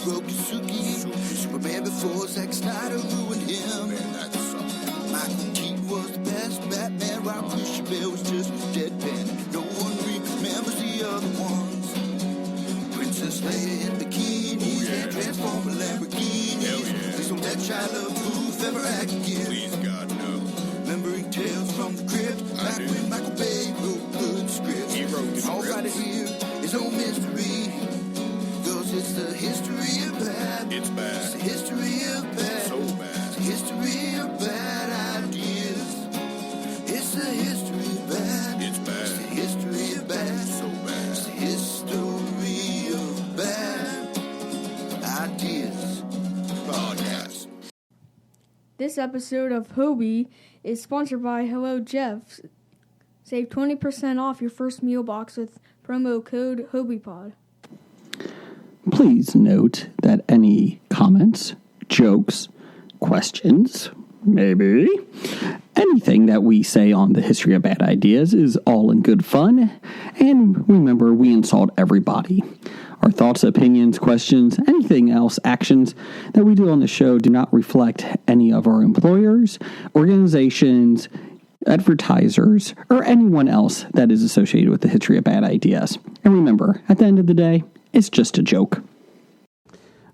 broke Suki. Superman before Zack Snyder ruined him. Michael Keaton was the best Batman. Rob Christian Bale was just deadpan. No one remembers the other ones. Princess Leia in bikinis and Transformer Lamborghinis. Please don't let Shia LaBeouf ever act again. Please, God, no. Remembering tales from the crypt, back when Michael Bay wrote good scripts. He wrote the All script. right here is no mystery, 'cause it's the history of bad. It's bad. It's the history of bad. So bad. It's the history of bad ideas. It's the history of bad. It's bad. It's the history of bad. So bad. It's the history of bad ideas. Podcast. This episode of Hobie is sponsored by Hello Jeff. Save 20% off your first meal box with promo code HobiePod. Please note that any comments, jokes, questions, maybe anything that we say on the history of bad ideas is all in good fun. And remember, we insult everybody. Our thoughts, opinions, questions, anything else, actions that we do on the show do not reflect any of our employers, organizations, advertisers, or anyone else that is associated with the history of bad ideas. And remember, at the end of the day, it's just a joke.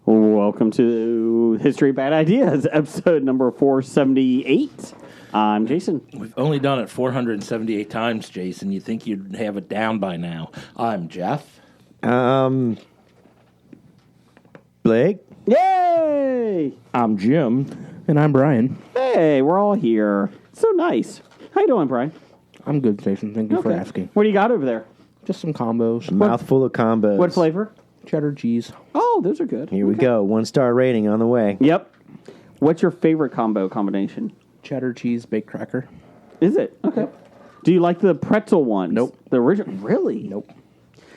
Welcome to History of Bad Ideas, episode number 478. I'm Jason. We've only done it 478 times, Jason. You think you'd have it down by now. I'm Jeff. Blake? Yay! I'm Jim. And I'm Brian. Hey, we're all here. So nice. How you doing, Brian? I'm good, Jason. Thank you for Okay. asking. What do you got over there? Just some combos. A mouthful of combos. What flavor? Cheddar cheese. Oh, those are good. Here we go. 1-star rating on the way. Yep. What's your favorite combo combination? Cheddar cheese baked cracker. Is it? Okay. Do you like the pretzel ones? Nope. The original? Really? Nope.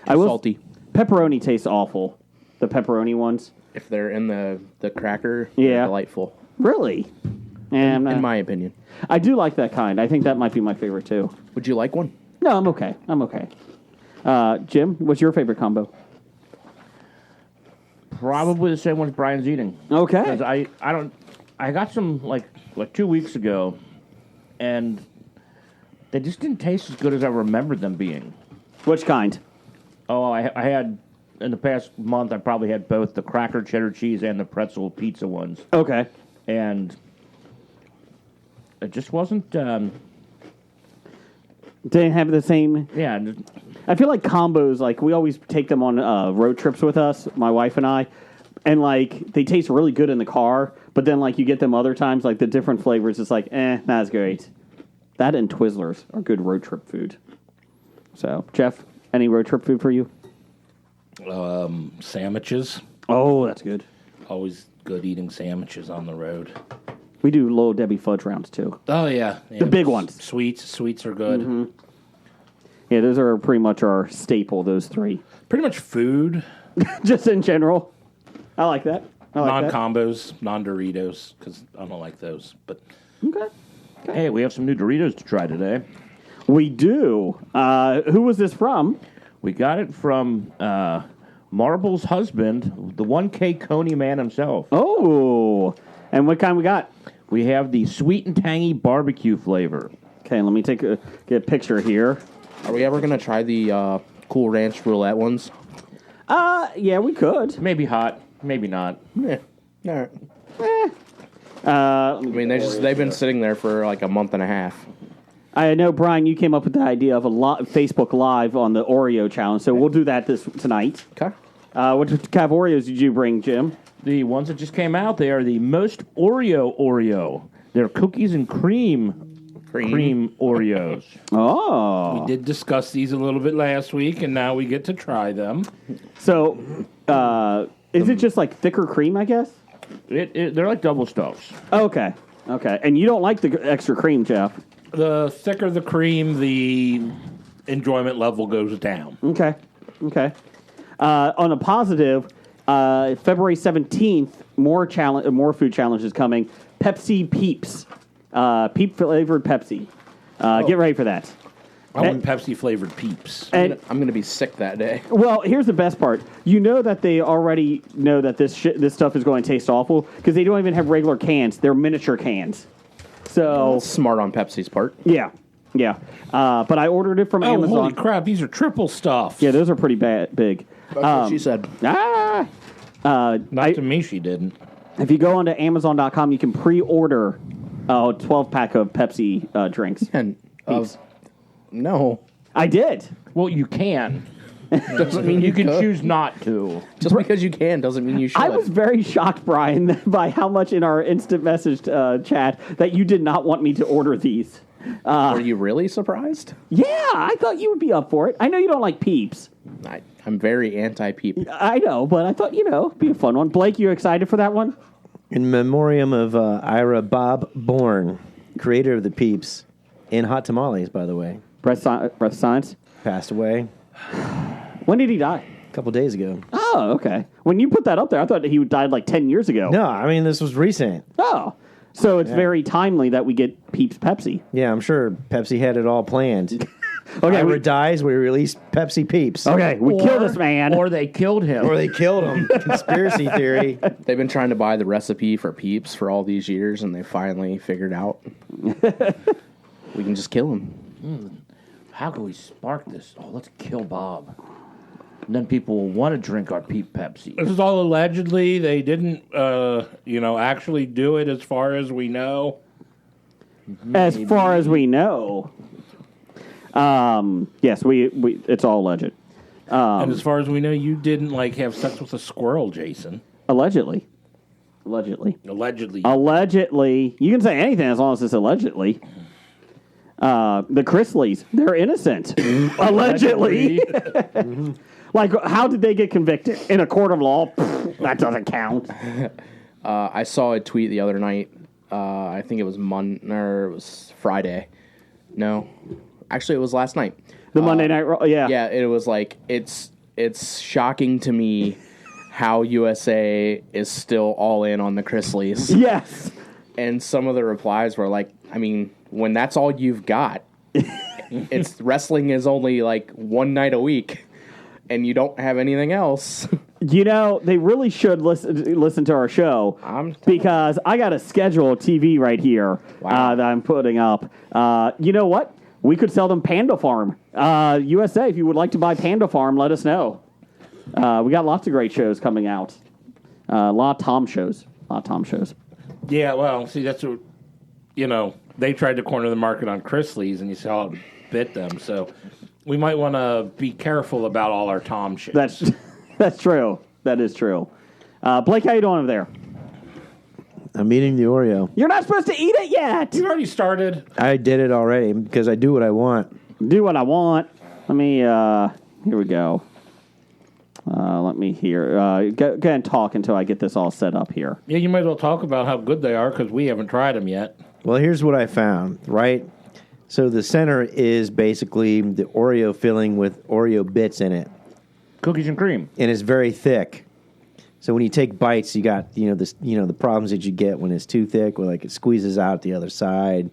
I will. Salty. Pepperoni tastes awful. The pepperoni ones? If they're in the cracker, Yeah. they're delightful. Really? Yeah, I'm not- In my opinion. I do like that kind. I think that might be my favorite too. Would you like one? No, I'm okay. Jim, what's your favorite combo? Probably the same one as Brian's eating. Okay. Because I got some like 2 weeks ago, and they just didn't taste as good as I remembered them being. Which kind? Oh, I had in the past month. I probably had both the cracker cheddar cheese and the pretzel pizza ones, Okay. and it just wasn't. Didn't have the same. Yeah, I feel like combos, like we always take them on road trips with us, my wife and I, and like they taste really good in the car, but then like you get them other times, like the different flavors, it's like, not as great. That and Twizzlers are good road trip food. So, Jeff, any road trip food for you? Sandwiches. Oh, that's good. Always good eating sandwiches on the road. We do Little Debbie fudge rounds too. Oh, yeah. The big ones. Sweets are good. Mm-hmm. Yeah, those are pretty much our staple, those three. Pretty much food. Just in general. I like that. Non-combos, non-Doritos, because I don't like those. But Okay. hey, we have some new Doritos to try today. We do. Who was this from? We got it from Marble's husband, the 1K Coney man himself. Oh, and what kind we got? We have the sweet and tangy barbecue flavor. Okay, let me get a picture here. Are we ever going to try the Cool Ranch roulette ones? Yeah, we could. Maybe hot, maybe not. Yeah. All right. I I mean, they've been sitting there for like a month and a half. I know, Brian, you came up with the idea of a Facebook Live on the Oreo challenge, so we'll do that tonight. Okay. What kind of Oreos did you bring, Jim? The ones that just came out, they are the most Oreo. They're cookies and cream Oreos. Oh. we did discuss these a little bit last week, and now we get to try them. So, is it just like thicker cream, I guess? They're like double stuffs. Okay. And you don't like the extra cream, Jeff? The thicker the cream, the enjoyment level goes down. Okay. On a positive, February 17th, more food challenges coming. Pepsi Peeps. Peep flavored Pepsi. Get ready for that. I want Pepsi flavored Peeps. I'm gonna be sick that day. Well, here's the best part. You know that they already know that this stuff is going to taste awful because they don't even have regular cans. They're miniature cans. So Smart on Pepsi's part. yeah. But I ordered it from Oh, Amazon. holy crap! These are triple stuffs. Yeah, those are pretty big. That's what she said. Ah. Not to me, she didn't. If you go onto Amazon.com, you can pre-order a 12-pack of Pepsi drinks. And Peeps. no, I did. Well, you can. doesn't mean You can could. choose not to. Just because you can doesn't mean you should. I was very shocked, Brian, by how much in our instant message chat that you did not want me to order these. Were you really surprised? Yeah, I thought you would be up for it. I know you don't like Peeps. I'm very anti-peep. I know, but I thought, it'd be a fun one. Blake, you excited for that one? In memoriam of Ira Bob Bourne, creator of the Peeps and Hot Tamales, by the way, Breath Science? passed away When did he die? a couple days ago. Oh, okay. When you put that up there, I thought he died like 10 years ago. No, I mean, this was recent. Oh. So it's very timely that we get Peeps Pepsi. Yeah, I'm sure Pepsi had it all planned. Okay, Ira dies, we release Pepsi Peeps. okay, we kill this man. Or they killed him. Or they killed him. Conspiracy theory. They've been trying to buy the recipe for Peeps for all these years, and they finally figured out we can just kill him. How can we spark this? Oh, let's kill Bob. And then people will want to drink our Peep Pepsi. This is all allegedly. They didn't, actually do it as far as we know. As far as we know. Yes, we it's all alleged. And as far as we know, you didn't have sex with a squirrel, Jason. Allegedly. Allegedly. Allegedly. You can say anything as long as it's allegedly. The Chrisleys, they're innocent. Allegedly. How did they get convicted? In a court of law? That doesn't count. I saw a tweet the other night. I think it was it was Friday. No, actually, it was last night. The Monday Night Raw, yeah. Yeah, it was it's shocking to me how USA is still all in on the Chrisleys. Yes. And some of the replies were when that's all you've got, it's wrestling is only one night a week, and you don't have anything else. They really should listen to our show because I got a schedule of TV right here that I'm putting up. You know what? We could sell them Panda Farm. USA, if you would like to buy Panda Farm, let us know. We got lots of great shows coming out. A lot of Tom shows. Yeah, well, see, that's what, they tried to corner the market on Chrisley's, and you saw it bit them. So we might want to be careful about all our Tom shows. That's true. That is true. Blake, how you doing over there? I'm eating the Oreo. You're not supposed to eat it yet. You already started. I did it already because I do what I want. Do what I want. Let me, here we go. Let me hear. Go ahead and talk until I get this all set up here. Yeah, you might as well talk about how good they are because we haven't tried them yet. Well, here's what I found, right? So the center is basically the Oreo filling with Oreo bits in it. Cookies and cream. And it's very thick. So when you take bites, you got, the problems that you get when it's too thick, where it squeezes out the other side,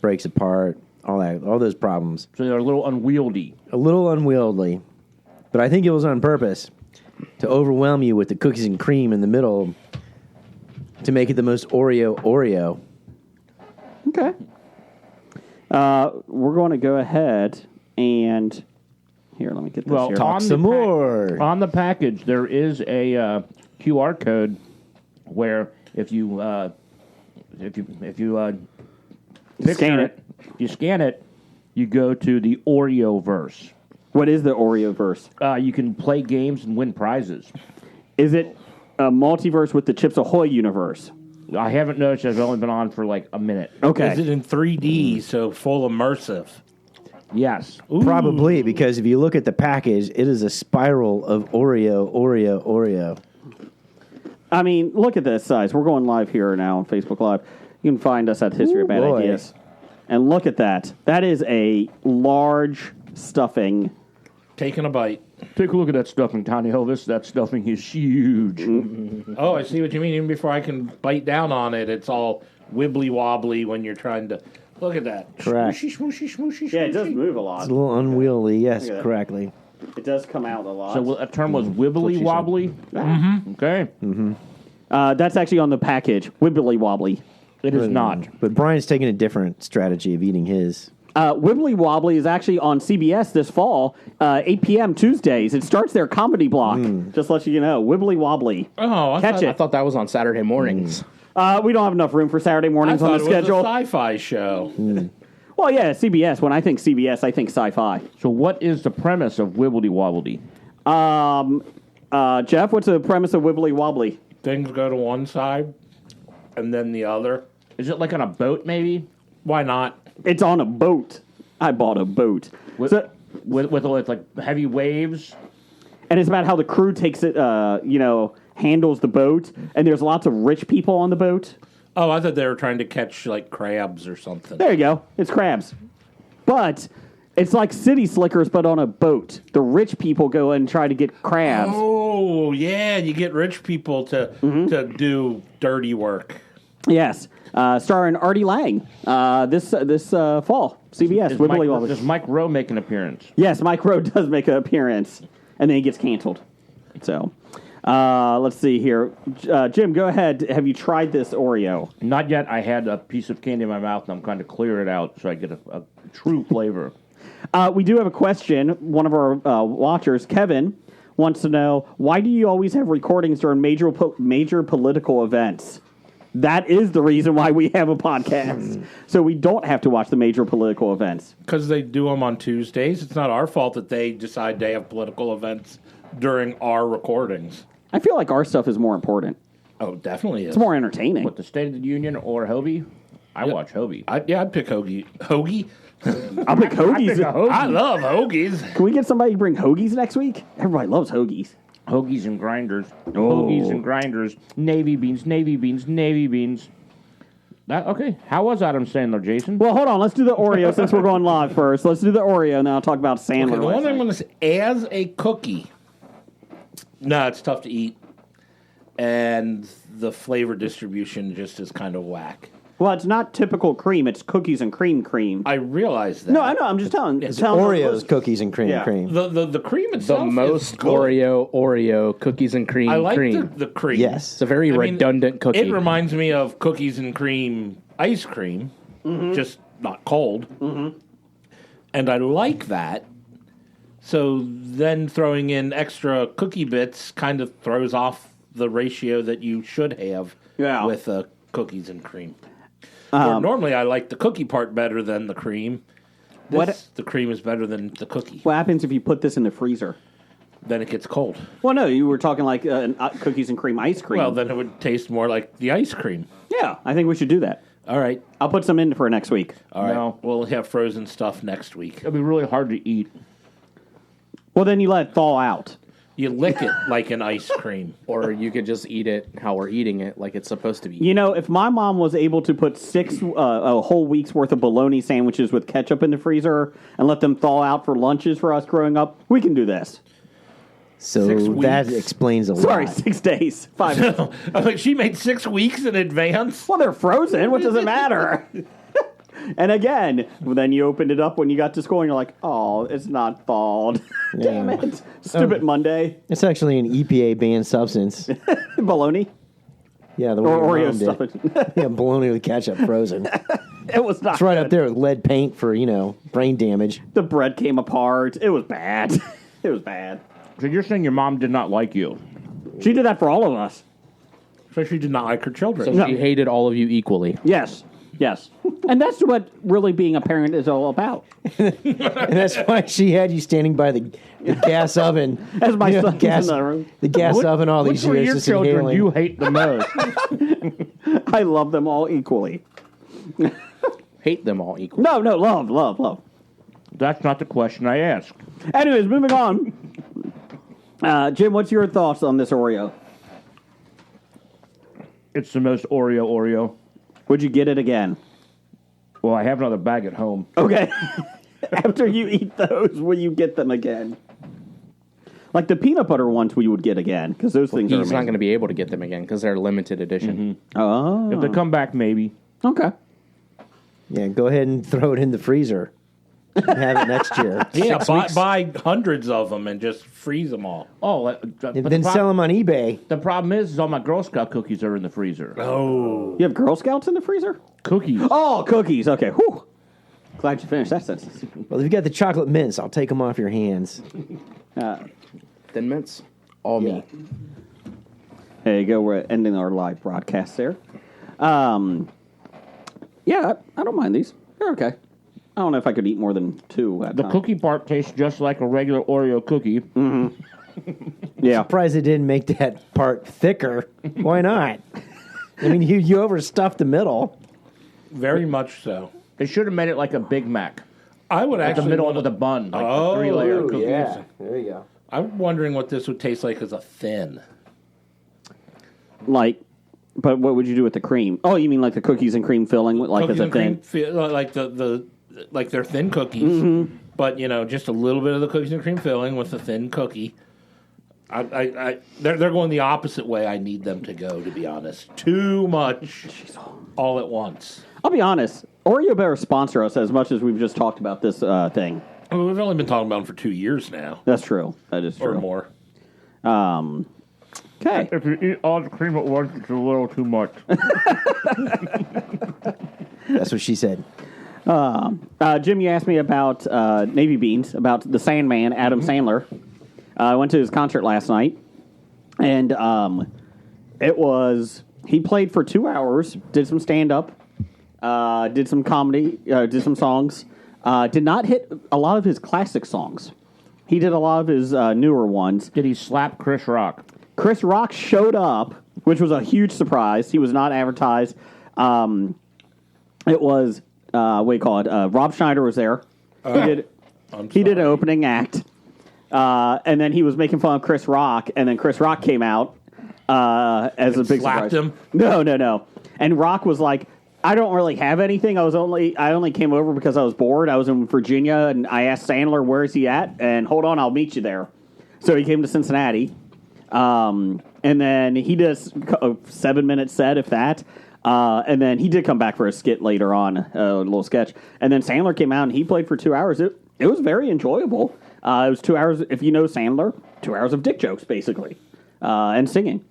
breaks apart, all those problems. So they're a little unwieldy. A little unwieldy. But I think it was on purpose to overwhelm you with the cookies and cream in the middle to make it the most Oreo. Okay. We're going to go ahead and here. Let me get this here. Talk some more. On the package, there is a QR code where if you scan it, you go to the Oreo verse. What is the Oreo verse? You can play games and win prizes. Is it a multiverse with the Chips Ahoy universe? I haven't noticed. I've only been on for a minute. Okay. Is it in 3D, so full immersive? Yes. Probably, because if you look at the package, it is a spiral of Oreo. I mean, look at this size. We're going live here now on Facebook Live. You can find us at History of Bad boy. Ideas. And look at that. That is a large stuffing. Taking a bite. Take a look at that stuffing, Tiny Hill. That stuffing is huge. Oh, I see what you mean. Even before I can bite down on it, it's all wibbly wobbly when you're trying to Look at that. Correct. Smooshy, smooshy, smooshy, Yeah, it does smooshy. move a lot. It's a little unwieldy. Yes, Look at that. correctly. It does come out a lot. So a term was wibbly she said. wobbly. Mm-hmm. Okay, That's actually on the package. Wibbly wobbly. it is not. But Brian's taking a different strategy of eating his. Wibbly Wobbly is actually on CBS this fall, 8 p.m. Tuesdays. It starts their comedy block. Just to let you know. Wibbly Wobbly. Oh, I Catch thought, it. I thought that was on Saturday mornings. We don't have enough room for Saturday I mornings on thought the it was schedule. a sci-fi show. Well, yeah, CBS. When I think CBS, I think sci-fi. So what is the premise of wibbly wobbly? Jeff, what's the premise of Wibbly Wobbly? Things go to one side and then the other. Is it like on a boat, maybe? Why not? It's on a boat. I bought a boat. With, So- with like heavy waves? and it's about how the crew takes it, handles the boat, and there's lots of rich people on the boat. Oh, I thought they were trying to catch like crabs or something. There you go. It's crabs. But it's like City Slickers, but on a boat. The rich people go and try to get crabs. Oh, yeah, you get rich people to do dirty work. Yes. Starring Artie Lang this fall. CBS. Wibbly Wobbly. Does Mike Rowe make an appearance? Yes, Mike Rowe does make an appearance, and then he gets canceled. So, let's see here. Jim, go ahead. Have you tried this Oreo? Not yet. I had a piece of candy in my mouth, and I'm trying to clear it out so I get a true flavor. We do have a question. One of our watchers, Kevin, wants to know, why do you always have recordings during major political events? That is the reason why we have a podcast. So we don't have to watch the major political events. Because they do them on Tuesdays. It's not our fault that they decide they have political events during our recordings. I feel like our stuff is more important. Oh, definitely is. It's more entertaining. What, the State of the Union or Hobie? I watch Hobie. I'd pick hoagie. Hoagie? I'll pick hoagies. I love hoagies. Can we get somebody to bring hoagies next week? Everybody loves hoagies. Hoagies and grinders. Oh. Hoagies and grinders. Navy beans, navy beans, navy beans. Okay. How was Adam Sandler, Jason? Well, hold on. Let's do the Oreo since we're going live first. Let's do the Oreo, and then I'll talk about Sandler. Okay, the one last thing I'm night. going to say, as a cookie, no, it's tough to eat. And the flavor distribution just is kind of whack. Well, it's not typical cream. It's cookies and cream. I realize that. No, I know. I'm just telling. It's telling Oreos, cookies, and cream. Yeah. cream. The cream The itself is most good. Oreo cookies and cream. I like cream. the cream. Yes. It's a very redundant cookie. It reminds me of cookies and cream ice cream, just not cold. And I like that. So then throwing in extra cookie bits kind of throws off the ratio that you should have with cookies and cream. Normally I like the cookie part better than the cream. The cream is better than the cookie. What happens if you put this in the freezer? Then it gets cold. Well, no, you were talking like cookies and cream ice cream. Well, then it would taste more like the ice cream. yeah, I think we should do that. All right. I'll put some in for next week. All right. No. We'll have frozen stuff next week. It'll be really hard to eat. Well, then you let it thaw out. You lick it like an ice cream. Or you could just eat it how we're eating it, like it's supposed to be. You know, if my mom was able to put a whole week's worth of bologna sandwiches with ketchup in the freezer and let them thaw out for lunches for us growing up, we can do this. So 6 that weeks. explains a Sorry, lot. 6 days. 5 days. I'm like, she made 6 weeks in advance. Well, they're frozen. What does it matter? And again, then you opened it up when you got to school and you're like, oh, it's not thawed. Damn it. Stupid Monday. It's actually an EPA banned substance. Bologna. Yeah, the Or way your Oreo mom did. stuff. Yeah, bologna with ketchup frozen. It was not It's right good. up there with lead paint for, brain damage. The bread came apart. It was bad. It was bad. So you're saying your mom did not like you? She did that for all of us. So she did not like her children. So she hated all of you equally. Yes. Yes. And that's what really being a parent is all about. And that's why she had you standing by the gas oven. As my You know, son's gas, in the room. the gas oven all Which these one of years. your just children inhaling. do you hate the most? I love them all equally. Hate them all equally. No, love. That's not the question I asked. Anyways, moving on. Jim, what's your thoughts on this Oreo? It's the most Oreo. Would you get it again? Well, I have another bag at home. Okay. After you eat those, will you get them again? Like the peanut butter ones we would get again, because those things are He's amazing. not going to be able to get them again because they're limited edition. Oh. If they come back, maybe. Okay. Yeah, go ahead and throw it in the freezer. Have it next year. Yeah, 6 weeks. buy hundreds of them and just freeze them all. Oh, And then sell them on eBay. The problem is all my Girl Scout cookies are in the freezer. Oh, You have Girl Scouts in the freezer? Cookies. Oh, cookies. Okay. Whew. Glad you finished that sentence. Well, if you got the chocolate mints, I'll take them off your hands. Thin mints, all me. There you go. We're ending our live broadcast there. Yeah, I don't mind these. They're okay. I don't know if I could eat more than two at a The time. cookie part tastes just like a regular Oreo cookie. Yeah. Surprised they didn't make that part thicker. Why not? I mean, you overstuffed the middle. very much so. They should have made it like a Big Mac. I would Like the actually middle wanna- with a bun. Like Oh, a 3-layer cookie. There you go. I'm wondering what this would taste like as a thin. Like, but what would you do with the cream? Oh, you mean like the cookies and cream filling, like Cookies as a and cream, thing? like like they're thin cookies, but just a little bit of the cookies and cream filling with a thin cookie. They're going the opposite way I need them to go. To be honest, too much all at once. I'll be honest. Oreo better sponsor us as much as we've just talked about this thing. Well, we've only been talking about them for 2 years now, That's true. That is or true. more. Okay. If you eat all the cream at once, it's a little too much. That's what she said. Jim, you asked me about Navy Beans, about the Sandman, Adam Sandler. I went to his concert last night, and he played for 2 hours, did some stand-up, did some comedy, did some songs. Did not hit a lot of his classic songs. He did a lot of his newer ones. Did he slap Chris Rock? Chris Rock showed up, which was a huge surprise. He was not advertised. It was, what do you call it? Rob Schneider was there. He did an opening act. And then he was making fun of Chris Rock, and then Chris Rock came out as a big slapped surprise. him? No. And Rock was like, I don't really have anything. I only came over because I was bored. I was in Virginia, and I asked Sandler, where is he at? And hold on, I'll meet you there. So he came to Cincinnati. And then he did a 7-minute set, if that. And then he did come back for a skit later on, a little sketch. And then Sandler came out, and he played for 2 hours. It was very enjoyable. It was 2 hours, if you know Sandler, 2 hours of dick jokes, basically, and singing.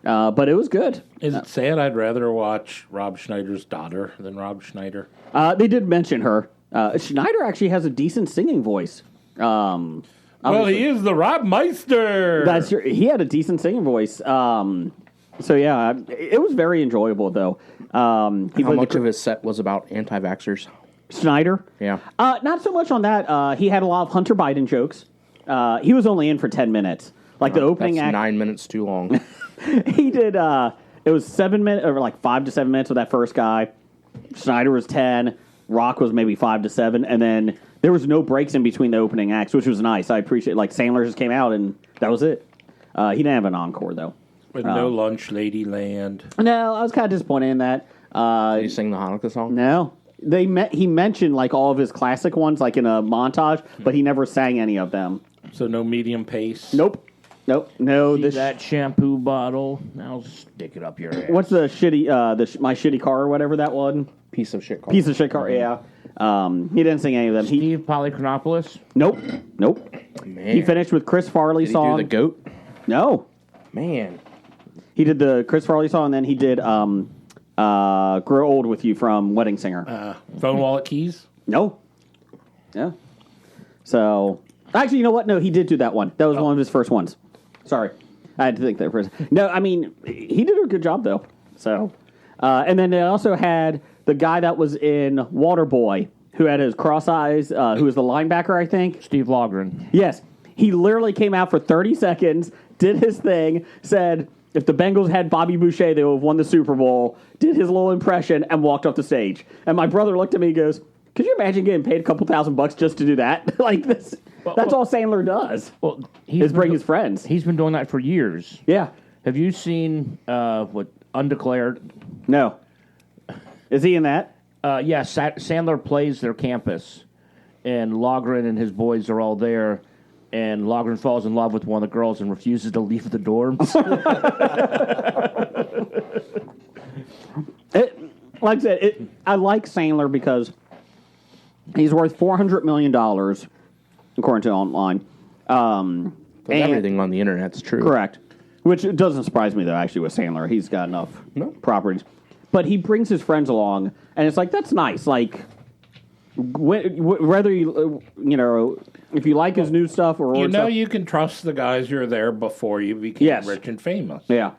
But it was good. Is it sad I'd rather watch Rob Schneider's daughter than Rob Schneider? They did mention her. Schneider actually has a decent singing voice. Well, Obviously. he is the Rob Meister. He had a decent singing voice. So yeah, it was very enjoyable though. How much of his set was about anti-vaxxers? Schneider? Yeah. Not so much on that. He had a lot of Hunter Biden jokes. He was only in for 10 minutes. Like the opening That's act. 9 minutes too long. He did. It was 7 minutes, or like 5 to 7 minutes with that first guy. Schneider was 10. Rock was maybe 5 to 7, and then there was no breaks in between the opening acts, which was nice. I appreciate. Like Sandler just came out, and that was it. He didn't have an encore though. With no lunch, Ladyland. No, I was kind of disappointed in that. Did he sing the Hanukkah song? No, he mentioned like all of his classic ones, like in a montage, but he never sang any of them. So no medium pace. Nope. No. See that shampoo bottle? Now stick it up your ass. What's the shitty? My shitty car or whatever that one. Piece of shit. Piece of shit car. Yeah. He didn't sing any of them. Steve Polychronopoulos? Nope. Man. He finished with Chris Farley Did he song. do the goat? No. Man. He did the Chris Farley song, and then he did "Grow Old with You" from Wedding Singer. Phone wallet keys. No. Yeah. So actually, you know what? No, he did do that one. That was one of his first ones. Sorry, I had to think there first. No, I mean he did a good job though. So, and then they also had the guy that was in Waterboy, who had his cross eyes, who was the linebacker, I think. Steve Logren. Yes, he literally came out for 30 seconds, did his thing, said if the Bengals had Bobby Boucher, they would have won the Super Bowl. Did his little impression and walked off the stage. And my brother looked at me and goes, "Could you imagine getting paid a couple $1,000 just to do that? Like this? That's all Sandler does. Well, Is bring his friends. He's been doing that for years. Yeah. Have you seen what Undeclared? No. Is he in that? Yeah, Sandler plays their campus, and Logren and his boys are all there, and Logren falls in love with one of the girls and refuses to leave the dorms. like I said, I like Sandler because he's worth $400 million, according to online. And- Everything on the internet's true. Correct. Which doesn't surprise me, though, actually, with Sandler. He's got enough properties. But he brings his friends along, and it's like, that's nice. Like, whether you know, if you like his new stuff or You old know stuff. you can trust the guys you're there before you became Yes. rich and famous. Yeah.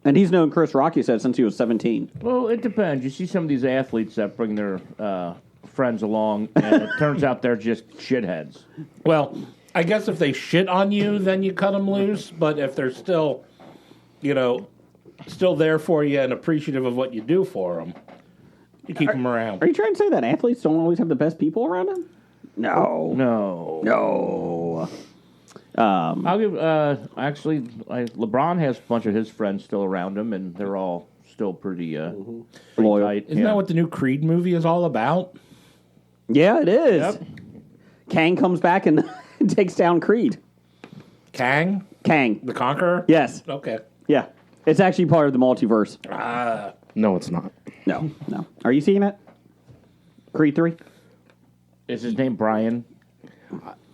And he's known Chris Rock, he said, since he was 17. Well, it depends. You see some of these athletes that bring their friends along, and it turns out they're just shitheads. Well, I guess if they shit on you, then you cut them loose. But if they're still, still there for you and appreciative of what you do for them, you keep them around. Are you trying to say that athletes don't always have the best people around them? No. No. I'll give. Actually, LeBron has a bunch of his friends still around him, and they're all still pretty Loyal. tight. Isn't that what the new Creed movie is all about? Yeah, it is. Yep. Kang comes back and takes down Creed. Kang, Kang. the Conqueror? Yes. Okay. Yeah. It's actually part of the multiverse. No, it's not. No. Are you seeing it? Creed 3? Is his name Brian?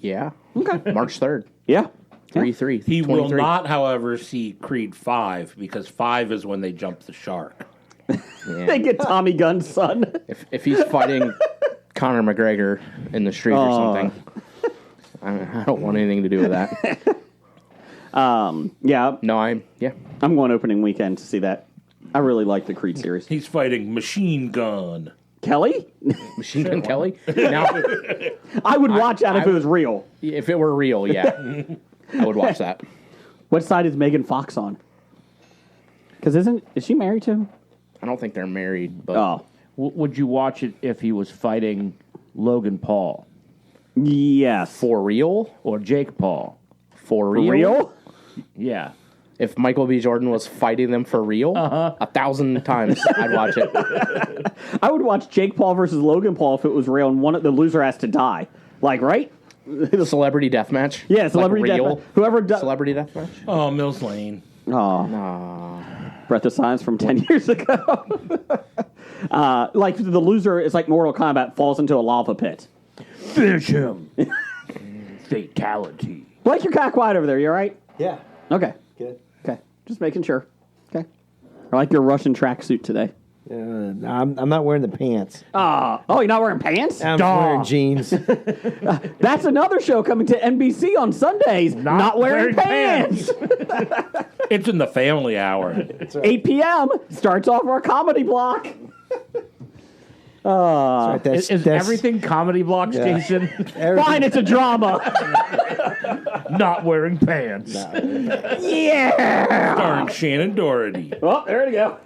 Yeah. Okay. March 3rd. Yeah. 3-3. He will 23. not, however, see Creed 5 because 5 is when they jump the shark. They get Tommy Gunn's son. If he's fighting Conor McGregor in the street or something, I don't want anything to do with that. Yeah. No, I'm going opening weekend to see that. I really like the Creed series. He's fighting Machine Gun. Kelly? Machine Gun Kelly. Now, I would watch that if it was real. if it were real, yeah, I would watch that. What side is Megan Fox on? Because is she married to him? I don't think they're married, but Oh. Would you watch it if he was fighting Logan Paul Yes. for real, or Jake Paul? for real, Real? Yeah. If Michael B. Jordan was fighting them for real, 1,000 times I'd watch it. I would watch Jake Paul versus Logan Paul if it was real and the loser has to die. Like, right? Celebrity deathmatch. Yeah, celebrity like real death. Whoever does. celebrity deathmatch. Oh, Mills Lane. Oh. Breath of Science from 10 years ago. Like, the loser is like Mortal Kombat falls into a lava pit. Finish him. Fatality. Blake, you're kind of quiet over there. You all right? Yeah. Okay. Good. Okay. Just making sure. Okay. I like your Russian tracksuit today. I'm not wearing the pants. Oh, you're not wearing pants? I'm wearing jeans. That's another show coming to NBC on Sundays. Not wearing pants. It's in the family hour. 8 p.m. starts off our comedy block. Right, Is everything comedy blocks, Jason? Fine, it's a drama. Not wearing pants. Yeah. Starring Shannon Doherty. Well, there you go.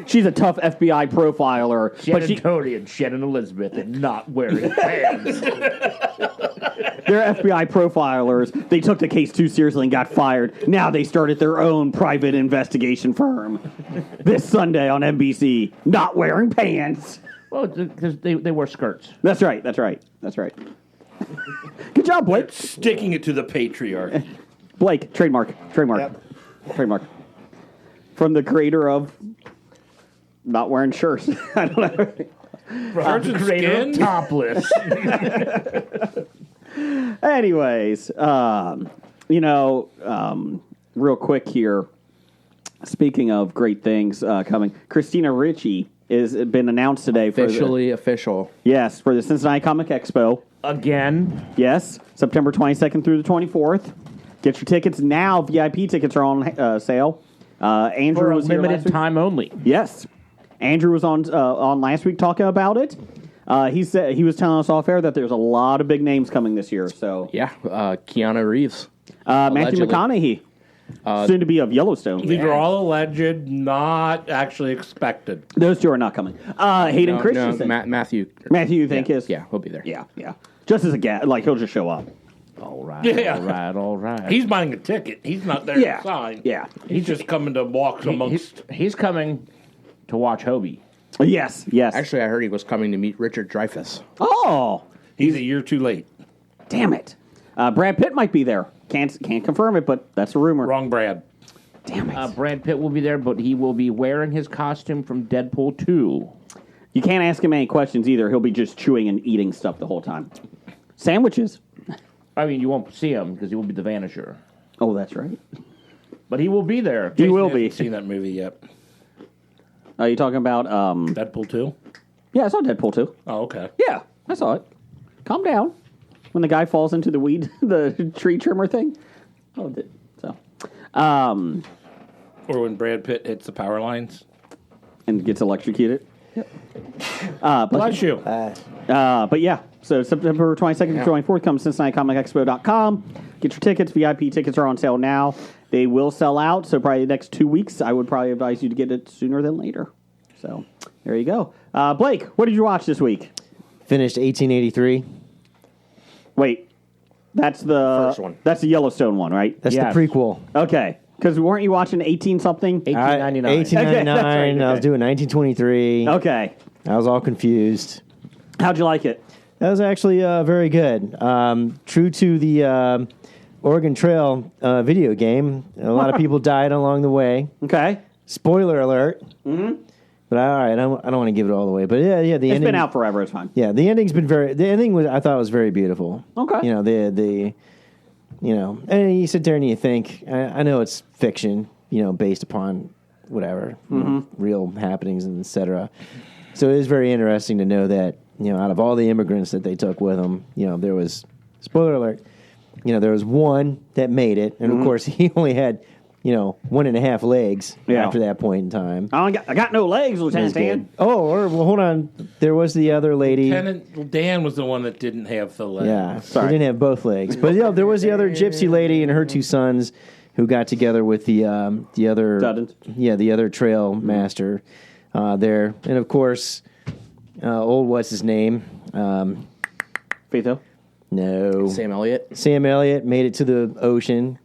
She's a tough FBI profiler, but Shannon Doherty and Shannon Elizabeth and not wearing pants. they're FBI profilers. They took the case too seriously and got fired. Now they started their own private investigation firm. This Sunday on NBC, not wearing pants. Well, because they wear skirts. That's right. Good job, Blake. Sticking it to the patriarchy. Blake, trademark. Trademark. From the creator of not wearing shirts. I don't know. Virgin Skin? Topless. Anyways, real quick here. Speaking of great things coming, Christina Ricci is been announced today for Official. the Cincinnati Comic Expo. Again. Yes, September 22nd through the 24th. Get your tickets now. VIP tickets are on sale. Andrew For a was here limited last week. time only. Yes, Andrew was on last week talking about it. He said he was telling us off air that there's a lot of big names coming this year. So Yeah, Keanu Reeves. Matthew Allegedly. McConaughey, soon to be of Yellowstone. These are all alleged, not actually expected. Those two are not coming. Hayden Christensen. Matthew. Matthew, you think is? Yeah, he'll be there. Yeah. Just as a guest, like he'll just show up. All right. Yeah. All right. He's buying a ticket. He's not there Yeah. to sign. Yeah. He's just coming to walk amongst. He's coming to watch Hobie. Yes. Actually, I heard he was coming to meet Richard Dreyfuss. Oh, He's a year too late. damn it! Brad Pitt might be there. Can't confirm it, but that's a rumor. Wrong Brad. Damn it. Brad Pitt will be there, but he will be wearing his costume from Deadpool 2. You can't ask him any questions either. He'll be just chewing and eating stuff the whole time. Sandwiches. I mean, you won't see him because he will be the Vanisher. Oh, that's right. But he will be there. He will Hasn't be. seen that movie yet. Are you talking about... Deadpool 2? Yeah, I saw Deadpool 2. Oh, okay. Yeah, I saw it. Calm down. When the guy falls into the weed, the tree trimmer thing. Oh, so. Or when Brad Pitt hits the power lines. And gets electrocuted. Bless you. But yeah, so September 22nd to 24th, come to CincinnatiComicExpo.com. Get your tickets. VIP tickets are on sale now. They will sell out, so probably the next 2 weeks. I would probably advise you to get it sooner than later. So there you go. Blake, what did you watch this week? Finished 1883. Wait, that's the First one. That's the Yellowstone one, right? That's Yes. the prequel. Okay, because weren't you watching 18-something? 1899. 1899. Okay, that's right, I was okay. doing 1923. Okay, I was all confused. how'd you like it? That was actually very good. True to the Oregon Trail video game. A lot of people died along the way. Okay, Spoiler alert. Mm-hmm. But all right, I don't want to give it all away. But yeah, the it's ending. been out forever. It's fine. Yeah, the ending's been the ending was I thought was very beautiful. Okay. You know, and you sit there and you think, I know it's fiction, based upon whatever, real happenings and et cetera. So it is very interesting to know that, out of all the immigrants that they took with them, there was, spoiler alert, there was one that made it. And of course he only had, 1.5 legs after that point in time. I got no legs, Lieutenant Dan. Well, hold on. There was the other lady. Lieutenant Dan was the one that didn't have the legs. Yeah, Sorry. They didn't have both legs. But there was the other gypsy lady and her 2 sons who got together with the other Duddons. Yeah, the other trail master there, and of course, old what's his name? Faitho. No, Sam Elliott. Sam Elliott made it to the ocean.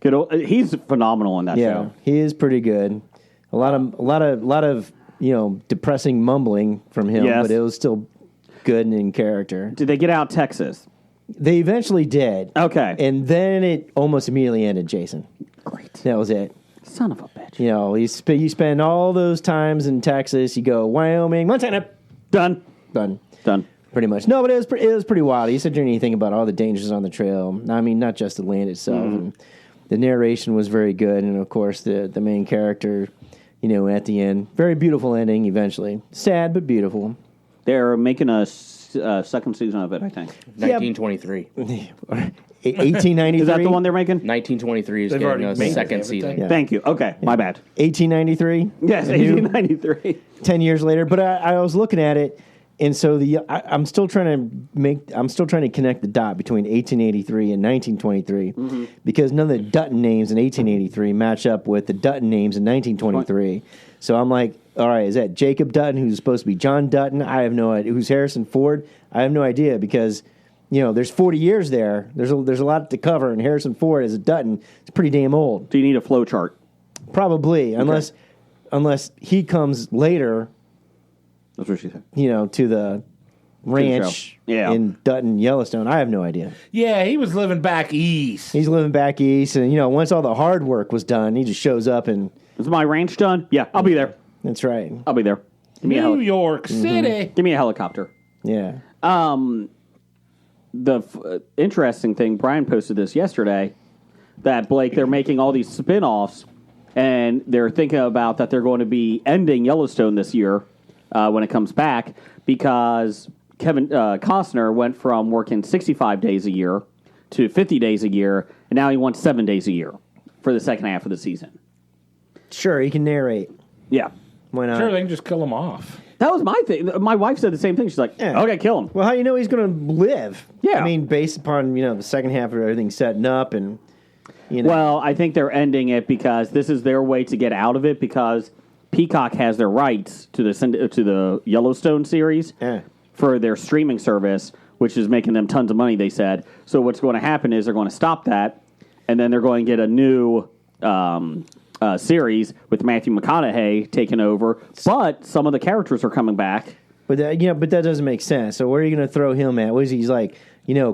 Good old, he's phenomenal in that Yeah, show. he is pretty good. A lot of depressing mumbling from him, Yes. but it was still good and in character. Did they get out Texas? They eventually did. Okay. And then it almost immediately ended, Jason. Great. That was it. Son of a bitch. You spend all those times in Texas, you go Wyoming, Montana, Done. done. Pretty much. No, but it was pretty wild. You sit there and you think about all the dangers on the trail. I mean, not just the land itself. And the narration was very good. And, of course, the main character, at the end. Very beautiful ending eventually. Sad, but beautiful. They're making a second season of it, I think. 1923. 1893. Is that the one they're making? 1923 is They've getting already a made it, second haven't season. they? Yeah. Thank you. Okay, my bad. 1893? Yes, A new- 1893. 10 years later. But I was looking at it, and so I'm still trying to connect the dot between 1883 and 1923 because none of the Dutton names in 1883 match up with the Dutton names in 1923. So I'm like, all right, is that Jacob Dutton, who's supposed to be John Dutton? I have no idea. Who's Harrison Ford? I have no idea because, there's 40 years there. There's a lot to cover, and Harrison Ford as a Dutton is pretty damn old. Do you need a flow chart? Probably, unless he comes later, That's what she said. to the ranch Yeah. in Dutton, Yellowstone. I have no idea. Yeah, he was living back east. He's living back east, and once all the hard work was done, he just shows up, and Is my ranch done? Yeah, I'll be there. that's right. I'll be there. Give me a New York City. Give me a helicopter. Yeah, The interesting thing, Brian posted this yesterday, that Blake, they're making all these spin-offs, and they're thinking about that they're going to be ending Yellowstone this year when it comes back because Kevin Costner went from working 65 days a year to 50 days a year, and now he wants 7 days a year for the second half of the season. sure, he can narrate. Yeah. Why not? Sure, they can just kill him off. That was my thing. My wife said the same thing. She's like, Yeah. okay, kill him. Well, how do you know he's going to live? Yeah. I mean, based upon the second half of everything setting up, and Well, I think they're ending it because this is their way to get out of it because Peacock has their rights to the Yellowstone series Yeah. for their streaming service, which is making them tons of money, they said. So what's going to happen is they're going to stop that, and then they're going to get a new series with Matthew McConaughey taking over. But some of the characters are coming back. But that doesn't make sense. So where are you going to throw him at? What is he? He's like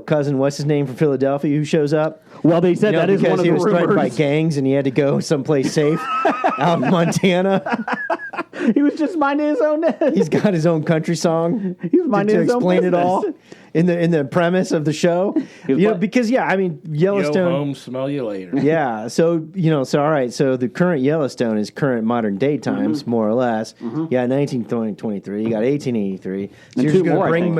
cousin, what's his name from Philadelphia, who shows up? Well, they said that is because one of he the was threatened by rumors. gangs and he had to go someplace safe out in Montana. He was just minding his own. He's got his own country song. He was minding to his own explain it all business. in the premise of the show. Because Go Yellowstone. home, smell you later. Yeah, so all right. So the current Yellowstone is current modern day times, more or less. You got 1923, you got 1883. So And you're two just more, I going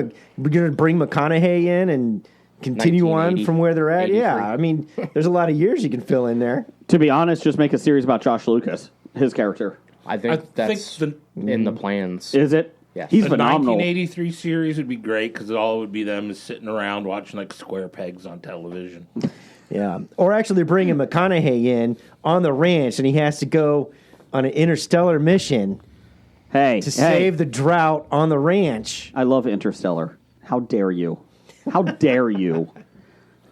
to bring McConaughey in and continue on 1980, from where they're at. 83. Yeah, I mean, there's a lot of years you can fill in there. To be honest, just make a series about Josh Lucas, his character. I think that's in the plans. Is it? Yes. He's The phenomenal. 1983 series would be great because all it would be them is sitting around watching like square pegs on television. Yeah, or actually bringing McConaughey in on the ranch, and he has to go on an interstellar mission Hey, to save the drought on the ranch. I love Interstellar. How dare you? How dare you?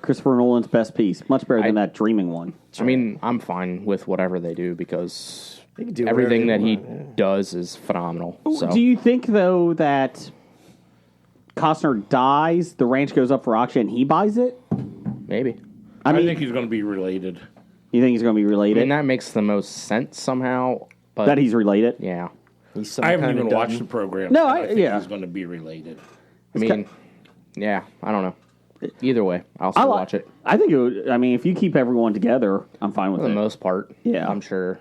Christopher Nolan's best piece, much better than that dreaming one. I mean, I'm fine with whatever they do because They can do everything that whatever he they does is phenomenal. So Do you think though that Costner dies, the ranch goes up for auction, and he buys it? maybe. I I mean, think he's going to be related. you think he's going to be I related? mean, that makes the most sense somehow. But that he's related? yeah. He's some I haven't kind even of watched dummy. the program. No, but I- think yeah. he's going to be related. I mean, yeah. I don't know. Either way, I'll still watch it I think it would. I mean, if you keep everyone together, I'm fine with for the it. most part. Yeah. I'm sure.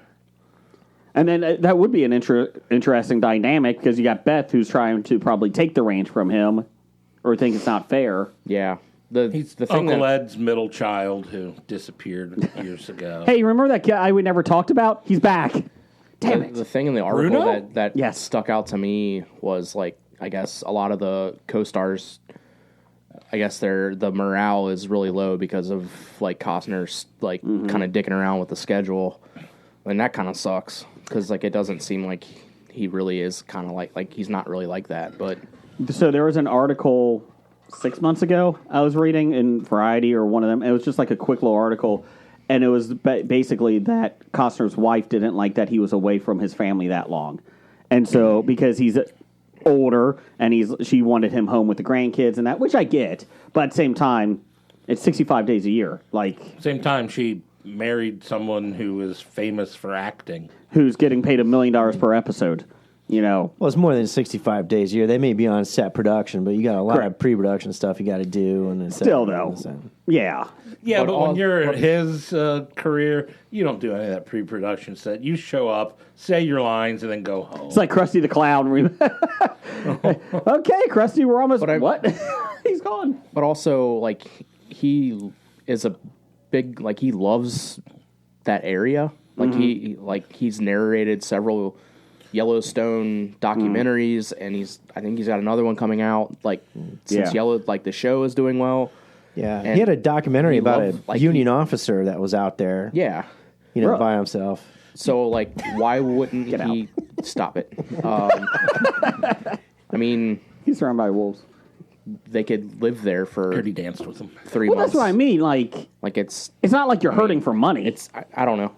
And then that would be an interesting dynamic because you got Beth who's trying to probably take the ranch from him or think it's not fair. Yeah. He's The thing Uncle that Ed's middle child who disappeared years ago. Hey, remember that guy we never talked about? He's back. Damn it. the thing in the article Bruno? that Yes. stuck out to me was like I guess a lot of the co-stars. I guess the morale is really low because of like Costner's like kind of dicking around with the schedule, and that kind of sucks because like it doesn't seem like he really is kind of like he's not really like that. But So there was an article 6 months ago I was reading in Variety or one of them. It was just like a quick little article, and it was basically that Costner's wife didn't like that he was away from his family that long, and so because he's older and she wanted him home with the grandkids and that, which I get, but at the same time, it's 65 days a year. Like, Same time, she married someone who is famous for acting. who's getting paid $1 million per episode? Well, it's more than 65 days a year. They may be on set production, but you got a lot Correct. of pre-production stuff you got to do. And it's Still though, yeah. Yeah, but when all- you're in his career, you don't do any of that pre-production stuff. You show up, say your lines, and then go home. It's like Krusty the Clown. Okay, Krusty, we're almost. What? He's gone. But also, like, he is a big, like, he loves that area. Like, he's narrated several Yellowstone documentaries, and I think he's got another one coming out, like, since Yeah. the show is doing well. Yeah, And he had a documentary he about loved, a like, Union officer that was out there, Yeah. Really? by himself. So, like, why wouldn't he stop it? I mean, He's surrounded by wolves. they could live there for Dirty danced with him. 3 Well, months. that's what I mean. Like, Like, it's it's not like you're hurting for money. I don't know.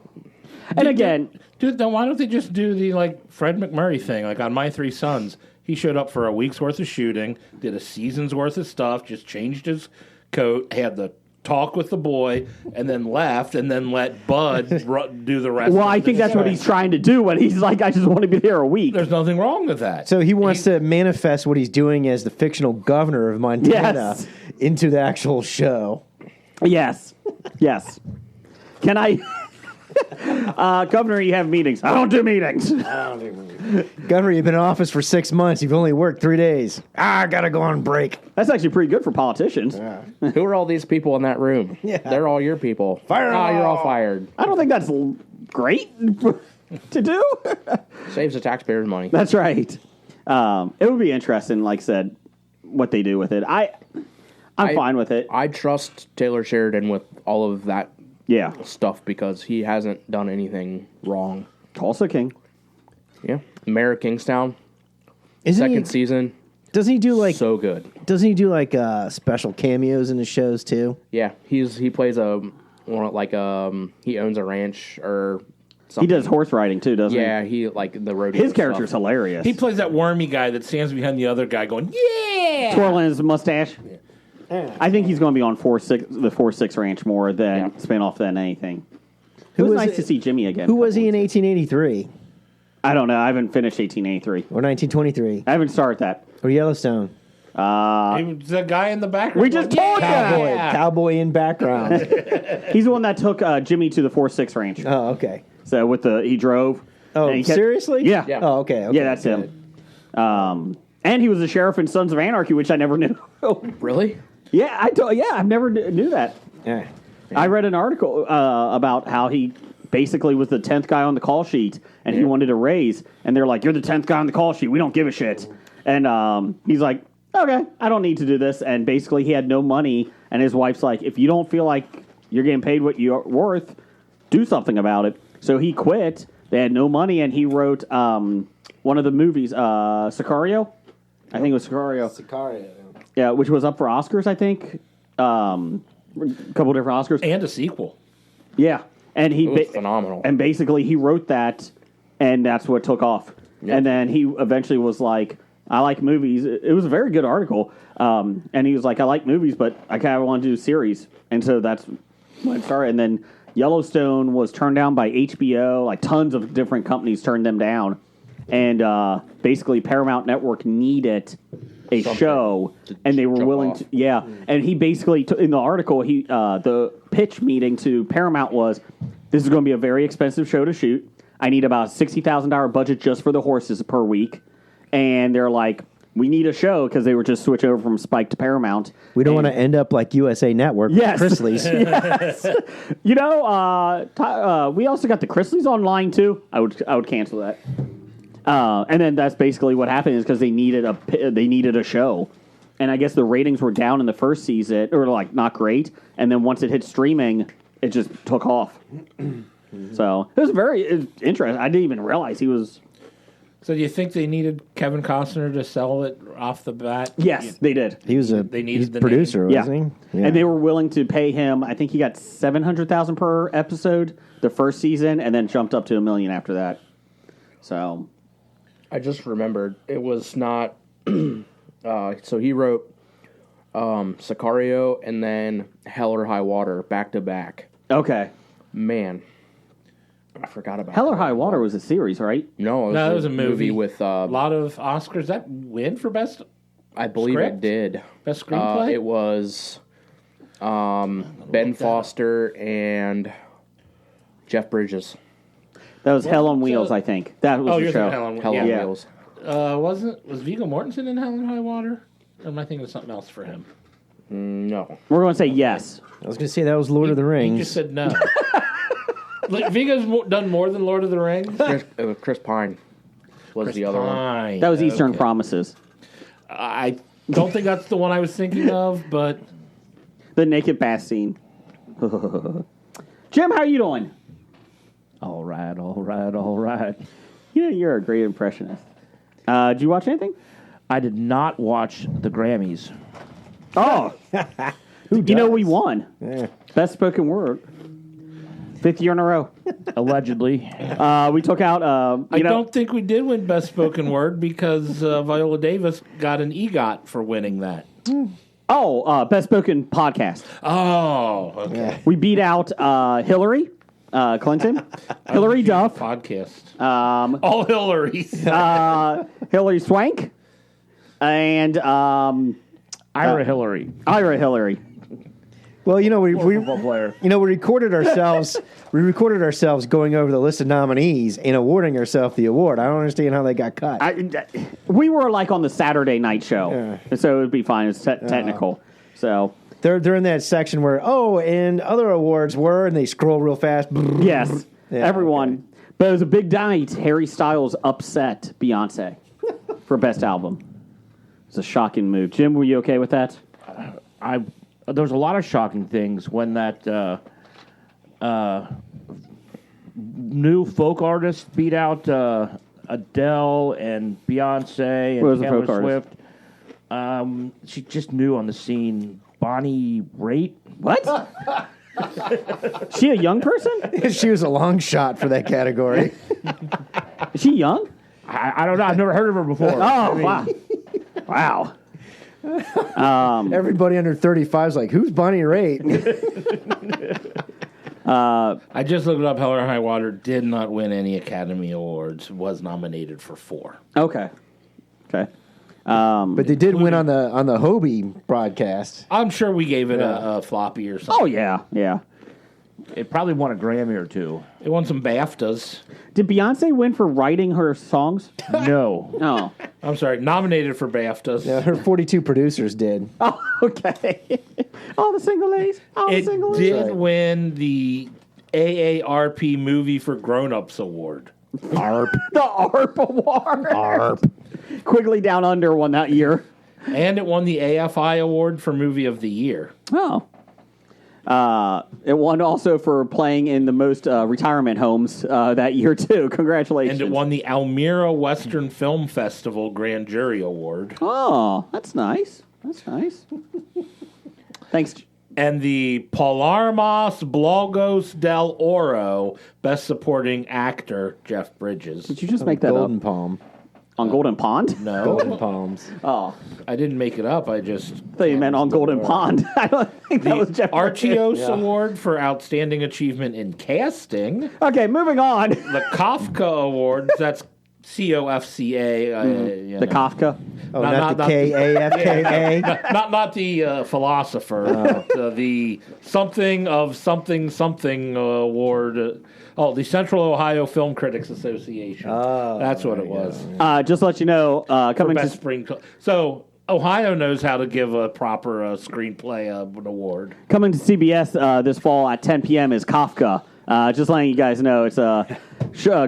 And again, Dude, then why don't they just do the like Fred McMurray thing? Like on My Three Sons, he showed up for a week's worth of shooting, did a season's worth of stuff, just changed his coat, had the talk with the boy, and then left, and then let Bud do the rest. well, of I the think that's what show. he's trying to do when he's like, I just want to be there a week. There's nothing wrong with that. So he wants to manifest what he's doing as the fictional governor of Montana Yes. into the actual show. Yes. Yes. Can I? Governor, you have meetings. I don't do meetings. Governor, you've been in office for 6 months. You've only worked 3 days. I gotta go on break. That's actually pretty good for politicians. Who are all these people in that room? Yeah. They're all your people. Fire 'em You're all all. fired. I don't think that's great to do. Saves the taxpayers money. That's right. It would be interesting, like I said, what they do with it. I'm fine with it. I trust Taylor Sheridan with all of that Yeah. stuff because he hasn't done anything wrong. Tulsa King. Yeah. Mayor of Kingstown, Isn't second he? season, Doesn't he do like? so good. Doesn't he do like special cameos in the shows too? Yeah, he plays he owns a ranch or He something. does horse riding too, doesn't Yeah, he like the rodeo. he? His character's stuff. hilarious. He plays that wormy guy that stands behind the other guy going, yeah! twirling his mustache. I think he's going to be on the 4-6 Ranch more than spin off than anything. It was nice to see Jimmy again. Who was he in 1883 I don't know. I haven't finished 1883. or 1923 I haven't started that. or Yellowstone? He was the guy in the background. We just told you. Cowboy in background. He's the one that took Jimmy to the 4-6 Ranch. Oh, okay. So he drove. Oh, and he kept- seriously? Yeah. Oh, okay. Yeah, that's him. And he was a sheriff in Sons of Anarchy, which I never knew. Really? Yeah, I never knew that. Yeah. I read an article about how he basically was the 10th guy on the call sheet, and he wanted a raise. And they're like, "You're the 10th guy on the call sheet. We don't give a shit." And he's like, "Okay, I don't need to do this." And basically, he had no money. And his wife's like, "If you don't feel like you're getting paid what you're worth, do something about it." So he quit. They had no money, and he wrote one of the movies, Sicario. I think it was Sicario. Yeah, which was up for Oscars, I think. A couple different Oscars. And a sequel. Yeah. And he It was phenomenal. And basically he wrote that, and that's what took off. Yep. And then he eventually was like, "I like movies." It was a very good article. And he was like, "I like movies, but I kind of want to do a series." And so that's when it started. And then Yellowstone was turned down by HBO. Like tons of different companies turned them down. And basically Paramount Network needed a show, and they were jump willing off. to. Yeah, and he basically in the article, the pitch meeting to Paramount was, "This is going to be a very expensive show to shoot. I need about $60,000 budget just for the horses per week," and they're like, "We need a show," because they were just switching over from Spike to Paramount. We don't want to end up like USA Network with Yes. Chrisley's. Yes, we also got the Chrisleys online too. I would cancel that. And then that's basically what happened, is because they needed a show, and I guess the ratings were down in the first season, or like not great, and then once it hit streaming, it just took off. So it was very interesting. I didn't even realize he was. So do you think they needed Kevin Costner to sell it off the bat? Yes, they did. He was They needed he's the producer, Yeah. wasn't he? Yeah. And they were willing to pay him. I think he got $700,000 per episode the first season, and then jumped up to $1 million after that. So. I just remembered it was not. So he wrote Sicario and then Hell or High Water back to back. Okay. Man, I forgot about Hell or that. High Water was a series, right? No, No, it was a movie with. A lot of Oscars. That win for best I believe script? it did. best screenplay. It was Ben Foster and Jeff Bridges. That was Hell on so- Wheels, I think. That was Oh, the you're show. thinking Hell on Hell on Yeah. Wheels. Was Viggo Mortensen in Hell and High Water? Or am I thinking of something else for him? No. We're going to say yes. I was going to say that was Lord of the You Rings. just said no. Like, Viggo's done more than Lord of the Rings. Chris Pine was the other one. Fine. That was Eastern Okay. Promises. I don't think that's the one I was thinking of, but The naked bath scene. Jim, how are you doing? All right. Yeah, you're a great impressionist. Did you watch anything? I did not watch the Grammys. Oh. You know, we won. Yeah. Best spoken word. 5th year in a row. Allegedly. We took out, I don't think we did win Best Spoken Word because Viola Davis got an EGOT for winning that. Best spoken podcast. Oh, okay. We beat out Hillary Clinton, Hillary Duff, Podcast. all Hillarys. Hillary Swank, and Ira Hillary. Ira Hillary. Well, you know, we Football player. we recorded ourselves. We recorded ourselves going over the list of nominees and awarding ourselves the award. I don't understand how they got cut. We were like on the Saturday night show, Yeah. so it would be fine. It's technical. So They're in that section where and other awards were, and they scroll real fast. yes, Yeah, everyone. But it was a big night. Harry Styles upset Beyonce for best album. It's a shocking move. Jim, were you okay with that? There was a lot of shocking things when that new folk artist beat out Adele and Beyonce What was and the Taylor folk Swift. She just new on the scene. Bonnie Raitt. What? She a young person? She was a long shot for that category. Is she young? I don't know. I've never heard of her before. Oh, wow. Wow. Everybody under 35 is like, who's Bonnie Raitt? I just looked it up. Hell or High Water did not win any Academy Awards. Was nominated for 4. Okay. But they did win on the Hobie broadcast. I'm sure we gave it a floppy or something. Oh, yeah. It probably won a Grammy or two. It won some BAFTAs. Did Beyonce win for writing her songs? No. Oh. I'm sorry, nominated for BAFTAs. Yeah, her 42 producers did. Oh, okay. All the single A's. It did Right. win the AARP Movie for Grown-Ups Award. ARP. The ARP Award. ARP. Quigley Down Under won that year. And it won the AFI Award for Movie of the Year. Oh. It won also for playing in the most retirement homes that year, too. Congratulations. And it won the Almira Western Film Festival Grand Jury Award. Oh, that's nice. Thanks. And the Palermas Blogos del Oro Best Supporting Actor, Jeff Bridges. Did you just make that Golden up? Palm. On Golden Pond? Golden No, Palms. Oh, I didn't make it up. I just... I thought you meant on Golden Pond. I don't think that was The Jeff Bridges. Archios Award for Outstanding Achievement in Casting. Okay, moving on. The Kafka Awards, that's COFCA. The Kafka. Oh, not the KAFKA. Not the philosopher. But, the something award. The Central Ohio Film Critics Association. Oh, That's what it was. Just to let you know, For coming best to spring. So Ohio knows how to give a proper screenplay an award. CBS this fall at 10 p.m. is Kafka. Just letting you guys know, it's a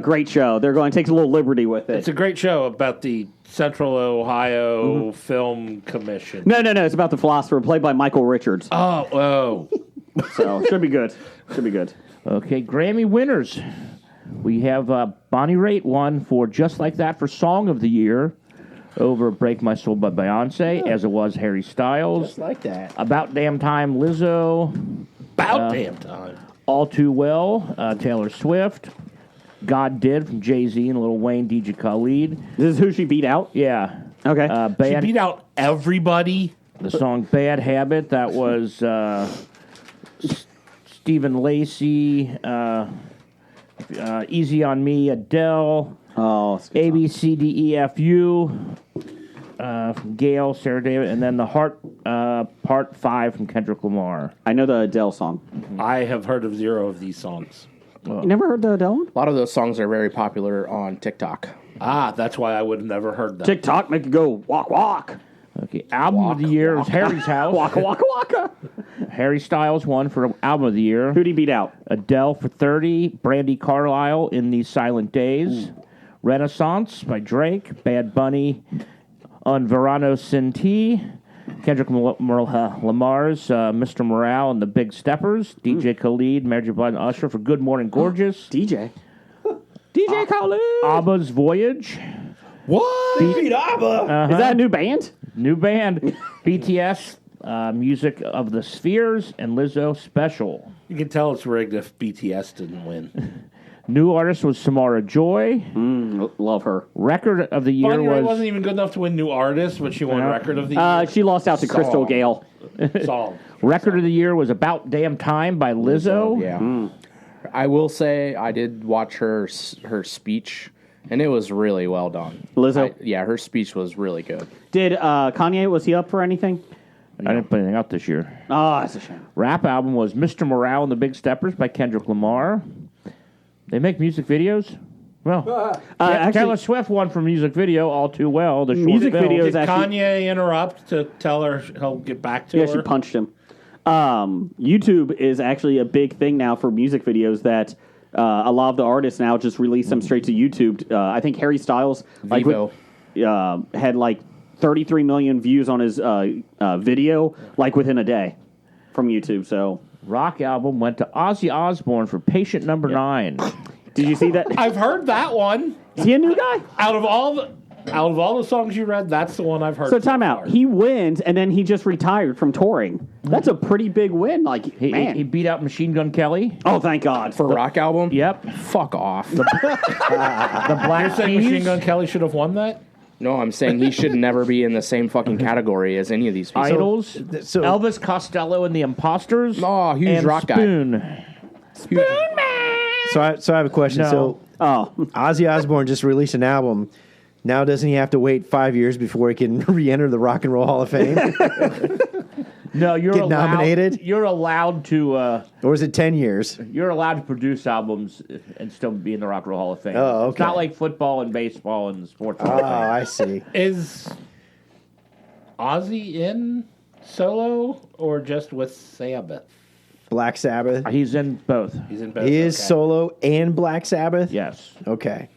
great show. They're going to take a little liberty with it. It's a great show about the Central Ohio Film Commission. No, it's about the philosopher, played by Michael Richards. Oh. So should be good. Okay, Grammy winners. We have Bonnie Raitt won for Just Like That for Song of the Year over Break My Soul by Beyonce, as it was Harry Styles. Just like that. About Damn Time, Lizzo. About damn time. All Too Well, Taylor Swift. God Did from Jay-Z and Lil Wayne, DJ Khaled. This is who she beat out? Yeah. Okay. She Bad, beat out everybody. the song Bad Habit, that was Stephen Lacey, Easy on Me, Adele, Oh, it's a good song. ABCDEFU, from Gail, Sarah David, and then The Heart, Part 5 from Kendrick Lamar. I know the Adele song. I have heard of 0 of these songs. You never heard the Adele one? A lot of those songs are very popular on TikTok. That's why I would have never heard that. TikTok make you go walk, walk. Okay, Album of the Year is Harry's House. Waka, waka, waka. Harry Styles won for Album of the Year. Who'd he beat out? Adele for 30, Brandy Carlisle in These Silent Days, Renaissance by Drake, Bad Bunny on Verano Sinti, Kendrick Lamar's Mr. Morale and the Big Steppers, DJ Khaled, Mary J. Blige and Usher for Good Morning Gorgeous, DJ. DJ Khaled. ABBA's Voyage, What? Is that a new band? new band, BTS, Music of the Spheres, and Lizzo Special. You can tell it's rigged if BTS didn't win. New artist was Samara Joy. Love her. Record of the year Bonnie Raitt was wasn't even good enough to win New Artist, but she won Yeah. Record of the Year. She lost out to Crystal Song. Gale. Song. Record of the year was About Damn Time by Lizzo. Yeah. I will say I did watch her speech, and it was really well done. Lizzo? Her speech was really good. Did Kanye, was he up for anything? I didn't put anything out this year. Oh, that's a shame. Rap album was Mr. Morale and the Big Steppers by Kendrick Lamar. They make music videos? Well, actually- Taylor Swift won for music video All Too Well. The short Music film. videos Did actually. Kanye interrupt to tell her he'll get back to Yeah, her? she punched him. YouTube is actually a big thing now for music videos that a lot of the artists now just release them straight to YouTube. I think Harry Styles Vivo. had like 33 million views on his video like within a day from YouTube. So Rock album went to Ozzy Osbourne for Patient Number 9. did you see that? I've heard that one. Is he a new guy? Out of all the songs you read, that's the one I've heard. So time out. far. He wins and then he just retired from touring. That's a pretty big win. Like man. He beat out Machine Gun Kelly. Oh, thank God. For rock album? Yep. Fuck off. The Black You're saying Machine Keys. Gun Kelly should have won that? No, I'm saying he should never be in the same fucking category as any of these people. Idols. so- Elvis Costello and the Imposters. Oh, huge and rock guy. Spoon. So I have a question. No. So Oh, Ozzy Osbourne just released an album. Now doesn't he have to wait 5 years before he can re-enter the Rock and Roll Hall of Fame? No, you're Get allowed, nominated? You're allowed to. Or is it 10 years? You're allowed to produce albums and still be in the Rock and Roll Hall of Fame. Oh, It's not okay. like football and baseball and sports. Hall Oh, of Fame. I see. Is Ozzy in solo or just with Sabbath? Black Sabbath. He's in both. He's in both. He is okay. solo and Black Sabbath? Yes. Okay.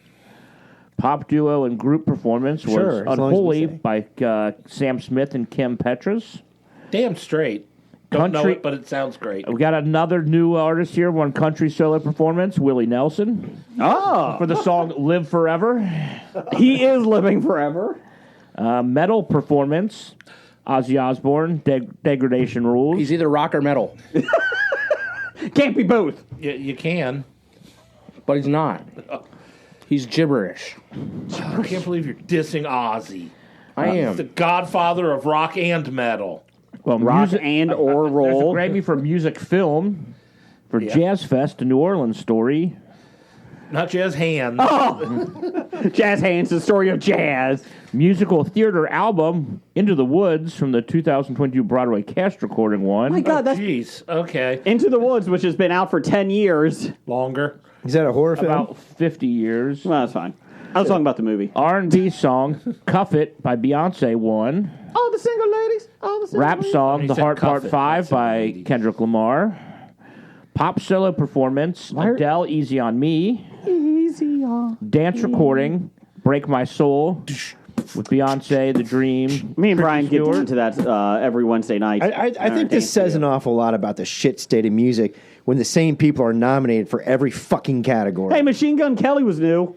Pop duo and group performance was Sure, as long as we Unholy say. by Sam Smith and Kim Petras. Damn straight. Don't know Country- it, but it sounds great. We got another new artist here, one country solo performance, Willie Nelson, oh, for the song Live Forever. he is living forever. Metal performance, Ozzy Osbourne, Degradation Rules. He's either rock or metal, Can't be both. You can. but he's not. He's gibberish. I can't believe you're dissing Ozzy. I am. The godfather of rock and metal. Well, Rock and or There's a roll. Grammy for music film for Yeah. Jazz Fest, a New Orleans story. Not jazz hands. Jazz Hands, the story of jazz. Musical theater album, Into the Woods, from the 2022 Broadway cast recording one. My God, that's Jeez. Okay. Into the Woods, which has been out for 10 years. Longer. Is that a horror film? About 50 years. Well, that's fine. I was talking about the movie. R&B song, Cuff It by Beyonce won. Oh, the single ladies. Oh, the single Rap ladies. song, He The said Heart Cuff Part It, 5 not Single by Ladies. Kendrick Lamar. Pop solo performance, Adele, Easy on Me. Easy on. Dance recording, Break My Soul, with Beyonce, The Dream. Me and Brian get Stewart. into that every Wednesday night. I think this says an awful lot about the shit state of music when the same people are nominated for every fucking category. Hey, Machine Gun Kelly was new.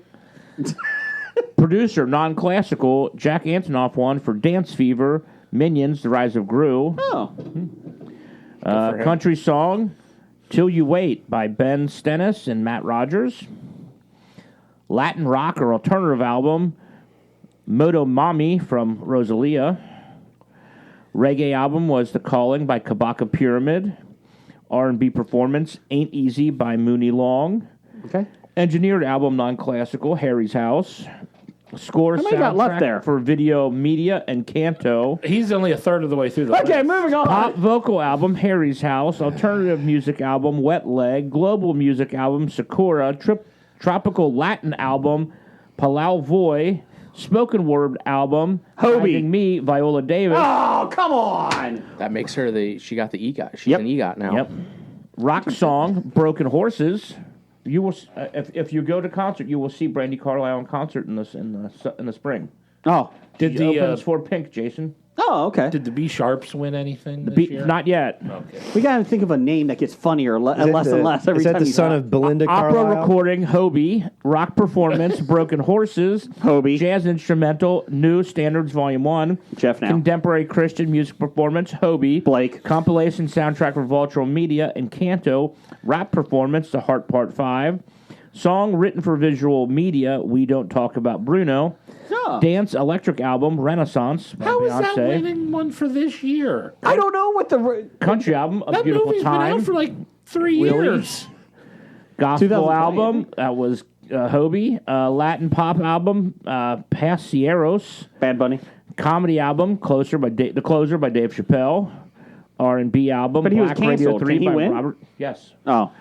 Producer, non-classical, Jack Antonoff won for Dance Fever, Minions, The Rise of Gru. Oh. Country song, Till You Wait by Ben Stennis and Matt Rogers. Latin rock or alternative album, Moto Mami from Rosalia. Reggae album was The Calling by Kabaka Pyramid. R&B performance, Ain't Easy by Mooney Long. Okay. Engineered album, non-classical, Harry's House. Score How many got left soundtrack there? for Video Media and Canto. He's only a third of the way through the Okay, list. moving on. Pop vocal album, Harry's House. Alternative music album, Wet Leg. Global music album, Sakura. Tropical Latin album, Palau Voy. Spoken word album, Hobie. Finding Me, Viola Davis. Oh, come on. That makes her she got the EGOT. She's Yep. an EGOT now. Yep. Rock song, Broken Horses. You will, if you go to concert, you will see Brandi Carlile in concert in the spring. Oh. Did She the opens for Pink, Jason. Oh, okay. did the B Sharps win anything this year? Not yet. Okay. We got to think of a name that gets funnier Is and that less and less every is that time the you son talk. of Belinda Opera Carlisle? recording, Hobie. Rock performance, Broken Horses. Hobie. Jazz instrumental, New Standards Volume 1. Jeff now. Contemporary Christian music performance, Hobie. Blake. Compilation soundtrack for Vultural Media and Canto. Rap performance, The Heart Part 5. Song written for visual media, We Don't Talk About Bruno. Oh. Dance electric album, Renaissance by How is that Beyonce. winning one for this year? I don't know what the... Country album, A That Beautiful movie's Time. been out for like 3 years. Gospel 2020, album, that was Hobie. Latin pop album, Pasieros. Bad Bunny. Comedy album, Closer by The Closer by Dave Chappelle. R&B album, But he was Black Radio canceled. 3 Can he by win? Robert. Yes. Oh.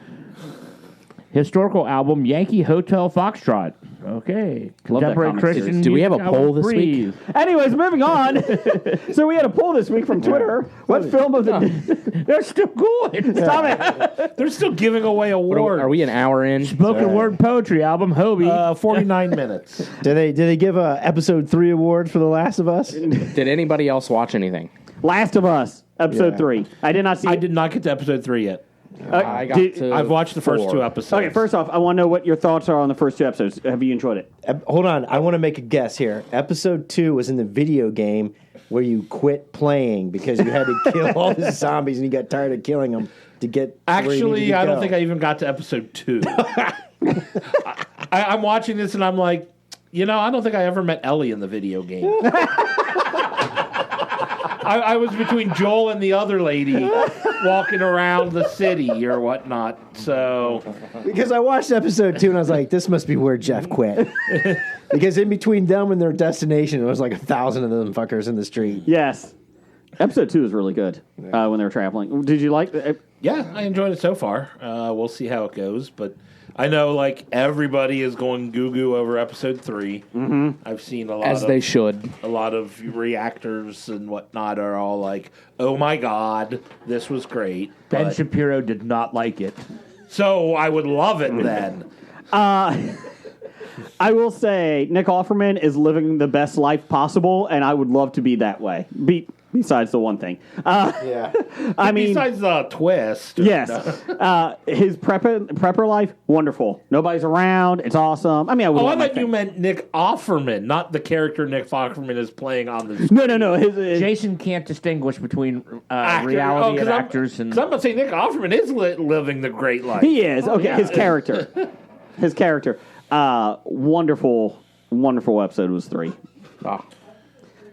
Historical album, Yankee Hotel Foxtrot. Okay. Love that Contemporary comic Christian series. Do we have a music poll album, this week? Breathe. Anyways, moving on. So we had a poll this week from Twitter. What film of the... They're still going. Stop it. They're still giving away What awards. are we an hour in? Spoken word poetry album, Hobie. 49 minutes. Did they give a episode 3 award for The Last of Us? Did anybody else watch anything? Last of Us, episode Yeah. 3. I did not see I it. did not get to episode 3 yet. I got did- to I've watched the first 4. 2 episodes. Okay, first off, I want to know what your thoughts are on the first 2 episodes. Have you enjoyed it? Hold on, I want to make a guess here. Episode 2 was in the video game where you quit playing because you had to kill all the zombies and you got tired of killing them to get to where you needed Actually, to I don't go. think I even got to episode 2. I'm watching this and I'm like, You know, I don't think I ever met Ellie in the video game. I was between Joel and the other lady walking around the city or whatnot. So Because I watched episode 2 and I was like, this must be where Jeff quit. Because in between them and their destination, there was like 1,000 of them fuckers in the street. Yes. Episode 2 is really good when they were traveling. Did you like it? yeah, I enjoyed it so far. We'll see how it goes, but I know like everybody is going goo over episode 3. Mm-hmm. I've seen a lot As they should. A lot of reactors and whatnot are all like, "Oh my god, this was great." Ben But- Shapiro did not like it. so I would love it then. I will say Nick Offerman is living the best life possible, and I would love to be that way. Besides the one thing. Yeah. I mean, Besides the twist, yes. His prepper life, wonderful. Nobody's around. It's awesome. I mean, I would Oh, I love my thought you thing. meant Nick Offerman, not the character Nick Offerman is playing on the No. His Jason can't distinguish between reality and actors. Because I'm about to say Nick Offerman is living the great life. He is. Okay, his character. His character. Wonderful episode was 3. Ah.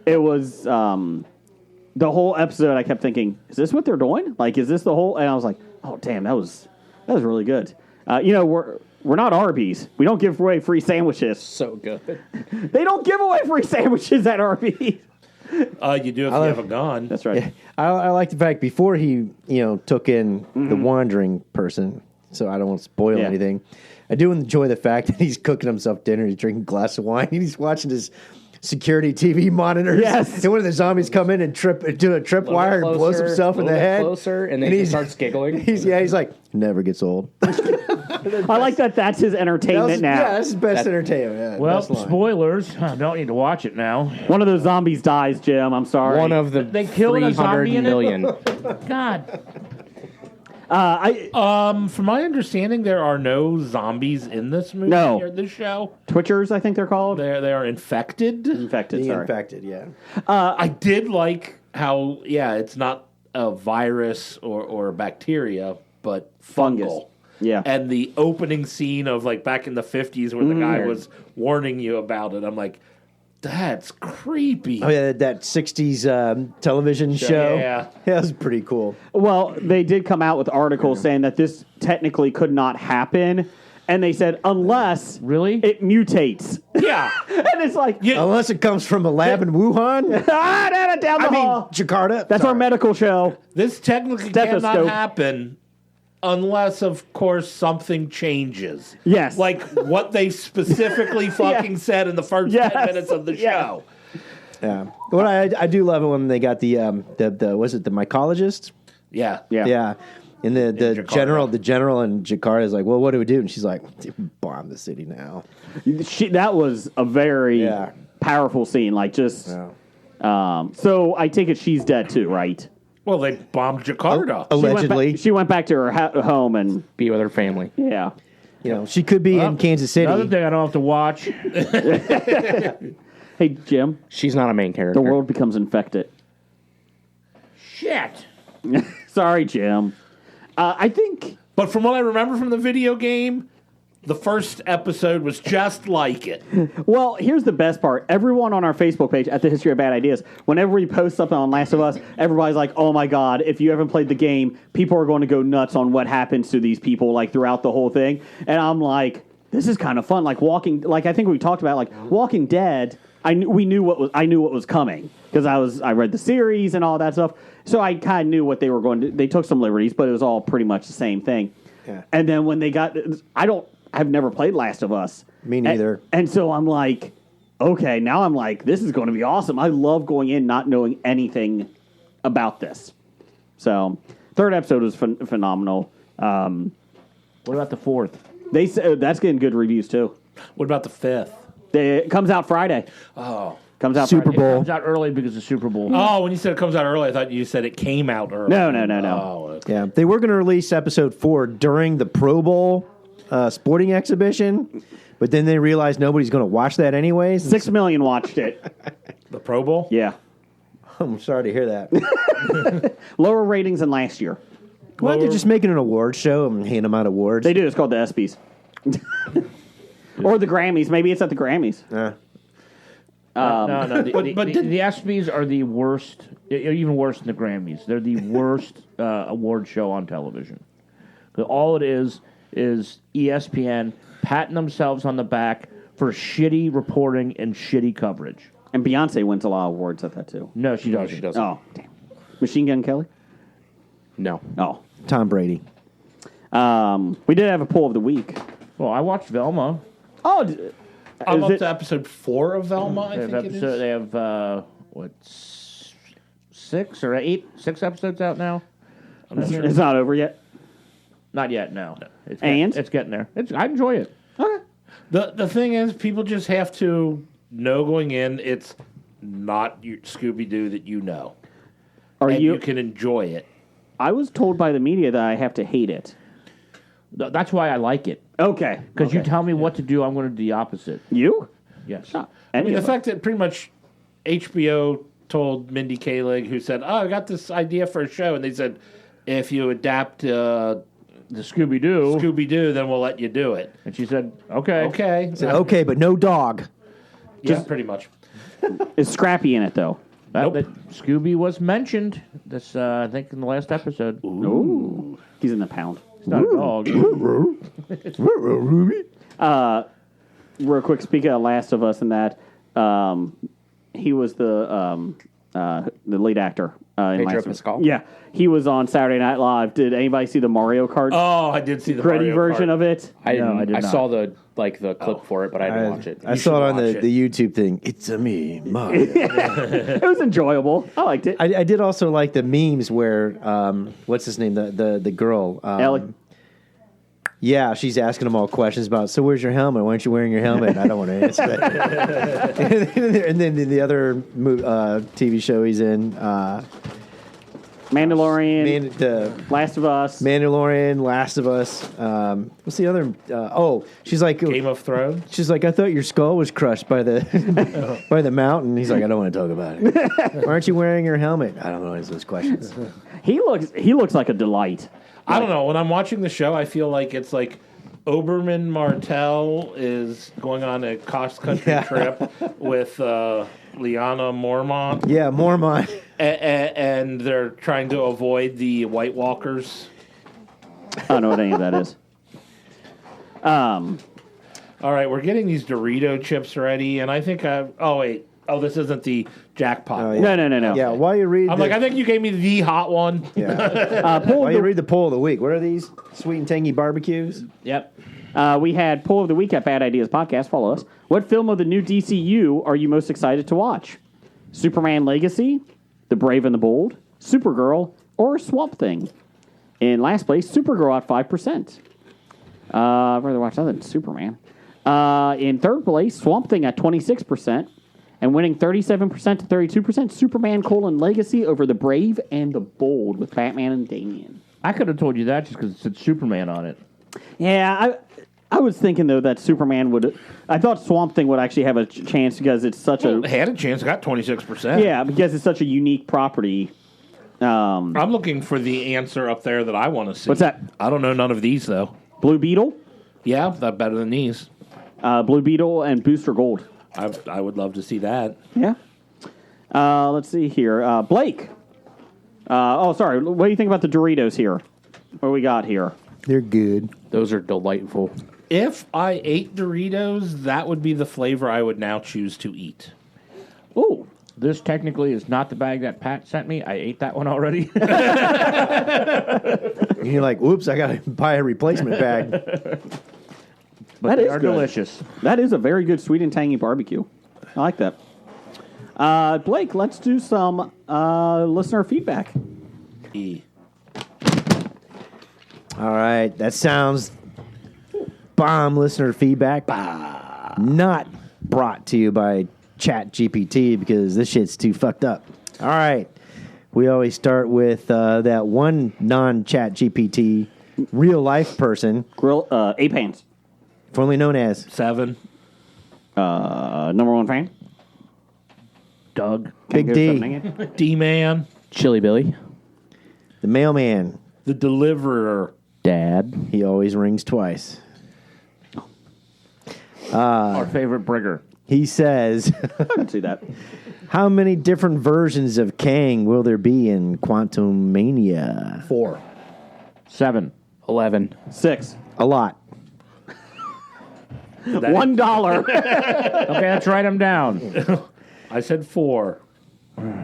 It was the whole episode. I kept thinking, is this what they're doing? Like, is this the whole? And I was like, oh damn, that was really good. You know, we're not Arby's. We don't give away free sandwiches. So good. They don't give away free sandwiches at Arby's. You do if you have a gun. That's right. Yeah. I like the fact before he, took in the wandering person, so I don't want to spoil Yeah. anything. I do enjoy the fact that he's cooking himself dinner, he's drinking a glass of wine, and he's watching his security TV monitors. Yes. And one of the zombies come in and do a tripwire and blows himself in the head. Closer, and then he starts giggling. He's like, never gets old. I like that. That's his entertainment now. Yeah, that's his best entertainment. Yeah, Well, best line. spoilers. Don't need to watch it now. One of those zombies dies, Jim. I'm sorry. One of the They killed a 300 zombie in it? million. God. From my understanding, there are no zombies in this movie No. or this show. Twitchers, I think they're called. They are infected. Infected. Being Sorry. infected, yeah. I did like how it's not a virus or bacteria, but Fungus. fungal. Yeah. And the opening scene of like back in the 50s where the guy was warning you about it, I'm like, that's creepy. Oh, yeah, that 60s television show. Yeah. That was pretty cool. Well, they did come out with articles saying that this technically could not happen, and they said unless Really? it mutates. Yeah. And it's like Unless it comes from a lab in Wuhan. down the hall. Jakarta. That's our medical show. This technically Stethoscope. cannot happen unless, of course, something changes. Yes. Like what they specifically fucking said in the first Yes. 10 minutes of the Yeah. show. Yeah. Well, I do love it when they got the was it the mycologist? Yeah. Yeah. Yeah. And the Jakarta. general in Jakarta is like, well, what do we do? And she's like, bomb the city now. That was a very Yeah. powerful scene. Like just. Yeah. So I take it she's dead too, right? Well, they bombed Jakarta. Allegedly, She went back to her home and Be with her family. yeah. she could be in Kansas City. Another thing I don't have to watch. Hey Jim, She's not a main character. the world becomes infected. Shit. Sorry, Jim. I think. But from what I remember from the video game, the first episode was just like it. Well, here's the best part. Everyone on our Facebook page at the History of Bad Ideas, whenever we post something on Last of Us, everybody's like, "Oh my God! If you haven't played the game, people are going to go nuts on what happens to these people like throughout the whole thing." And I'm like, "This is kind of fun." Like I think we talked about like Walking Dead. I knew what was coming because I read the series and all that stuff. So I kind of knew what they were going to. They took some liberties, but it was all pretty much the same thing. Yeah. And then when they got, I've never played Last of Us. Me neither. And so I'm like, okay, now I'm like, this is going to be awesome. I love going in not knowing anything about this. So, third episode was phenomenal. What about the fourth? They say that's getting good reviews too. What about the fifth? It comes out Friday. Oh. Comes out Super Friday. Bowl. Comes out early because of Super Bowl. Oh, when you said it comes out early, I thought you said it came out early. No. Oh, okay. Yeah, they were going to release episode 4 during the Pro Bowl sporting exhibition, but then they realized nobody's going to watch that anyways. 6 million watched it. The Pro Bowl? Yeah. I'm sorry to hear that. Lower ratings than last year. Why don't they just make it an award show and hand them out awards? They do. It's called the ESPYs. Or the Grammys. Maybe it's at the Grammys. No. But The ESPYs are the worst, even worse than the Grammys. They're the worst award show on television. 'Cause all it is ESPN patting themselves on the back for shitty reporting and shitty coverage. And Beyonce wins a lot of awards at that, too. No, she doesn't. She doesn't. Oh, damn. Machine Gun Kelly? No. Oh. Tom Brady. We did have a poll of the week. Well, I watched Velma. Oh, I'm is up it- to episode 4 of Velma, I think it is. They have, 6 or 8? 6 episodes out now? it's not over yet. Not yet, no. It's And? it's getting there. I enjoy it. Okay. The thing is, people just have to know going in, it's not your Scooby-Doo that you know. Are And you? you can enjoy it. I was told by the media that I have to hate it. That's why I like it. Okay. Because you Okay. tell me what to do, I'm going to do the opposite. You? Yes. Oh, I any mean, the of them. fact that pretty much HBO told Mindy Kaling, who said, "Oh, I got this idea for a show," and they said, "If you adapt The Scooby-Doo. Scooby-Doo, then we'll let you do it." And she said, okay. Okay, Okay, but no dog. yeah, pretty much. Is Scrappy in it, though? Nope. That Scooby was mentioned, this I think, in the last episode. Ooh. He's in the pound. It's not a dog. Real quick, speaking of Last of Us and that, he was the lead actor. In Pedro Last of Us. Pascal? Yeah. He was on Saturday Night Live. Did anybody see the Mario Kart Oh, I did see the gritty Mario version Kart. of it? I did not. saw the clip for it, but I didn't watch it. I You saw it on should watch it. the YouTube thing. It's a me, Mario. It was enjoyable. I liked it. I did also like the memes where what's his name, the girl Ellie. Yeah, she's asking them all questions about. So where's your helmet? Why aren't you wearing your helmet? I don't want to answer that. And then the other TV show he's in, Mandalorian, Last of Us. Mandalorian, Last of Us. What's the other? She's like Game of Thrones. She's like, I thought your skull was crushed by the by the mountain. He's like, I don't want to talk about it. Why aren't you wearing your helmet? I don't know any of those questions. He looks like a delight. I don't know. When I'm watching the show, I feel like it's like Oberyn Martell is going on a cross-country trip with Lyanna Mormont, Yeah, Mormont. and they're trying to avoid the White Walkers. I don't know what any of that is. All right, we're getting these Dorito chips ready, and I think this isn't the jackpot. Oh, one. yeah. No. Yeah, while you read, I'm like, I think you gave me the hot one. while you read the poll of the week, what are these? Sweet and tangy barbecues. Yep. We had poll of the week at Bad Ideas Podcast. Follow us. What film of the new DCU are you most excited to watch? Superman Legacy, The Brave and the Bold, Supergirl, or Swamp Thing? In last place, Supergirl at 5%. I'd rather watch that than Superman. In third place, Swamp Thing at 26%. And winning 37% to 32%, Superman: Legacy over The Brave and the Bold with Batman and Damian. I could have told you that just because it said Superman on it. Yeah, I was thinking, though, that Superman would... I thought Swamp Thing would actually have a chance because it's such a... Had a chance, got 26%. Yeah, because it's such a unique property. I'm looking for the answer up there that I want to see. What's that? I don't know none of these, though. Blue Beetle, Yeah, that's better than these. Blue Beetle, and Booster Gold. I would love to see that. Yeah. Let's see here. Blake. Sorry. What do you think about the Doritos here? What do we got here? They're good. Those are delightful. If I ate Doritos, that would be the flavor I would now choose to eat. Ooh. This technically is not the bag that Pat sent me. I ate that one already. And you're like, whoops, I got to buy a replacement bag. But That they is are good. delicious. That is a very good sweet and tangy barbecue. I like that. Blake, let's do some listener feedback. E. All right, that sounds bomb listener feedback. Not brought to you by Chat GPT because this shit's too fucked up. All right, we always start with that one non-Chat GPT real life person, Grill, Ape Hands. formerly known as 7. Number one fan. Doug. Big Can't D, go something. D-Man. Chili Billy. the mailman. The Deliverer. Dad. He always rings twice. Our favorite Brigger. He says, I can see that. how many different versions of Kang will there be in Quantum Mania? 4. 7. 11. 6. A lot. $1. Okay, let's write them down. I said 4.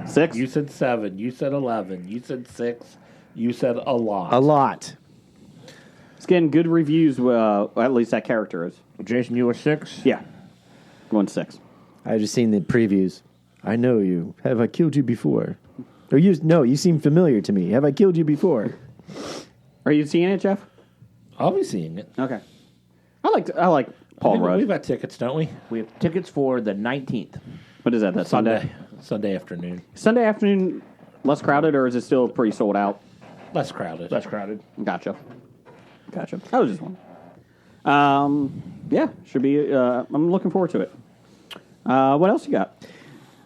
6. You said 7. You said 11. You said 6. You said a lot. A lot. It's getting good reviews. At least that character is. Jason, you were 6? Yeah. Going 6. I've just seen the previews. I know you. Have I killed you before? Or you seem familiar to me. Have I killed you before? Are you seeing it, Jeff? I'll be seeing it. Okay. I like Paul Rudd. We've got tickets, don't we? We have tickets for the 19th. What is that? That Sunday? Sunday afternoon. Sunday afternoon, less crowded, or is it still pretty sold out? Less crowded. Less crowded. Gotcha. I was just wondering. Yeah, should be. I'm looking forward to it. What else you got?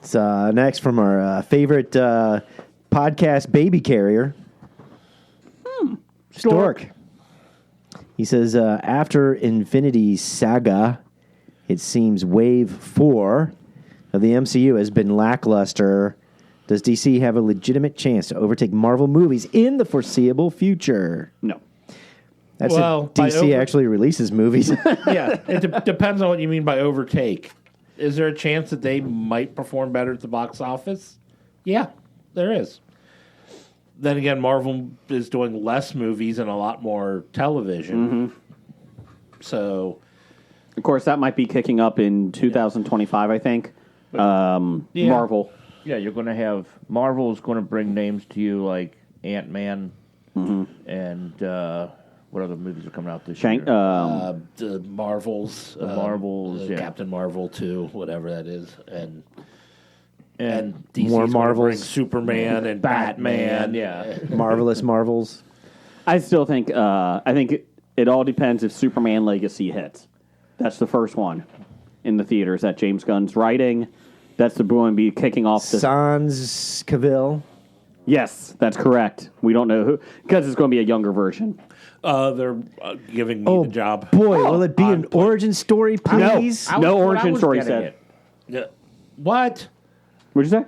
It's next from our favorite podcast baby carrier, Stork. He says, after Infinity Saga, it seems Wave 4 of the MCU has been lackluster. Does DC have a legitimate chance to overtake Marvel movies in the foreseeable future? No. That's Well, if by DC actually releases movies. Yeah, it depends on what you mean by overtake. Is there a chance that they might perform better at the box office? Yeah, there is. Then again, Marvel is doing less movies and a lot more television. So, Of course, that might be kicking up in 2025, I think. Marvel. Yeah, you're going to have... Marvel's going to bring names to you like Ant-Man and... what other movies are coming out this year? the Marvels. Marvels, yeah. Captain Marvel 2, whatever that is. And DC's More gonna Marvels. bring Superman and Batman. yeah. Marvelous Marvels. I still think. I think it all depends if Superman Legacy hits. That's the first one in the theaters that James Gunn's writing. That's the going to be kicking off the. Sans Cavill. Yes, that's correct. We don't know who because it's going to be a younger version. They're giving me the job. Boy, will it be an origin story, please? No origin story said. Yeah. What? What'd you say?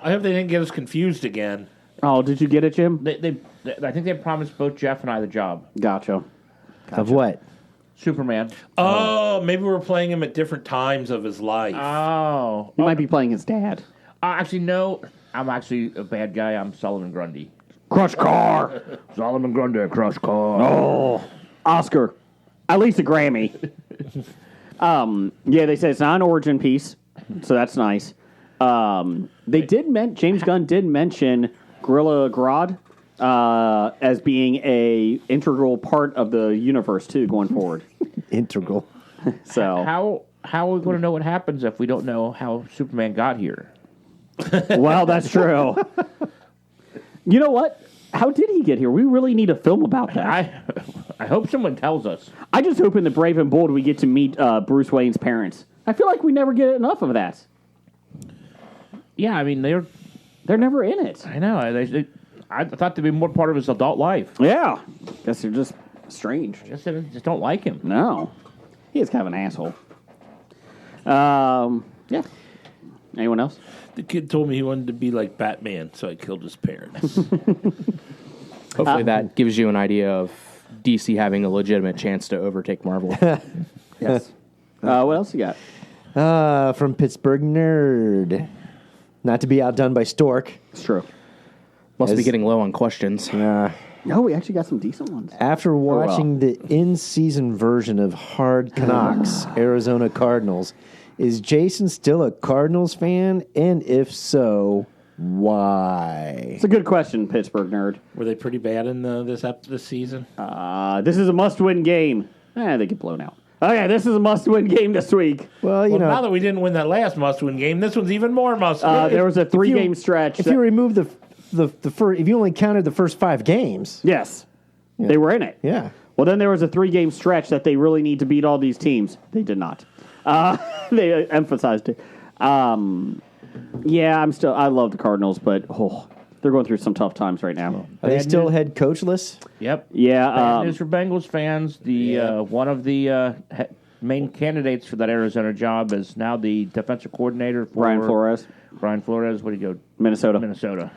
I hope they didn't get us confused again. Oh, did you get it, Jim? I think they promised both Jeff and I the job. Gotcha. Of what? Superman. Oh, maybe we're playing him at different times of his life. Oh. You might be playing his dad. Actually, no. I'm actually a bad guy. I'm Solomon Grundy. Crush Car. Solomon Grundy, Crush Car. Oh, Oscar. At least a Grammy. Yeah, they said it's not an origin piece, so that's nice. They did James Gunn did mention Gorilla Grodd as being a integral part of the universe too, going forward. Integral. So How are we going to know what happens if we don't know how Superman got here? well, that's true. You know what? How did he get here? We really need a film about that. I hope someone tells us. I just hope in The Brave and Bold we get to meet Bruce Wayne's parents. I feel like we never get enough of that. Yeah, I mean, they're never in it. I know. I thought they'd be more part of his adult life. Yeah. Guess they're just strange. Just don't like him. No. He is kind of an asshole. Yeah. Anyone else? The kid told me he wanted to be like Batman, so I killed his parents. Hopefully that gives you an idea of DC having a legitimate chance to overtake Marvel. Yes. What else you got? From Pittsburgh Nerd. Not to be outdone by Stork. It's true. Must be getting low on questions. No, we actually got some decent ones. After watching the in-season version of Hard Knocks, Arizona Cardinals, is Jason still a Cardinals fan? And if so, why? It's a good question, Pittsburgh Nerd. Were they pretty bad in this season? This is a must-win game. They get blown out. Okay, this is a must-win game this week. Well, you know, now that we didn't win that last must-win game, this one's even more must-win. There was a 3-game stretch. If you remove the first, if you only counted the first 5 games, yes, they were in it. yeah. Well, then there was a 3-game stretch that they really need to beat all these teams. They did not. They emphasized it. Yeah, I love the Cardinals, but they're going through some tough times right now. Are they still head coachless? Yep. Yeah. Bad news for Bengals fans. The one of the main candidates for that Arizona job is now the defensive coordinator for Brian Flores, Brian Flores. What do you go? Minnesota. Minnesota.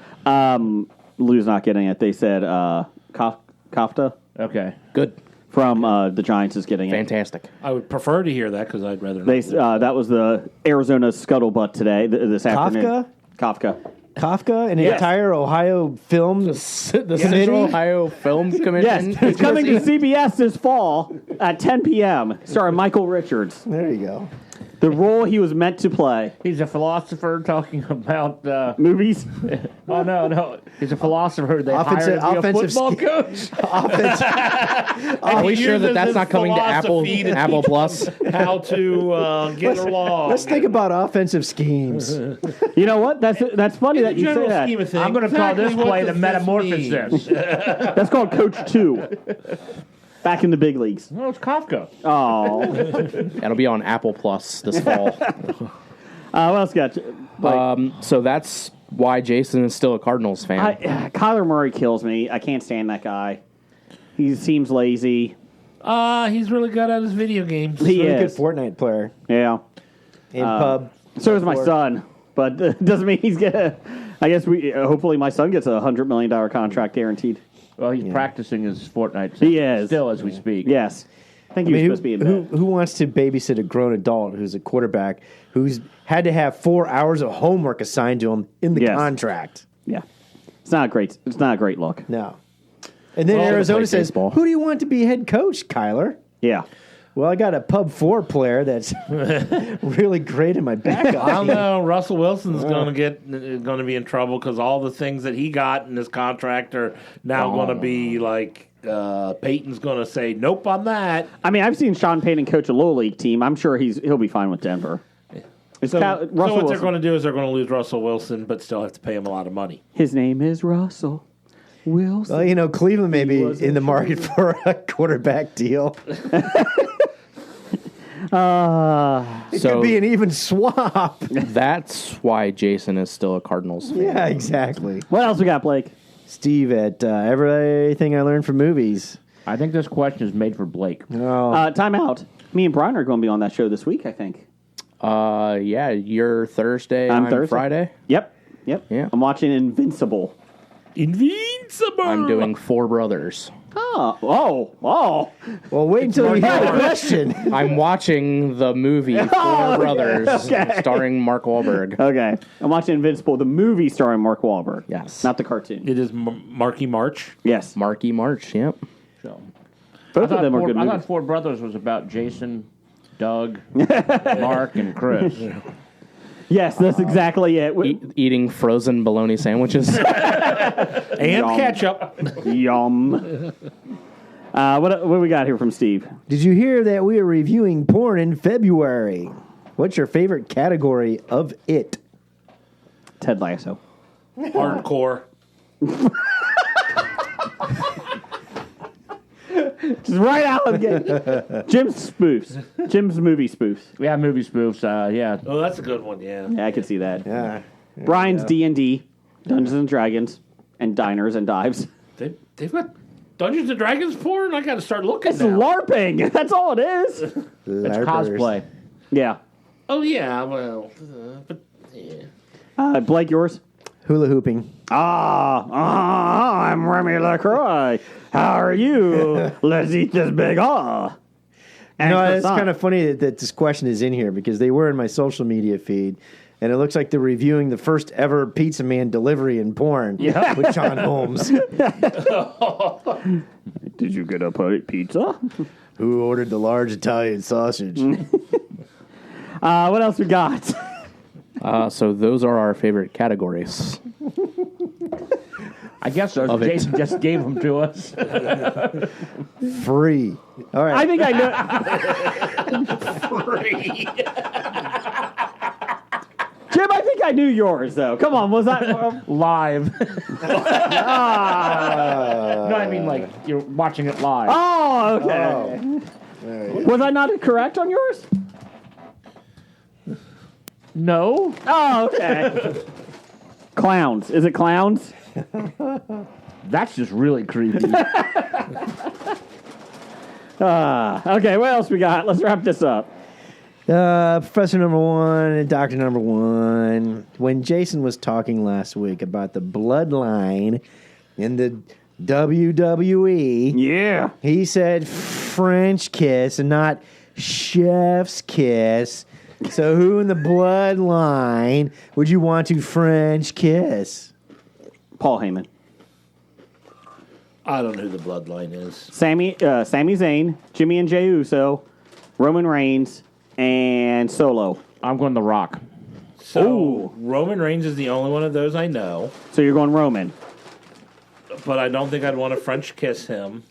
Lou's not getting it. They said Kafka Okay. Good. from the Giants is getting it. Fantastic. I would prefer to hear that because I'd rather. They not. that was the Arizona scuttlebutt today. This afternoon. Kafka. Kafka and the Yes. entire Ohio film. The Central Ohio Film Commission. Yes, it's coming to CBS this fall at 10 p.m. Starring Michael Richards. There you go. The role he was meant to play. He's a philosopher talking about. Movies. Oh no! He's a philosopher. They Offensive- hired to be a offensive football sch- coach. Are we He sure that uses that's his not coming to philosophy to Apple Plus? How to get along? Let's think about offensive schemes. You know what? That's funny In that the you say general that. scheme of things, I'm going to call this exactly what play the does this metamorphosis. That's called Coach 2. Back in the big leagues. No, it's Kafka. Oh. That'll be on Apple Plus this fall. What else got you? So that's why Jason is still a Cardinals fan. Kyler Murray kills me. I can't stand that guy. He seems lazy. He's really good at his video games. He Really good is. Fortnite player. Yeah. In pub. So is my son. But doesn't mean he's gonna. I guess hopefully my son gets a $100 million contract guaranteed. Well, he's practicing his Fortnite. He is. Still as we speak. Yes. I think he was supposed to be in bed. who wants to babysit a grown adult who's a quarterback who's had to have 4 hours of homework assigned to him in the Yes. contract? Yeah. It's not a great look. No. And then Well, Arizona play says, baseball. "Who do you want to be head coach, Kyler?" Yeah. Well, I got a Pub 4 player that's really great in my I backup. don't know. Russell Wilson's going to be in trouble because all the things that he got in his contract are now going to be like Peyton's going to say nope on that. I mean, I've seen Sean Payton coach a little league team. I'm sure he'll be fine with Denver. So Russell what they're Wilson. going to do is they're going to lose Russell Wilson, but still have to pay him a lot of money. His name is Russell Wilson. Well, you know, Cleveland may be in the market for a quarterback deal. It So- could be an even swap. That's why Jason is still a Cardinals fan. Yeah, exactly. What else we got, Blake? Steve, at everything I learned from movies. I think this question is made for Blake. Oh, Time out. Me and Brian are going to be on that show this week, I think. Yeah, you're Thursday. I'm I'm Thursday. Friday. Yep. Yeah. I'm watching Invincible. Invincible. I'm doing Four Brothers. Oh. well, wait until you hear the question. I'm watching the movie Four Brothers, starring Mark Wahlberg. Okay. I'm watching Invincible, the movie starring Mark Wahlberg. Yes. Not the cartoon. It is Marky March. Yes. Marky March. Yep. So, Both of them are good I movies. thought Four Brothers was about Jason, Doug, Mark, and Chris. Yes, that's exactly it. Eating frozen bologna sandwiches. And Yum. ketchup. Yum. What we got here from Steve? Did you hear that we are reviewing porn in February? What's your favorite category of it? Ted Lasso. Hardcore. Just right out of the gate. Jim's spoofs. Jim's movie spoofs. Yeah, movie spoofs. Yeah. Oh, that's a good one. Yeah. Yeah, I could see that. Yeah. Brian's D&D, Dungeons and Dragons, and Diners and Dives. They've got Dungeons and Dragons porn. I got to start looking It's now. LARPing. That's all it is. It's cosplay. Yeah. Oh yeah. Well, but yeah. Blake, yours? Hula hooping. I'm Remy LaCroix. How are you? Let's eat this big No, it's kind of funny that this question is in here because they were in my social media feed, and it looks like they're reviewing the first ever Pizza Man delivery in porn with John Holmes. Did you get a pizza? Who ordered the large Italian sausage? What else we got? So those are our favorite categories. I guess so. Of it. Jason just gave them to us. Free. All right. I think I know. Jim, I think I knew yours, though. Come on, was that... Live. No, I mean like you're watching it live. Oh, okay. Was I not correct on yours? No. Oh, okay. Clowns. Is it clowns? That's just really creepy. Okay, what else we got? Let's wrap this up. Professor number one and Doctor number one. When Jason was talking last week about the bloodline in the WWE, Yeah. he said French kiss and not chef's kiss. So who in the bloodline would you want to French kiss? Paul Heyman. I don't know who the bloodline is. Sami Zayn, Jimmy and Jey Uso, Roman Reigns, and Solo. I'm going The Rock. So Roman Reigns is the only one of those I know, So you're going Roman. but I don't think I'd want to French kiss him.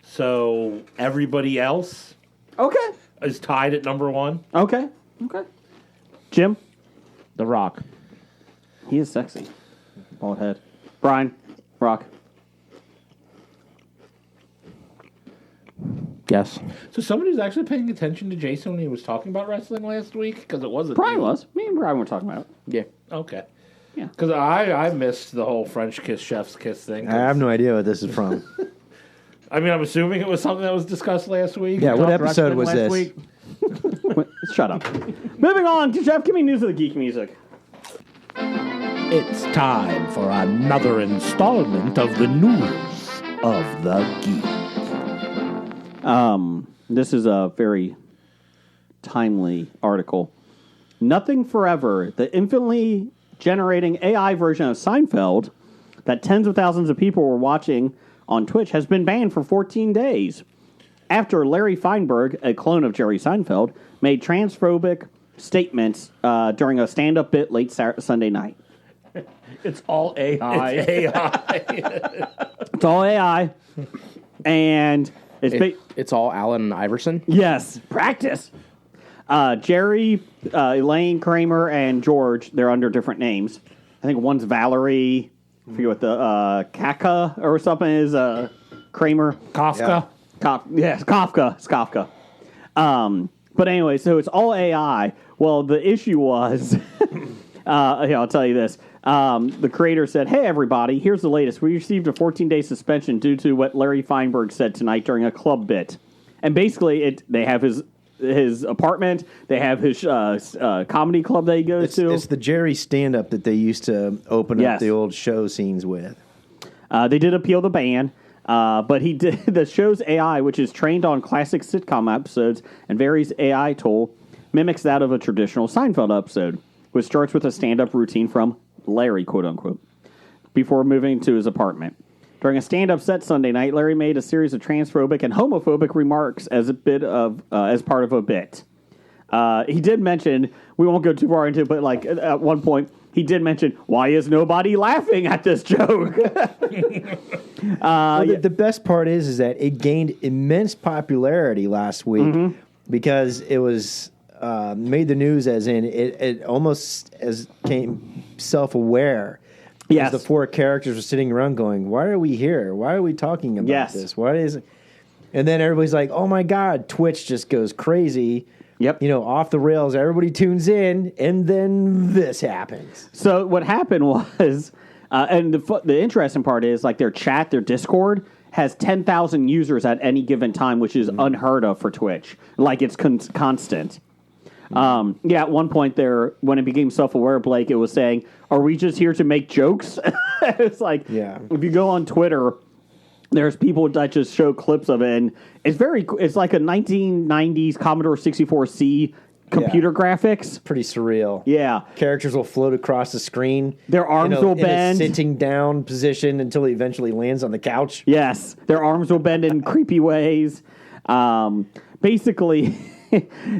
So everybody else Okay. is tied at number one. Okay. Jim? The Rock. He is sexy. Bald head. Brian? Rock? Yes. So somebody was actually paying attention to Jason when he was talking about wrestling last week? Because it wasn't Brian you. was. Me and Brian were talking about it. Yeah. Okay. Yeah. Because I missed the whole French kiss, chef's kiss thing. I have no idea what this is from. I mean, I'm assuming it was something that was discussed last week. Yeah, what Talked episode wrestling was last this? week. Wait, shut up. Moving on to Jeff. Give me news of the geek music. It's time for another installment of the news of the geek. This is a very timely article. Nothing Forever, the infinitely generating AI version of Seinfeld that tens of thousands of people were watching on Twitch, has been banned for 14 days after Larry Feinberg, a clone of Jerry Seinfeld, made transphobic statements during a stand-up bit late Sunday night. It's all AI. It's all AI, and It's all Allen Iverson. yes, practice. Jerry, Elaine, Kramer, and George, they're under different names. I think one's Valerie. I forget what the Kaka or something is. Kramer. Kafka. Yes, Kafka. It's Kafka. But anyway, so it's all AI. Well, the issue was, I'll tell you this. The creator said, "Hey, everybody, here's the latest. We received a 14-day suspension due to what Larry Feinberg said tonight during a club bit." And basically, they have his apartment. They have his comedy club that he goes to. It's the Jerry stand-up that they used to open Yes. up the old show scenes with. They did appeal the ban, but he did the show's AI, which is trained on classic sitcom episodes and varies AI tool, mimics that of a traditional Seinfeld episode, which starts with a stand-up routine from Larry, quote unquote, before moving to his apartment. During a stand-up set Sunday night, Larry made a series of transphobic and homophobic remarks as part of a bit. He did mention, we won't go too far into it, but like at one point, he did mention, "Why is nobody laughing at this joke?" Well, the best part is that it gained immense popularity last week because it was made the news, as in it almost came self-aware. Yes. The four characters were sitting around going, "Why are we here? Why are we talking about Yes. this? What is it?" And then everybody's like, "Oh my God!" Twitch just goes crazy. Yep. Off the rails. Everybody tunes in, and then this happens. So what happened was, and the interesting part is, like, their chat, their Discord has 10,000 users at any given time, which is unheard of for Twitch. Like, it's constant. At one point there, when it became self-aware, Blake, it was saying, "Are we just here to make jokes?" It's like, if you go on Twitter, there's people that just show clips of it, and it's like a 1990s Commodore 64C computer graphics. Pretty surreal. Yeah. Characters will float across the screen. Their arms will in bend. a sitting down position until he eventually lands on the couch. Yes, their arms will bend in creepy ways. Basically,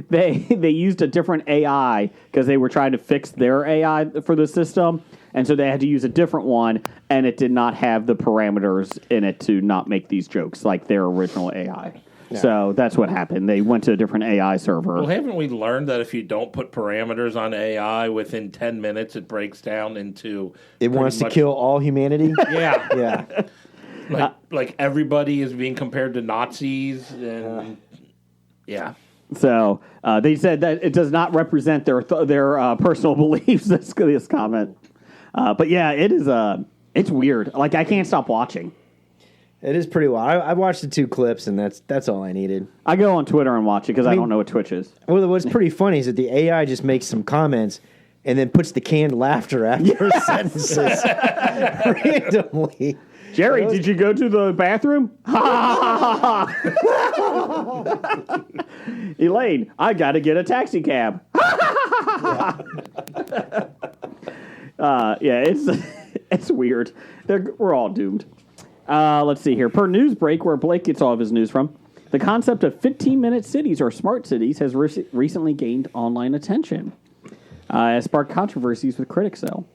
they used a different AI because they were trying to fix their AI for the system, and so they had to use a different one, and it did not have the parameters in it to not make these jokes like their original AI. So that's what happened. They went to a different AI server. Well, haven't we learned that if you don't put parameters on AI, within 10 minutes it breaks down into... It wants to kill all humanity? Yeah. Yeah. Like everybody is being compared to Nazis, and... yeah. So they said that it does not represent their personal beliefs. This comment, but yeah, it is. It's weird. Like, I can't stop watching. It is pretty wild. I watched the 2 clips, and that's all I needed. I go on Twitter and watch it because I don't know what Twitch is. Well, what's pretty funny is that the AI just makes some comments and then puts the canned laughter after her sentences randomly. Jerry, did you go to the bathroom? Elaine, I got to get a taxi cab. It's weird. We're all doomed. Let's see here. Per Newsbreak, where Blake gets all of his news from, the concept of 15-minute cities or smart cities has recently gained online attention. Has sparked controversies with critics, though.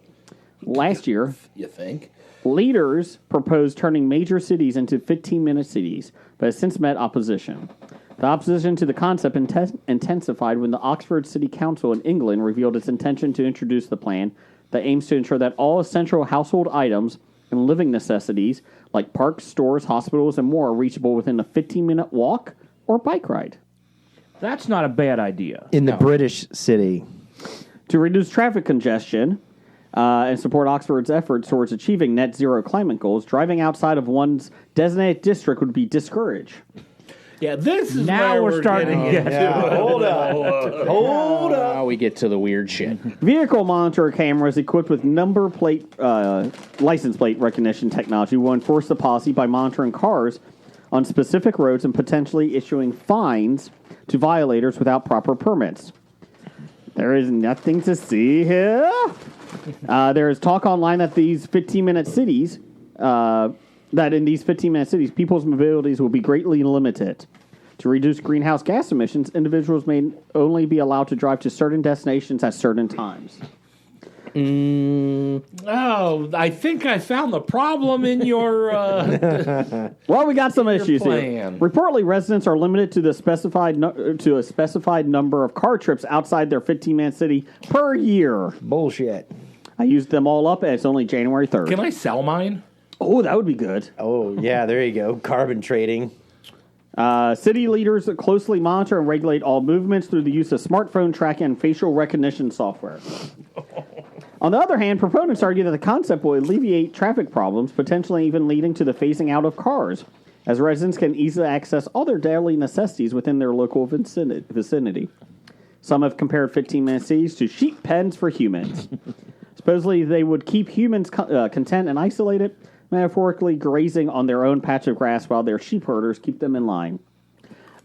Last year, You think? leaders proposed turning major cities into 15-minute cities, but has since met opposition. The opposition to the concept intensified when the Oxford City Council in England revealed its intention to introduce the plan that aims to ensure that all essential household items and living necessities, like parks, stores, hospitals, and more, are reachable within a 15-minute walk or bike ride. That's not a bad idea. In the British city. To reduce traffic congestion and support Oxford's efforts towards achieving net zero climate goals, driving outside of one's designated district would be discouraged. Yeah, this is Now where we're starting to getting get into. Hold up. Now we get to the weird shit. Vehicle monitor cameras equipped with number plate, license plate recognition technology will enforce the policy by monitoring cars on specific roads and potentially issuing fines to violators without proper permits. There is nothing to see here. There is talk online that these 15-minute cities, people's mobilities will be greatly limited. To reduce greenhouse gas emissions, individuals may only be allowed to drive to certain destinations at certain times. Oh, I think I found the problem in your. Well, we got some issues here. plan. Reportedly, residents are limited to a specified number of car trips outside their 15-minute city per year. Bullshit. I used them all up, and it's only January 3rd. Can I sell mine? Oh, that would be good. Oh, yeah, there you go. Carbon trading. City leaders closely monitor and regulate all movements through the use of smartphone tracking and facial recognition software. On the other hand, proponents argue that the concept will alleviate traffic problems, potentially even leading to the phasing out of cars, as residents can easily access all their daily necessities within their local vicinity. Some have compared 15-minute cities to sheep pens for humans. Supposedly, they would keep humans content and isolated, metaphorically grazing on their own patch of grass while their sheep herders keep them in line.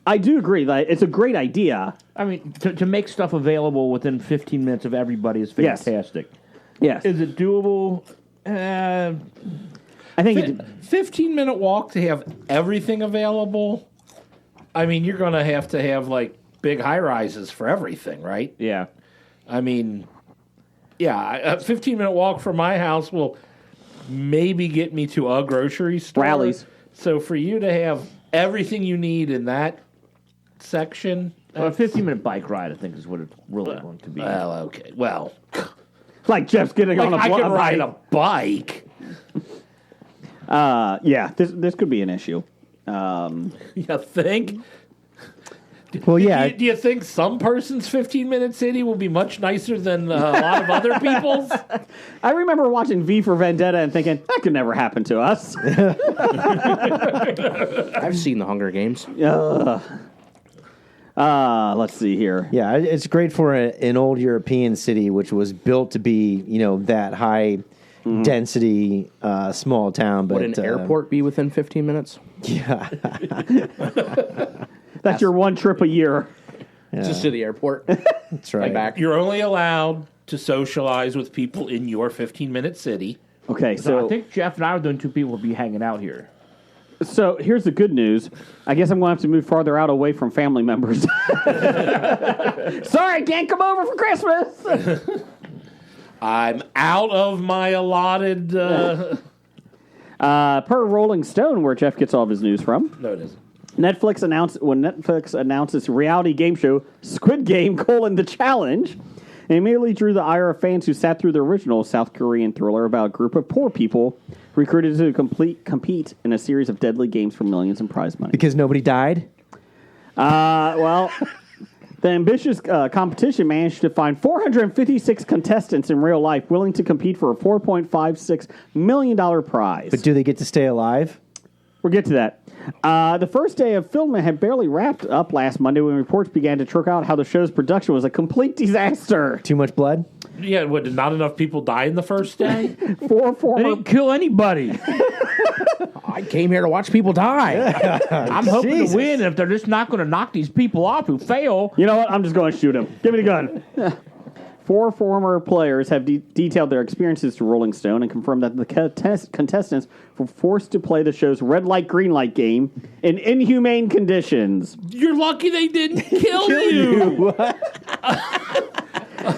I do agree that it's a great idea. I mean, to make stuff available within 15 minutes of everybody is fantastic. Yes. Is it doable? I think 15-minute walk to have everything available. I mean, you're going to have like big high rises for everything, right? Yeah. I mean, yeah, a 15-minute walk from my house will maybe get me to a grocery store. Rallies. So for you to have everything you need in that section, Well, a 15-minute bike ride, I think, is what it's really going to be. well, okay, well, like Jeff's getting on a I can ride bike. a bike. Yeah, this could be an issue. You think? Well, yeah. Do you think some person's 15-minute city will be much nicer than a lot of other people's? I remember watching V for Vendetta and thinking, that could never happen to us. I've seen the Hunger Games. Let's see here. Yeah, it's great for an old European city which was built to be, that high density small town. But Would an airport be within 15 minutes? Yeah, That's your one trip a year. Just to the airport. that's right. Like back. You're only allowed to socialize with people in your 15-minute city. Okay, So so I think Jeff and I are the only two people will be hanging out here. so here's the good news. I guess I'm going to have to move farther out away from family members. Sorry, can't come over for Christmas. I'm out of my allotted. Per Rolling Stone, where Jeff gets all of his news from, No, it isn't. Netflix announced its reality game show Squid Game: The Challenge, and immediately drew the ire of fans who sat through the original South Korean thriller about a group of poor people recruited to compete in a series of deadly games for millions in prize money. Because nobody died. Well, the ambitious competition managed to find 456 contestants in real life willing to compete for a $4.56 million prize. But do they get to stay alive? We'll get to that. The first day of filming had barely wrapped up last Monday when reports began to trickle out how the show's production was a complete disaster. Too much blood? Yeah, what, did not enough people die in the first day? Four They former didn't kill anybody. I came here to watch people die. I'm hoping Jesus. to win. And if they're just not going to knock these people off who fail, You know what? I'm just going to shoot him. Give me the gun. 4 former players have detailed their experiences to Rolling Stone and confirmed that the contestants were forced to play the show's red light, green light game in inhumane conditions. You're lucky they didn't kill you.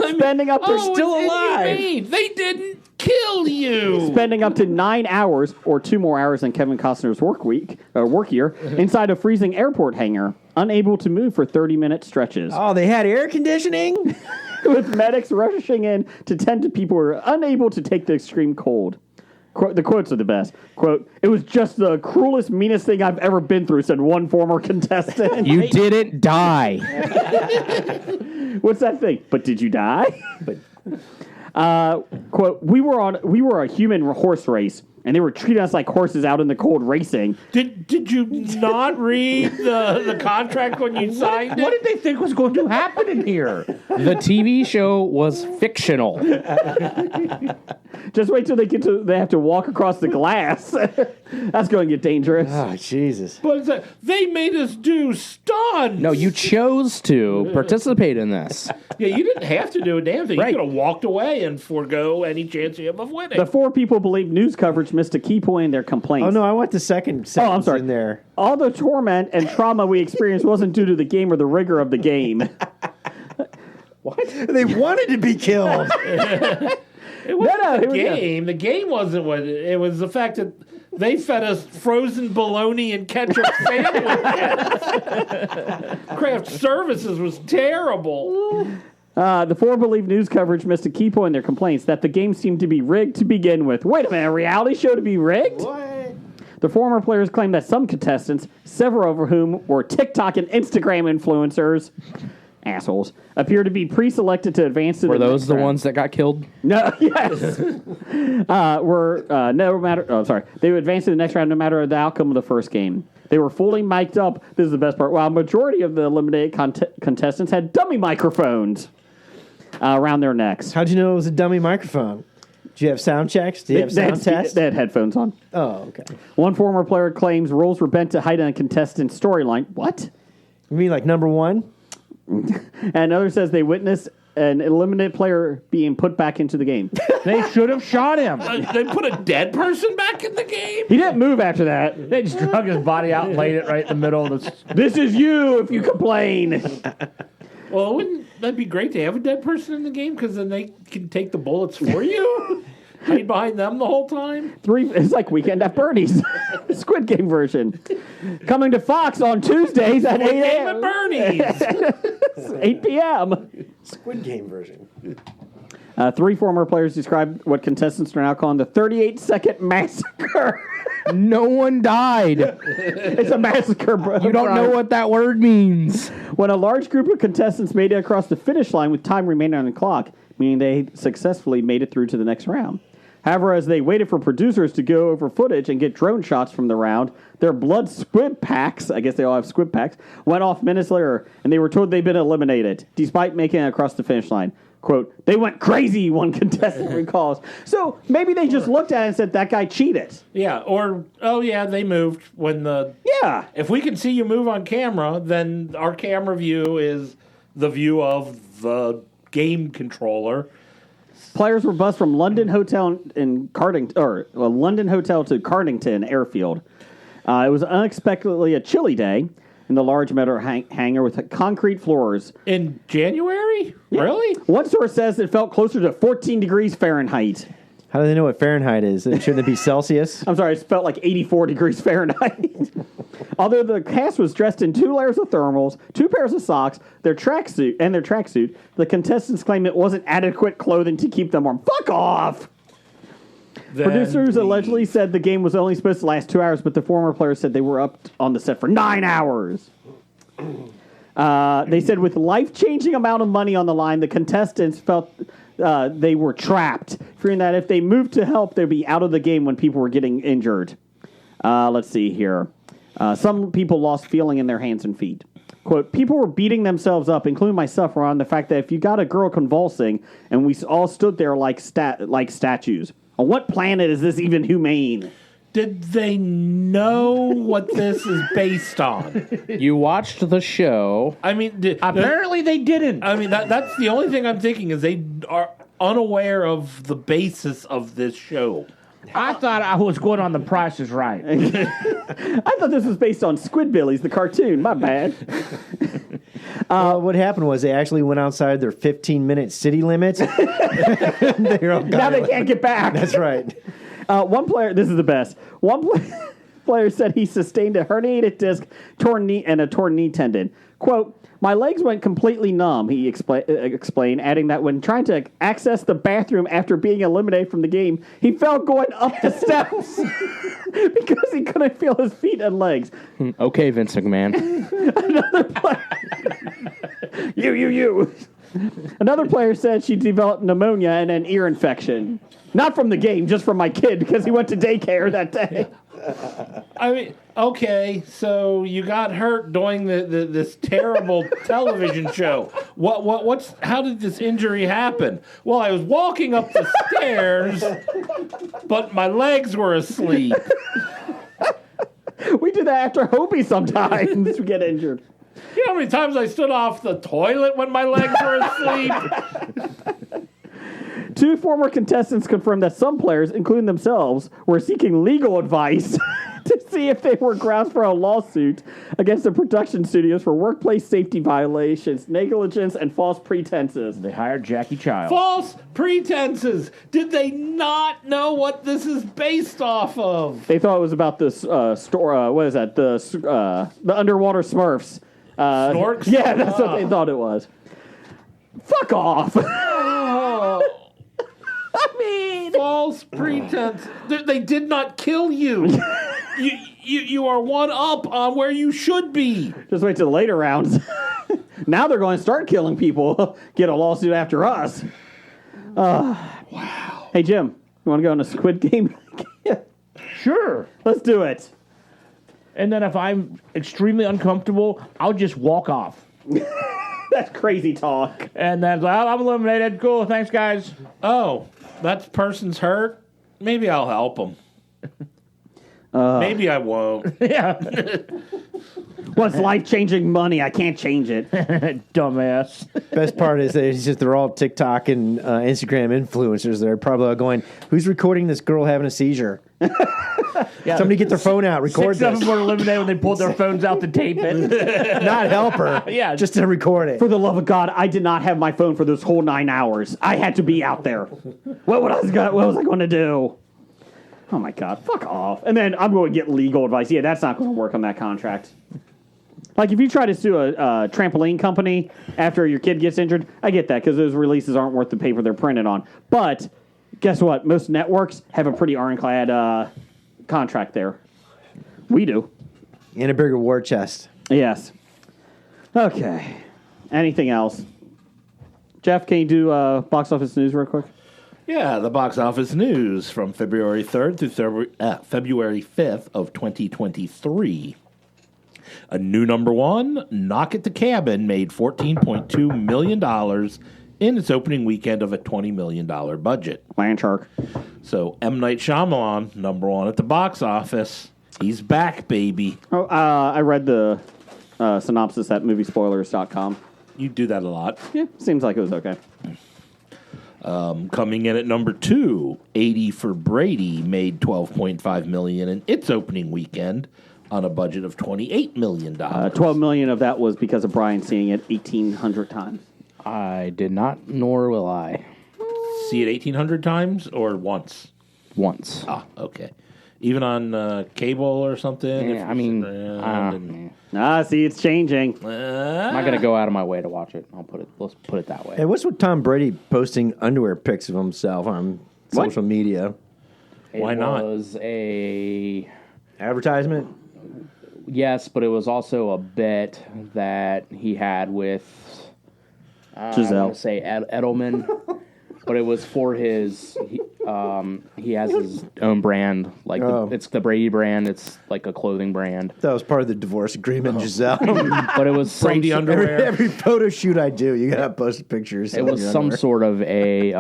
Spending up to still it's alive. inhumane. They didn't kill you. spending up to 9 hours or 2 more hours than Kevin Costner's work year inside a freezing airport hangar, unable to move for 30-minute stretches. Oh, they had air conditioning? With medics rushing in to tend to people who are unable to take the extreme cold. The quotes are the best. Quote, "It was just the cruelest, meanest thing I've ever been through," said one former contestant. You didn't die. What's that thing? But did you die? Quote, we were a human horse race, and they were treating us like horses out in the cold racing. Did you not read the contract when you signed what it? did they think was going to happen in here? The TV show was fictional. Just wait till they have to walk across the glass. That's going to get dangerous. Oh, Jesus. But it's like, they made us do stunts. No, you chose to participate in this. Yeah, you didn't have to do a damn thing. Right. You could have walked away and forego any chance you have of winning. The 4 people believe news coverage missed a key point in their complaints. Oh, no, I want the second sentence I'm sorry. in there. All the torment and trauma we experienced wasn't due to the game or the rigor of the game. They wanted to be killed. It wasn't No, the here we go. game. The game wasn't what it was. The fact that they fed us frozen bologna and ketchup sandwiches. Craft services was terrible. The 4 believe news coverage missed a key point in their complaints that the game seemed to be rigged to begin with. Wait a minute, a reality show to be rigged? What? The former players claim that some contestants, several of whom were TikTok and Instagram influencers, assholes, appear to be pre-selected to advance to Were the those next the round. ones that got killed? No, yes. No matter. Oh, sorry. They would advance to the next round no matter the outcome of the first game. They were fully mic'd up. This is the best part. While a majority of the eliminated contestants had dummy microphones around their necks. How'd you know it was a dummy microphone? Did you have sound checks? Did you have sound tests? They had headphones on. Oh, okay. One former player claims roles were bent to heighten a contestant's storyline. What? You mean like number 1? And another says they witnessed an eliminated player being put back into the game. They should have shot him. They put a dead person back in the game. He didn't move after that. They just drug his body out and laid it right in the middle of the... This is you if you complain. Well, wouldn't that be great to have a dead person in the game? Because then they can take the bullets for you. Hide behind them the whole time. It's like Weekend at Bernie's. Squid Game version. Coming to Fox on Tuesdays at 8 Game at a.m. Bernie's. 8 p.m. Squid Game version. 3 former players described what contestants are now calling the 38-second massacre. No one died. It's a massacre, bro. You don't know what that word means. When a large group of contestants made it across the finish line with time remaining on the clock, meaning they successfully made it through to the next round. However, as they waited for producers to go over footage and get drone shots from the round, their blood squib packs, I guess they all have squib packs, went off minutes later, and they were told they'd been eliminated, despite making it across the finish line. Quote, "They went crazy," one contestant recalls. So maybe they just looked at it and said, that guy cheated. Yeah, or, oh yeah, they moved when the... Yeah. If we can see you move on camera, then our camera view is the view of the game controller. Players were bused from London Hotel in Cardington, or London Hotel to Cardington Airfield. It was unexpectedly a chilly day in the large metal hangar with concrete floors. In January? Really? One source says it felt closer to 14 degrees Fahrenheit. How do they know what Fahrenheit is? Shouldn't it be Celsius? I'm sorry, it felt like 84 degrees Fahrenheit. Although the cast was dressed in 2 layers of thermals, 2 pairs of socks, their tracksuit, the contestants claim it wasn't adequate clothing to keep them warm. Fuck off! Producers allegedly said the game was only supposed to last 2 hours, but the former players said they were up on the set for 9 hours. They said with life-changing amount of money on the line, the contestants felt they were trapped, fearing that if they moved to help, they'd be out of the game when people were getting injured. Let's see here. Some people lost feeling in their hands and feet. Quote, people were beating themselves up, including myself, around the fact that if you got a girl convulsing and we all stood there like statues, on what planet is this even humane? Did they know what this is based on? You watched the show. I mean, Apparently they didn't. I mean, that's the only thing I'm thinking is they are unaware of the basis of this show. I thought I was going on The Price is Right. I thought this was based on Squidbillies, the cartoon. My bad. What happened was they actually went outside their 15-minute city limits. Now they can't get back. That's right. One player, this is the best. One player said he sustained a herniated disc, torn knee, and a torn knee tendon. Quote, my legs went completely numb, he explained, adding that when trying to access the bathroom after being eliminated from the game, he felt going up the steps because he couldn't feel his feet and legs. Okay, Vince McMahon. You. Another player said she developed pneumonia and an ear infection. Not from the game, just from my kid because he went to daycare that day. I mean, okay, so you got hurt doing this terrible television show. How did this injury happen? Well, I was walking up the stairs, but my legs were asleep. We do that after Hobie sometimes. We get injured. You know how many times I stood off the toilet when my legs were asleep? Two former contestants confirmed that some players, including themselves, were seeking legal advice to see if they were grounds for a lawsuit against the production studios for workplace safety violations, negligence, and false pretenses. They hired Jackie Child. False pretenses. Did they not know what this is based off of? They thought it was about this store. What is that? The underwater Smurfs. Snorks? Yeah, that's what they thought it was. Fuck off. I mean, false pretense. They did not kill you. You are one up on where you should be. Just wait till the later rounds. Now they're going to start killing people. Get a lawsuit after us. Wow. Hey, Jim, you want to go on a Squid Game? Sure. Let's do it. And then if I'm extremely uncomfortable, I'll just walk off. That's crazy talk. And then I'm eliminated. Cool. Thanks, guys. Oh, that person's hurt? Maybe I'll help them. Maybe I won't. Yeah. What's life-changing money? I can't change it. Dumbass. Best part is that it's just they're all TikTok and Instagram influencers. They're probably all going, who's recording this girl having a seizure? Yeah. Somebody get their phone out, record 6 of this. them were eliminated when they pulled their phones out to tape it. Not help her. Yeah. Just to record it. For the love of God, I did not have my phone for those whole 9 hours. I had to be out there. What was I going to do? Oh, my God. Fuck off. And then I'm going to get legal advice. Yeah, that's not going to work on that contract. Like, if you try to sue a trampoline company after your kid gets injured, I get that because those releases aren't worth the paper they're printed on. But guess what? Most networks have a pretty ironclad contract there. We do. And a bigger war chest. Yes. Okay. Anything else? Jeff, can you do box office news real quick? Yeah, the box office news from February 3rd through February 5th of 2023. A new number one, Knock at the Cabin, made $14.2 million in its opening weekend of a $20 million budget. Landshark. So M. Night Shyamalan, number one at the box office. He's back, baby. Oh, I read the synopsis at moviespoilers.com. You do that a lot. Yeah, seems like it was okay. Coming in at number two, 80 for Brady made $12.5 million in its opening weekend on a budget of $28 million. $12 million of that was because of Brian seeing it 1,800 times. I did not, nor will I. See it 1,800 times or once? Once. Ah, okay. Even on cable or something? Yeah, I mean, See, it's changing. I'm not gonna go out of my way to watch it. Let's put it that way. Hey, what's with Tom Brady posting underwear pics of himself on social media? Why not? It was a Advertisement? yes, but it was also a bet that he had with I Giselle. want to say Edelman, but it was for his He has his own brand, like it's the Brady brand. It's like a clothing brand. That was part of the divorce agreement, Giselle. But it was Brady underwear. every photo shoot I do, you gotta post pictures. It of was your some underwear. sort of a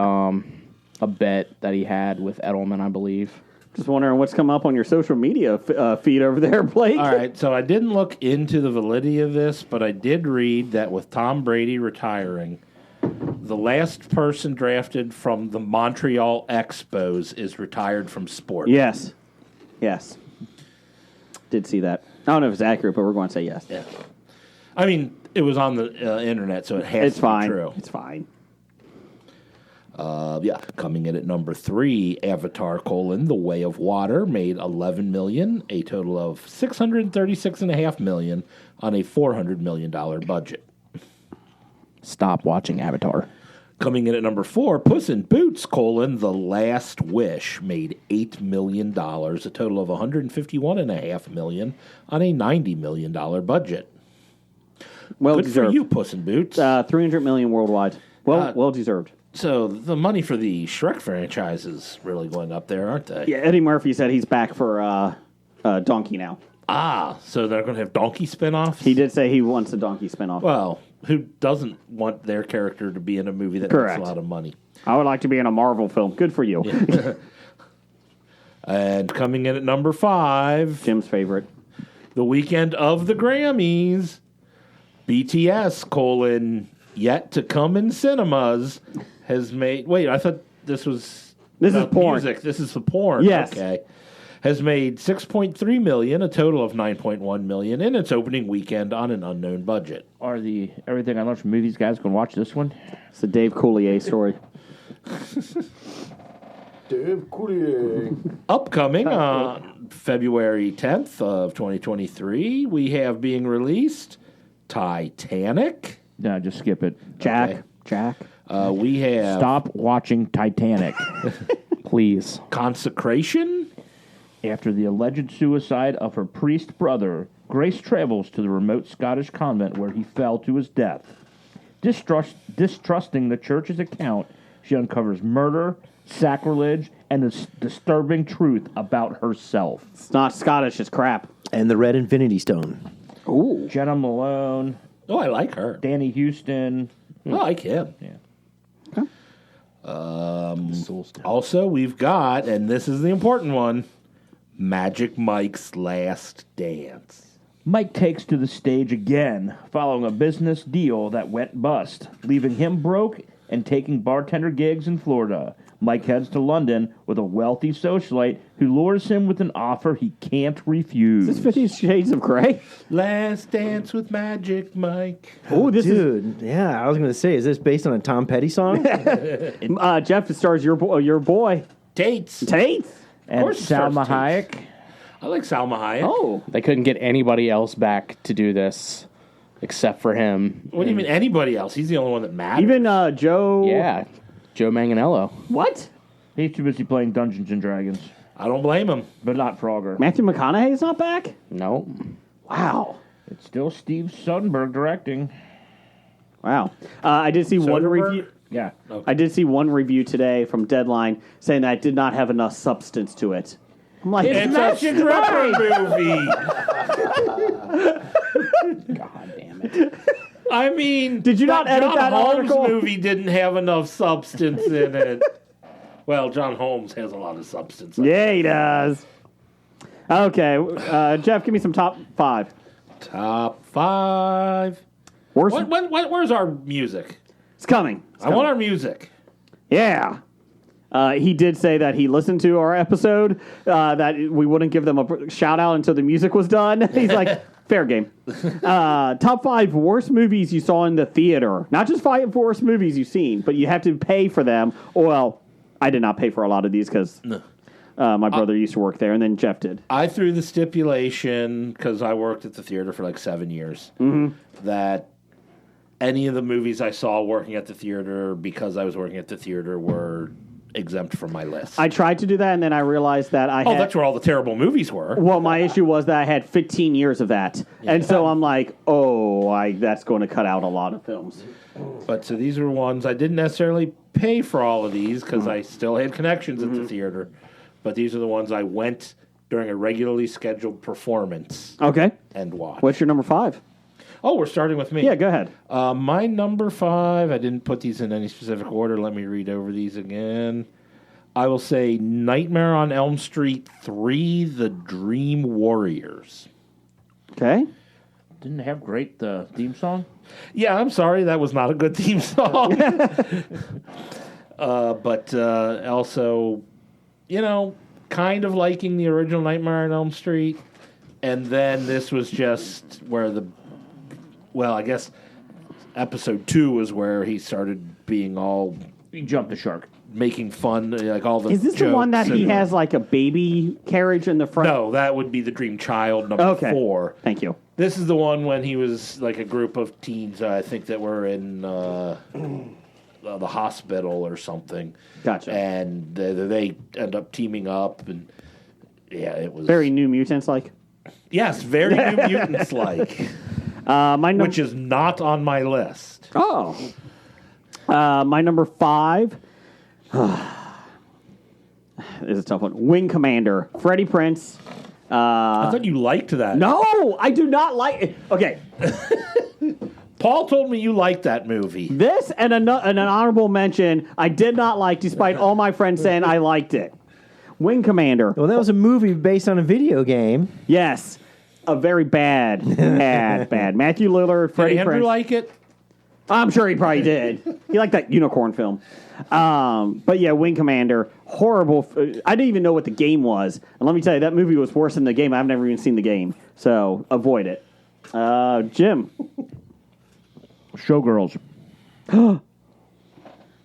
bet that he had with Edelman, I believe. Just wondering what's come up on your social media feed over there, Blake. All right, so I didn't look into the validity of this, but I did read that with Tom Brady retiring, the last person drafted from the Montreal Expos is retired from sport. Yes. Yes. Did see that. I don't know if it's accurate, but we're going to say yes. Yeah. I mean, it was on the internet, so it has It's to fine. be true. It's fine. Coming in at number 3, Avatar: The Way of Water made $11 million, a total of $636.5 million on a $400 million budget. Stop watching Avatar. Coming in at number 4, Puss in Boots: The Last Wish made $8 million, a total of $151.5 million on a $90 million budget. Well Good deserved. for you, Puss in Boots. $300 million worldwide. Well deserved. So the money for the Shrek franchise is really going up there, aren't they? Yeah, Eddie Murphy said he's back for Donkey now. So they're going to have Donkey spinoffs? He did say he wants a Donkey spinoff. Well, who doesn't want their character to be in a movie that Correct. makes a lot of money? I would like to be in a Marvel film. Good for you. And coming in at number 5, Jim's favorite. the weekend of the Grammys, BTS, yet to come in cinemas, has made... Wait, I thought this was... This is about porn. Music. This is the porn. Yes. Okay. Has made $6.3 million, a total of $9.1 million in its opening weekend on an unknown budget. Are the Everything I Learned from Movies guys going to watch this one? It's the Dave Coulier story. Dave Coulier. Upcoming on February 10th of 2023, we have being released Titanic. No, just skip it. Jack. We have Stop watching Titanic. Please. Consecration. After the alleged suicide of her priest brother, Grace travels to the remote Scottish convent where he fell to his death. Distrusting the church's account, she uncovers murder, sacrilege, and a disturbing truth about herself. It's not Scottish, it's crap. And the Red Infinity Stone. Ooh. Jenna Malone, Oh, I like her. Danny Houston. I like him. Yeah. Also, we've got, and this is the important one, Magic Mike's Last Dance. Mike takes to the stage again, following a business deal that went bust, leaving him broke and taking bartender gigs in Florida. Mike heads to London with a wealthy socialite who lures him with an offer he can't refuse. Is this 50 Shades of Grey? Last Dance with Magic Mike. Oh, this Dude, yeah, I was going to say, is this based on a Tom Petty song? is... Jeff, it stars your boy. Tates. Tate? And course it stars Salma Tates. Hayek. I like Salma Hayek. Oh. They couldn't get anybody else back to do this except for him. What do you mean anybody else? He's the only one that matters. Even Joe... Yeah, Joe Manganiello. What? He's too busy playing Dungeons and Dragons, I don't blame him. but not Frogger. Matthew McConaughey's not back? No. Wow. It's still Steve Soderbergh directing. Wow. I did see one Soderbergh? review... Yeah. I did see one review today from Deadline saying that it did not have enough substance to it. I'm like, It's a stripper movie. God damn it. I mean, Did you not edit John that Holmes article? movie didn't have enough substance in it. Well, John Holmes has a lot of substance. Yeah, he does. Okay, Jeff, give me some top 5. Top 5. Worst. Where's our music? It's coming. I want our music. Yeah. He did say that he listened to our episode, that we wouldn't give them a shout out until the music was done. He's like, fair game. Top 5 worst movies you saw in the theater. Not just 5 worst movies you've seen, but you have to pay for them. Well, I did not pay for a lot of these because my brother used to work there, and then Jeff did. I threw the stipulation, because I worked at the theater for like 7 years, that any of the movies I saw working at the theater, because I was working at the theater, were exempt from my list. I tried to do that, and then I realized that I had... that's where all the terrible movies were. Well, my issue was that I had 15 years of that. And so I'm like, that's going to cut out a lot of films. But so these were ones I didn't necessarily pay for all of these because I still had connections at the theater. But these are the ones I went during a regularly scheduled performance Okay. and watched. What's your number 5? Oh, we're starting with me. Yeah, go ahead. My number 5, I didn't put these in any specific order. Let me read over these again. I will say Nightmare on Elm Street 3, The Dream Warriors. Okay. Didn't it have great theme song? Yeah, I'm sorry. That was not a good theme song. But also, kind of liking the original Nightmare on Elm Street. And then this was just where I guess episode 2 was where he started being all You jumped the shark. making fun, like all the Is this the one that jokes he and- has like a baby carriage in the front? No, that would be the Dream Child number Okay. 4. Thank you. This is the one when he was like a group of teens, I think, that were in the hospital or something. Gotcha. And they end up teaming up, and it was Very New Mutants like. yes, very New Mutants like, which is not on my list. Oh. My number 5 is a tough one. Wing Commander. Freddie Prinze. I thought you liked that. No, I do not like it. Okay. Paul told me you liked that movie. This and an honorable mention I did not like, despite all my friends saying I liked it. Wing Commander. Well, that was a movie based on a video game. Yes. A very bad. Matthew Lillard, Freddie Did Andrew Prinze. like it? I'm sure he probably did. He liked that unicorn film. But yeah, Wing Commander, horrible. I didn't even know what the game was. And let me tell you, that movie was worse than the game. I've never even seen the game. So avoid it. Jim. Showgirls.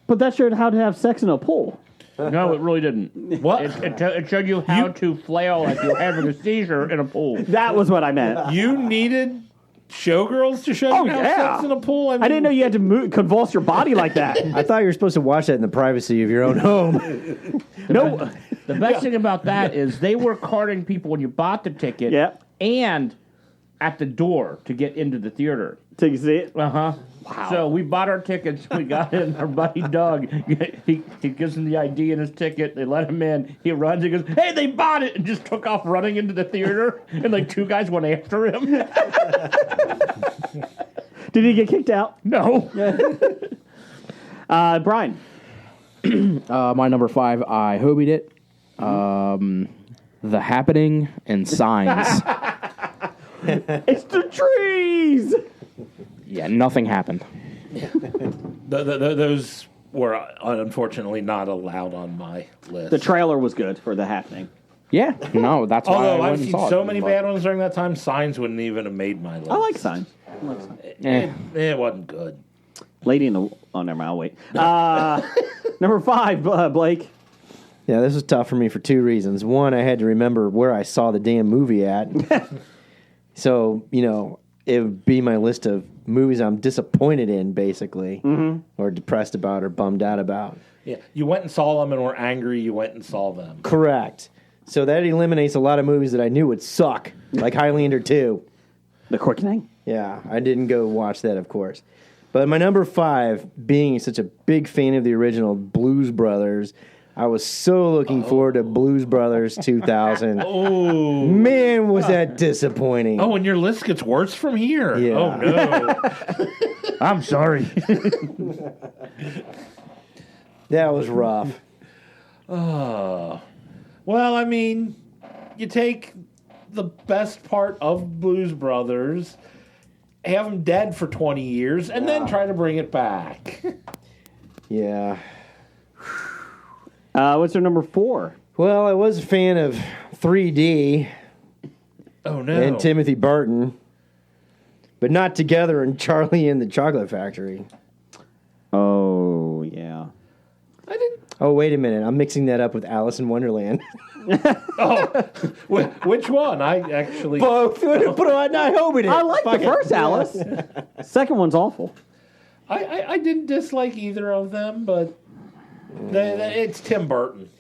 But that showed how to have sex in a pool. No, it really didn't. What? It showed you how to flail like you're having a seizure in a pool. That was what I meant. You needed Showgirls to show you how sex in a pool? I didn't know you had to convulse your body like that. I thought you were supposed to watch that in the privacy of your own home. No. The best thing about that is they were carding people when you bought the ticket Yep. and at the door to get into the theater. To see it. Uh-huh. Wow. So we bought our tickets. We got in. Our buddy Doug, he gives him the ID and his ticket. They let him in. He runs. He goes, "Hey, they bought it!" and just took off running into the theater. And like 2 guys went after him. Did he get kicked out? No. Brian. My number 5, I hobied it. The Happening and Signs. It's the trees. Yeah, nothing happened. Those were unfortunately not allowed on my list. The trailer was good for The Happening. Yeah, no, that's why I Although went I've and seen saw so it. many bad ones during that time, Signs wouldn't even have made my list. I like Signs. It wasn't good. Lady in the... Oh, never mind. I'll wait. Number 5, Blake. Yeah, this was tough for me for 2 reasons. One, I had to remember where I saw the damn movie at. So, it would be my list of movies I'm disappointed in, basically, or depressed about or bummed out about. Yeah, you went and saw them and were angry. You went and saw them. Correct. So that eliminates a lot of movies that I knew would suck, like Highlander 2. The Quickening. Yeah, I didn't go watch that, of course. But my number 5, being such a big fan of the original Blues Brothers, I was so looking forward to Blues Brothers 2000. Oh, Man, was that disappointing. and your list gets worse from here. Yeah. Oh no. I'm sorry. That was rough. Well, I mean, you take the best part of Blues Brothers, have them dead for 20 years, and then try to bring it back. Yeah. What's your number 4? Well, I was a fan of 3D Oh no. and Timothy Burton, but not Together and Charlie and the Chocolate Factory. Oh, yeah. I didn't. Oh, wait a minute. I'm mixing that up with Alice in Wonderland. Which one? I actually. Both. But I hope it is. I like the first Alice. Second one's awful. I didn't dislike either of them, but It's Tim Burton.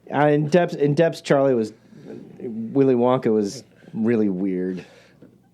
In Depths, Charlie was Willy Wonka was really weird.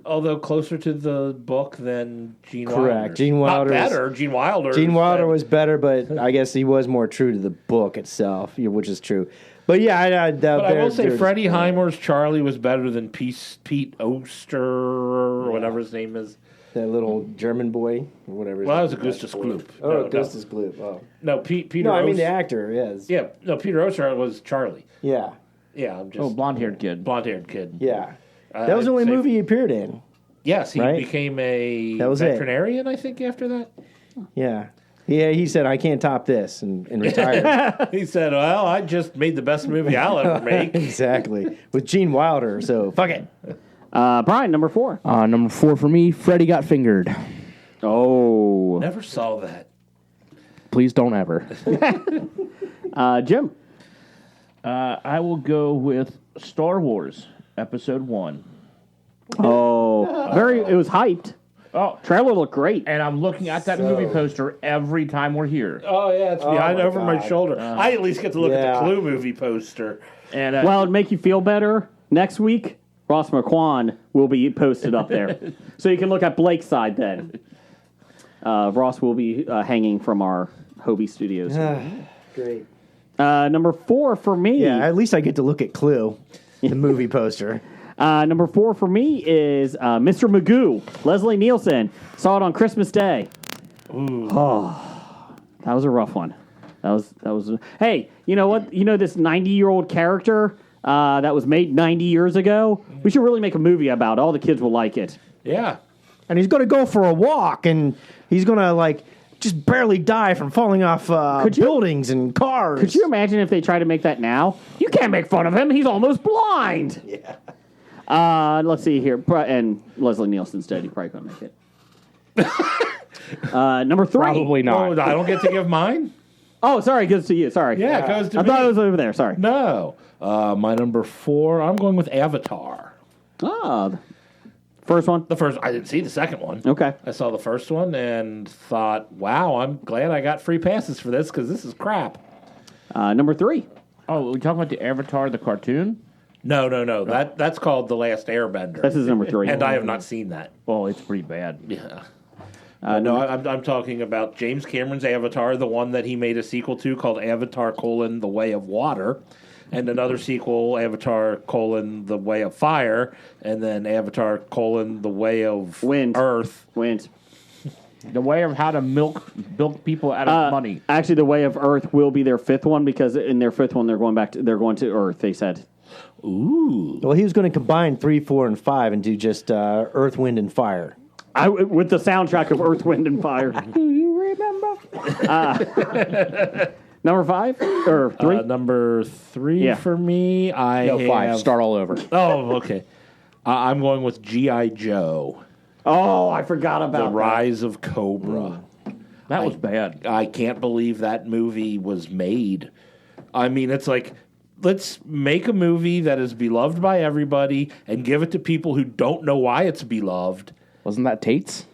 Although closer to the book than Gene Wilder. Correct. Gene Wilder Not was- better. Gene Wilder. Gene Wilder better. was better, but I guess he was more true to the book itself, which is true. But yeah, But I will say Freddie Highmore's Charlie was better than Pete Oster or whatever his name is. that little German boy or whatever. his Well, that was name Augustus Gloop. Oh, No, Augustus Gloop. Oh, No, Peter. no, I mean Oster- the actor. Yes. Yeah, no, Peter Oster was Charlie. Yeah. Yeah, I'm just Oh, blonde-haired kid. blonde-haired kid. Yeah. That was the I'd only say- movie he appeared in. Yes, he Right? became a That was it. veterinarian. I think after that, Yeah. Yeah, he said, I can't top this, and retired. he said, "Well, I just made the best movie I'll ever make." Exactly. With Gene Wilder, so fuck it. Brian, number 4. Number 4 for me, Freddy Got Fingered. Oh. Never saw that. Please don't ever. Jim. I will go with Star Wars Episode 1. Oh. It was hyped. Oh, Trailer looked great. and I'm looking at that movie poster every time we're here. Oh yeah, it's behind my over my God. shoulder. I at least get to look at Yeah. the Clue movie poster. And Well, it'd make you feel better. Next week, Ross McQuan will be posted up there. So you can look at Blake's side then. Ross will be hanging from our Hobie studios. Great. Number 4 for me. Yeah, at least I get to look at Clue, the movie poster. Number 4 for me is Mr. Magoo, Leslie Nielsen. Saw it on Christmas Day. Oh, that was a rough one. That was. Hey, you know what? You know this 90-year-old character that was made 90 years ago? We should really make a movie about it. All the kids will like it. Yeah, And he's going to go for a walk, and he's going to, just barely die from falling off buildings and cars. Could you imagine if they try to make that now? You can't make fun of him. He's almost blind. Yeah. Let's see here. And Leslie Nielsen's dead. He probably couldn't make it. Number 3. Probably oh, not. I don't get to give mine. Oh, sorry. It goes to you. Sorry. Yeah, it goes to I me. thought it was over there. Sorry. No, my number 4. I'm going with Avatar. Oh, first one. The first, I didn't see the second one. Okay. I saw the first one and thought, wow, I'm glad I got free passes for this because this is crap. Number 3. oh, we talking about the Avatar, the cartoon? No. That's called The Last Airbender. This is number 3. and I have not seen that. Oh, it's pretty bad. Yeah. No, I'm talking about James Cameron's Avatar, the one that he made a sequel to called Avatar: The Way of Water, and another sequel, Avatar: The Way of Fire, and then Avatar: The Way of Wind. Earth. Wind. The way of how to milk people out of money. Actually, The Way of Earth will be their 5th one because in their 5th one they're going to Earth. They said. Ooh. Well, he was going to combine 3, 4, and 5 and do just Earth, Wind, and Fire. With the soundtrack of Earth, Wind, and Fire. Do you remember? Number 5 or 3? Number 3 Yeah. for me, I No, 5. have... Start all over. Oh, okay. I'm going with G.I. Joe, Oh, I forgot The about that. Rise of Cobra. That was bad. I can't believe that movie was made. I mean, it's like, let's make a movie that is beloved by everybody and give it to people who don't know why it's beloved. Wasn't that Tate's?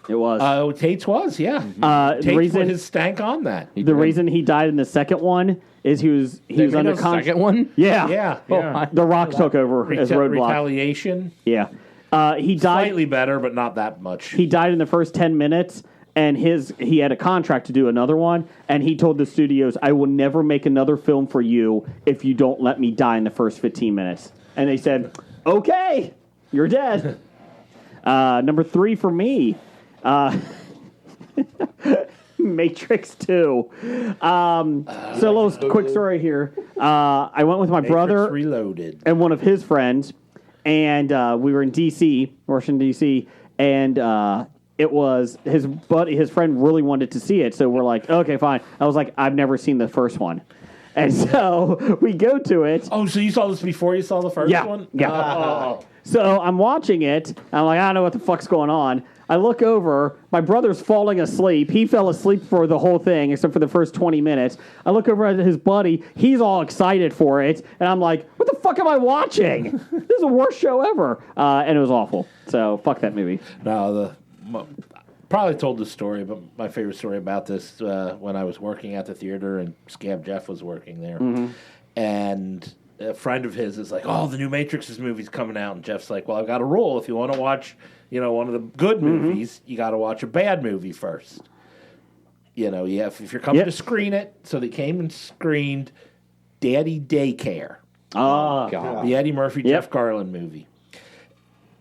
It was. Tate's was, yeah. the Tate's reason put his stank on that. the reason he died in the second one is he was under contract. Second one? Yeah, Yeah. Yeah. The Rock took over as Roadblock. Retaliation. Yeah, he died. Slightly better, but not that much. He died in the first 10 minutes, and he had a contract to do another one, and he told the studios, "I will never make another film for you if you don't let me die in the first 15 minutes." And they said, "Okay, you're dead." Number 3 for me, Matrix 2. So a little quick story here. I went with my brother Matrix Reloaded. and one of his friends, and we were in D.C., Washington, D.C., and it was his friend really wanted to see it, so we're like, okay, fine. I was like, I've never seen the first one. And so we go to it. Oh, so you saw this before you saw the first one? Yeah. Oh. So I'm watching it. And I'm like, I don't know what the fuck's going on. I look over. My brother's falling asleep. He fell asleep for the whole thing, except for the first 20 minutes. I look over at his buddy. He's all excited for it. And I'm like, what the fuck am I watching? This is the worst show ever. And it was awful. So fuck that movie. No, probably told this story, but my favorite story about this when I was working at the theater and Scab Jeff was working there, and a friend of his is like, "Oh, the new Matrix movie's coming out," and Jeff's like, "Well, I've got a rule. If you want to watch, one of the good movies, you got to watch a bad movie first. If you're coming to screen it, so they came and screened Daddy Daycare, God. the Eddie Murphy Jeff Garland movie,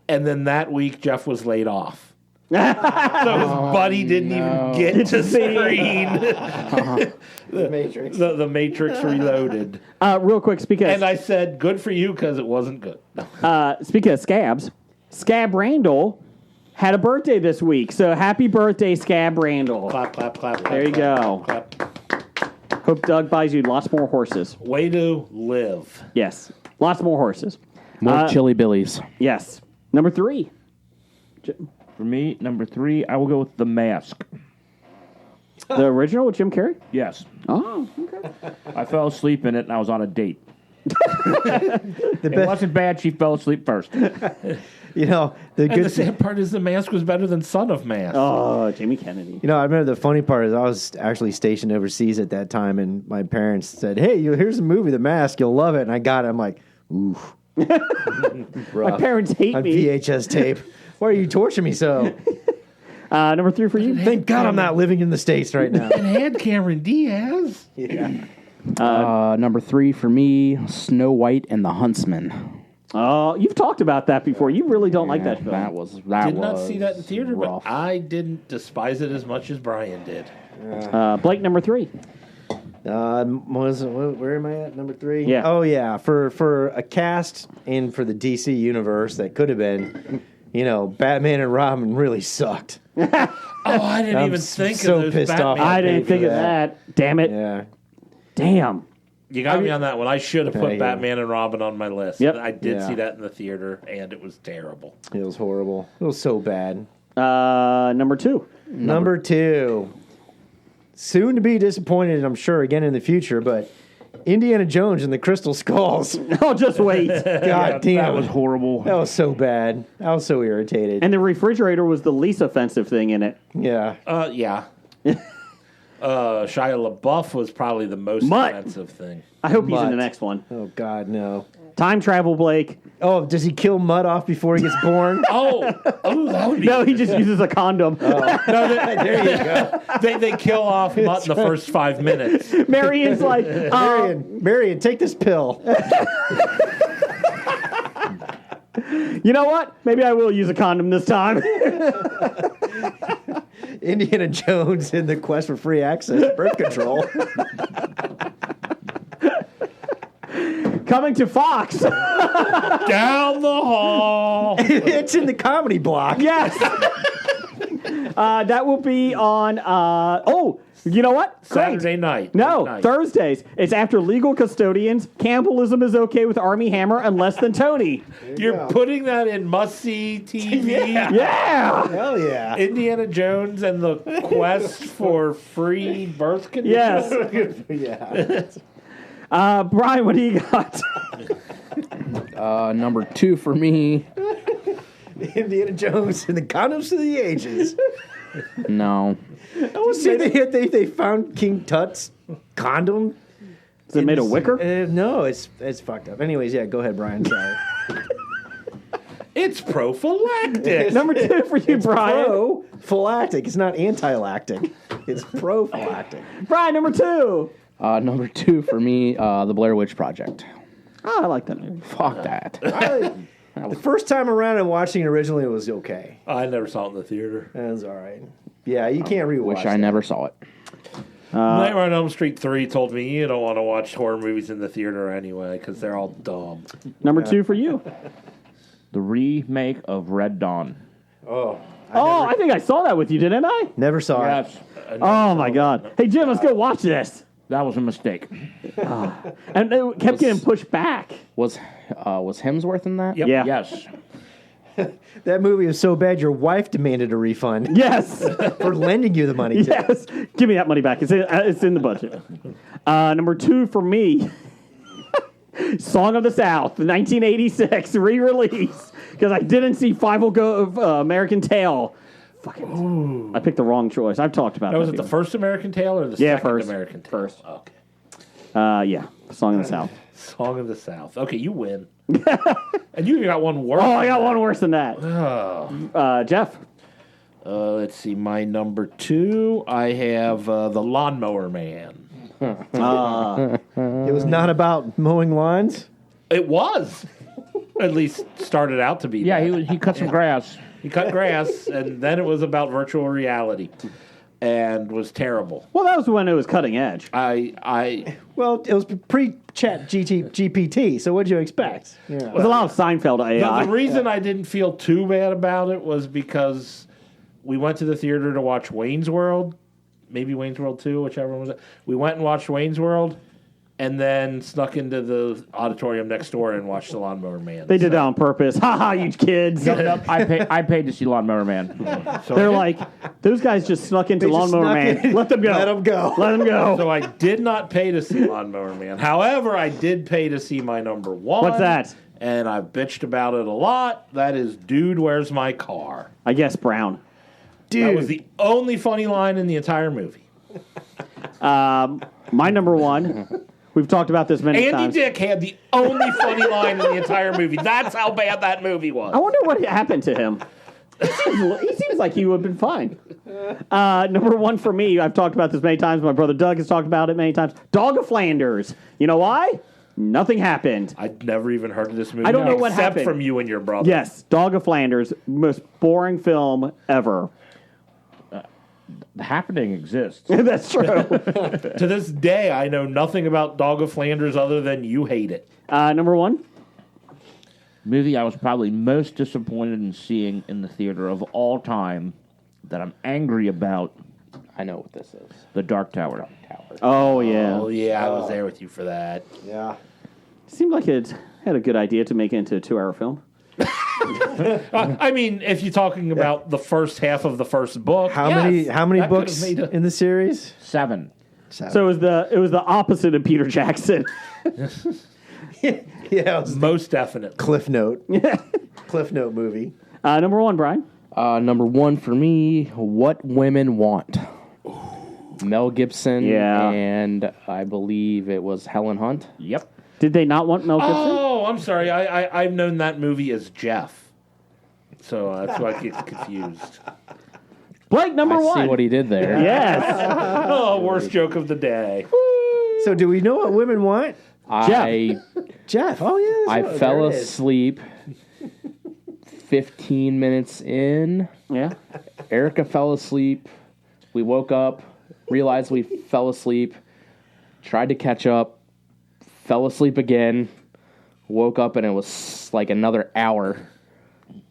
and then that week Jeff was laid off." So his buddy didn't even get to screen The Matrix. the Matrix Reloaded. Real quick, And I said, good for you, because it wasn't good. speaking of Scabs, Scab Randall had a birthday this week. So happy birthday, Scab Randall. Clap, clap, clap, clap. There you clap, go. clap, clap. Hope Doug buys you lots more horses. Way to live. Yes, lots more horses. More Chili Billies. Yes. Number 3. For me, number 3, I will go with The Mask. The original with Jim Carrey? Yes. Oh, okay. I fell asleep in it, and I was on a date. The It best, wasn't bad. She fell asleep first. the And the good. sad part is The Mask was better than Son of Mask. Oh, Jamie Kennedy. I remember the funny part is I was actually stationed overseas at that time, and my parents said, "Hey, here's a movie, The Mask. You'll love it." And I got it. I'm like, "Ooh, My parents hate on me. VHS tape. Why are you torturing me so?" Number 3 for you. Thank God I'm not living in the States right now. And had Cameron Diaz. Number 3 for me, Snow White and the Huntsman. Oh, you've talked about that before. You really don't like that film. That Did not see that in theater, rough. but I didn't despise it as much as Brian did. Blake, number 3. Where am I at? Number 3? Yeah. Oh, yeah. For a cast in for the DC universe that could have been, Batman and Robin really sucked. Oh, I didn't I'm even think so of those pissed off. Batman I didn't movies. think of that. that. Damn it. Yeah. Damn. You got me on that one. I should have put Yeah. Batman and Robin on my list. Yep. I did Yeah. see that in the theater, and it was terrible. It was horrible. It was so bad. Number 2. Number 2. Soon to be disappointed, I'm sure, again in the future, but Indiana Jones and the Crystal Skulls. Oh, just wait. God damn. That was horrible. That was so bad. I was so irritated. And the refrigerator was the least offensive thing in it. Yeah. Yeah. Shia LaBeouf was probably the most Mutt. offensive thing. I hope he's in the Mutt. next one. Oh, God, no. Time travel, Blake. Oh, does he kill Mutt off before he gets born? Oh, that would be. No, he just uses a condom. There you go. They kill off Mutt in the first 5 minutes. Marion's like, Marion, take this pill. you know what? Maybe I will use a condom this time. Indiana Jones in the quest for free access to birth control. Coming to Fox. Down the hall. It's in the comedy block. Yes. That will be on, you know what? Great. Saturday night. No, Night. Thursdays. It's after Legal Custodians. Cannibalism is okay with Army Hammer and Less Than Tony. You're putting that in must-see TV. Yeah. Hell yeah. Indiana Jones and the quest for free birth control. Yes. Yeah. Brian, what do you got? Number 2 for me, Indiana Jones and the condoms of the ages. no. See, they found King Tut's condom. Is it made of wicker? No, it's fucked up. Anyways, yeah, go ahead, Brian. Sorry. It's prophylactic. Number 2 for you, Brian. Prophylactic. It's not anti-lactic. It's prophylactic. Brian, number 2. Number 2 for me, The Blair Witch Project. Oh, I like that movie. Fuck that. The first time around and watching it originally, it was okay. I never saw it in the theater. That was all right. Yeah, you can't rewatch Wish I that. never saw it. Nightmare on Elm Street 3 told me you don't want to watch horror movies in the theater anyway because they're all dumb. Number 2 for you. The remake of Red Dawn. I think I saw that with you, didn't I? Never saw it. Yes. Oh, my God. Hey, Jim, let's go watch this. That was a mistake. And it kept getting pushed back. Was Hemsworth in that? Yep. Yeah. Yes. That movie was so bad, your wife demanded a refund Yes. for lending you the money. Too. Yes. Give me that money back. It's in the budget. Number 2 for me. Song of the South, 1986 re-release. Because I didn't see Five Will Go of American Tail Fuck it. I picked the wrong choice. I've talked about Now, was that it the before. first American Tale or the Yeah, second first. American Tale? First. Okay. Yeah, Song of the South. Song of the South. Okay, you win. And you even got one worse. Oh, I than got that. one worse than that. Jeff. Let's see. My number 2, I have The Lawnmower Man. It was not about mowing lawns. It was. At least started out to be. Yeah, that. he cut some grass. He cut grass, and then it was about virtual reality, and was terrible. Well, that was when it was cutting edge. Well, it was pre-chat GPT, so what'd you expect? Yeah. It was a lot of Seinfeld AI. The reason I didn't feel too bad about it was because we went to the theater to watch Wayne's World, maybe Wayne's World 2, whichever one was it. We went and watched Wayne's World, and then snuck into the auditorium next door and watched The Lawnmower Man. They did that on purpose. Ha ha, you kids. I paid to see Lawnmower Man. So They're like, those guys just snuck into They just Lawnmower snuck Man. in. Let them go. Let 'em go. Let them go. So I did not pay to see Lawnmower Man. However, I did pay to see my number 1. What's that? And I've bitched about it a lot. That is Dude, Where's My Car? I guess Brown. That was the only funny line in the entire movie. My number 1. We've talked about this many Andy times. Dick had the only funny line in the entire movie. That's how bad that movie was. I wonder what happened to him. He seems like he would have been fine. Number 1 for me, I've talked about this many times. My brother Doug has talked about it many times. Dog of Flanders. You know why? Nothing happened. I'd never even heard of this movie. I don't know what except happened. from you and your brother. Yes, Dog of Flanders. Most boring film ever. The happening exists. That's true. To this day, I know nothing about Dog of Flanders other than you hate it. Number 1. Movie I was probably most disappointed in seeing in the theater of all time that I'm angry about, I know what this is. The Dark Tower. Oh, yeah. Oh, yeah, I was there with you for that. Yeah. Seemed like it had a good idea to make it into a 2-hour film. I mean, if you're talking about the first half of the first book, How yes, many that could've books made a- in the series? 7. So it was the opposite of Peter Jackson. Yeah, it was Most definitely. Cliff Note. Cliff Note movie. Number 1, Brian. Number 1 for me, What Women Want. Mel Gibson Yeah. and I believe it was Helen Hunt. Yep. Did they not want Mel Gibson? Oh, I'm sorry. I've known that movie as Jeff. So that's why I get confused. Blake, number I 1. see what he did there. Yes. Oh, worst joke of the day. So do we know what women want? I Jeff. Oh, yeah. I there fell it is. asleep 15 minutes in. Yeah. Erica fell asleep. We woke up, realized we fell asleep, tried to catch up, fell asleep again, woke up, and it was like another hour.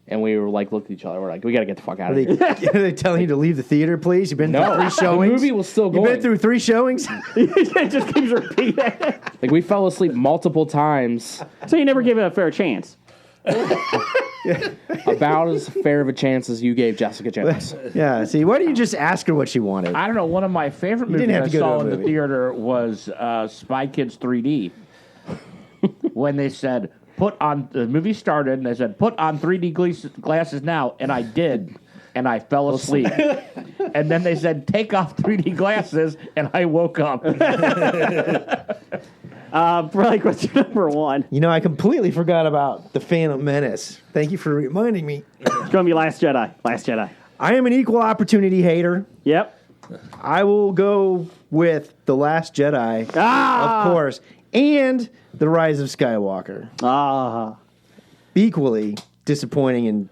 And we were like, looked at each other. We're like, we got to get the fuck out Are of they, here. are they telling you to leave the theater, please? You've been No, through 3 showings. the movie was still You've going. been through 3 showings? It just keeps repeating. Like, we fell asleep multiple times. So you never gave it a fair chance. About as fair of a chance as you gave Jessica Jones. Yeah, see, why don't you just ask her what she wanted? I don't know. One of my favorite You didn't movies have I to go to saw a in the movie. theater was Spy Kids 3D. When they said, the movie started, and they said, put on 3D glasses now, and I did, and I fell asleep. And then they said, take off 3D glasses, and I woke up. Blake, what's your number 1? You know, I completely forgot about The Phantom Menace. Thank you for reminding me. It's going to be Last Jedi. Last Jedi. I am an equal opportunity hater. Yep. I will go with The Last Jedi, Ah! of course, and The Rise of Skywalker. Ah. Equally disappointing and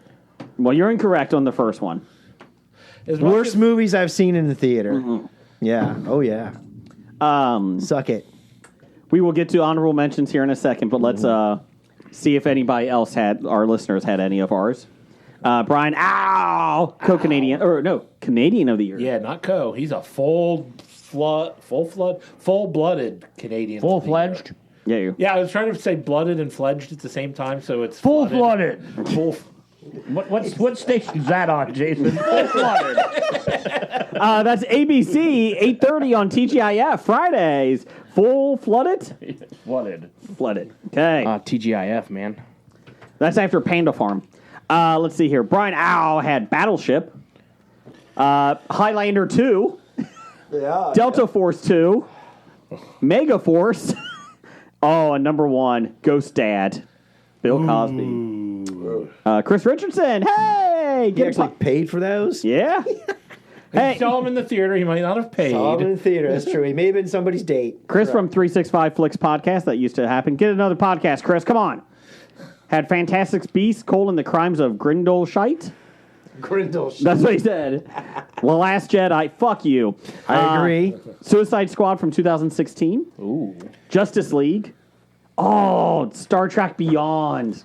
Well, you're incorrect on the first one. As much worst as- movies I've seen in the theater. Yeah. Oh, yeah. Suck it. We will get to honorable mentions here in a second, but let's see if anybody else our listeners had any of ours. Brian, Canadian of the year. Yeah, not Co. He's a full-blooded Canadian. Full-fledged? Yeah, you. Yeah, I was trying to say blooded and fledged at the same time, so it's Full-blooded. Full. What station's that on, Jason? Full-blooded. That's ABC, 8:30 on TGIF, Fridays. Flooded? Flooded. Flooded. Okay. TGIF, man. That's after Panda Farm. Let's see here. Brian had Battleship. Highlander 2, Yeah. Delta Force 2, Mega Force. Oh, and number 1, Ghost Dad, Bill Cosby. Chris Richardson. Hey, You get actually paid for those? yeah. Hey, He saw him in the theater. He might not have paid. Saw them in the theater. That's true. He may have been somebody's date. Chris from 365 Flicks podcast. That used to happen. Get another podcast, Chris. Come on. Had Fantastic Beasts, the crimes of Grindelshite. Grindel. That's what he said. The Last Jedi. Fuck you. I agree. Suicide Squad from 2016. Ooh. Justice League. Oh, Star Trek Beyond.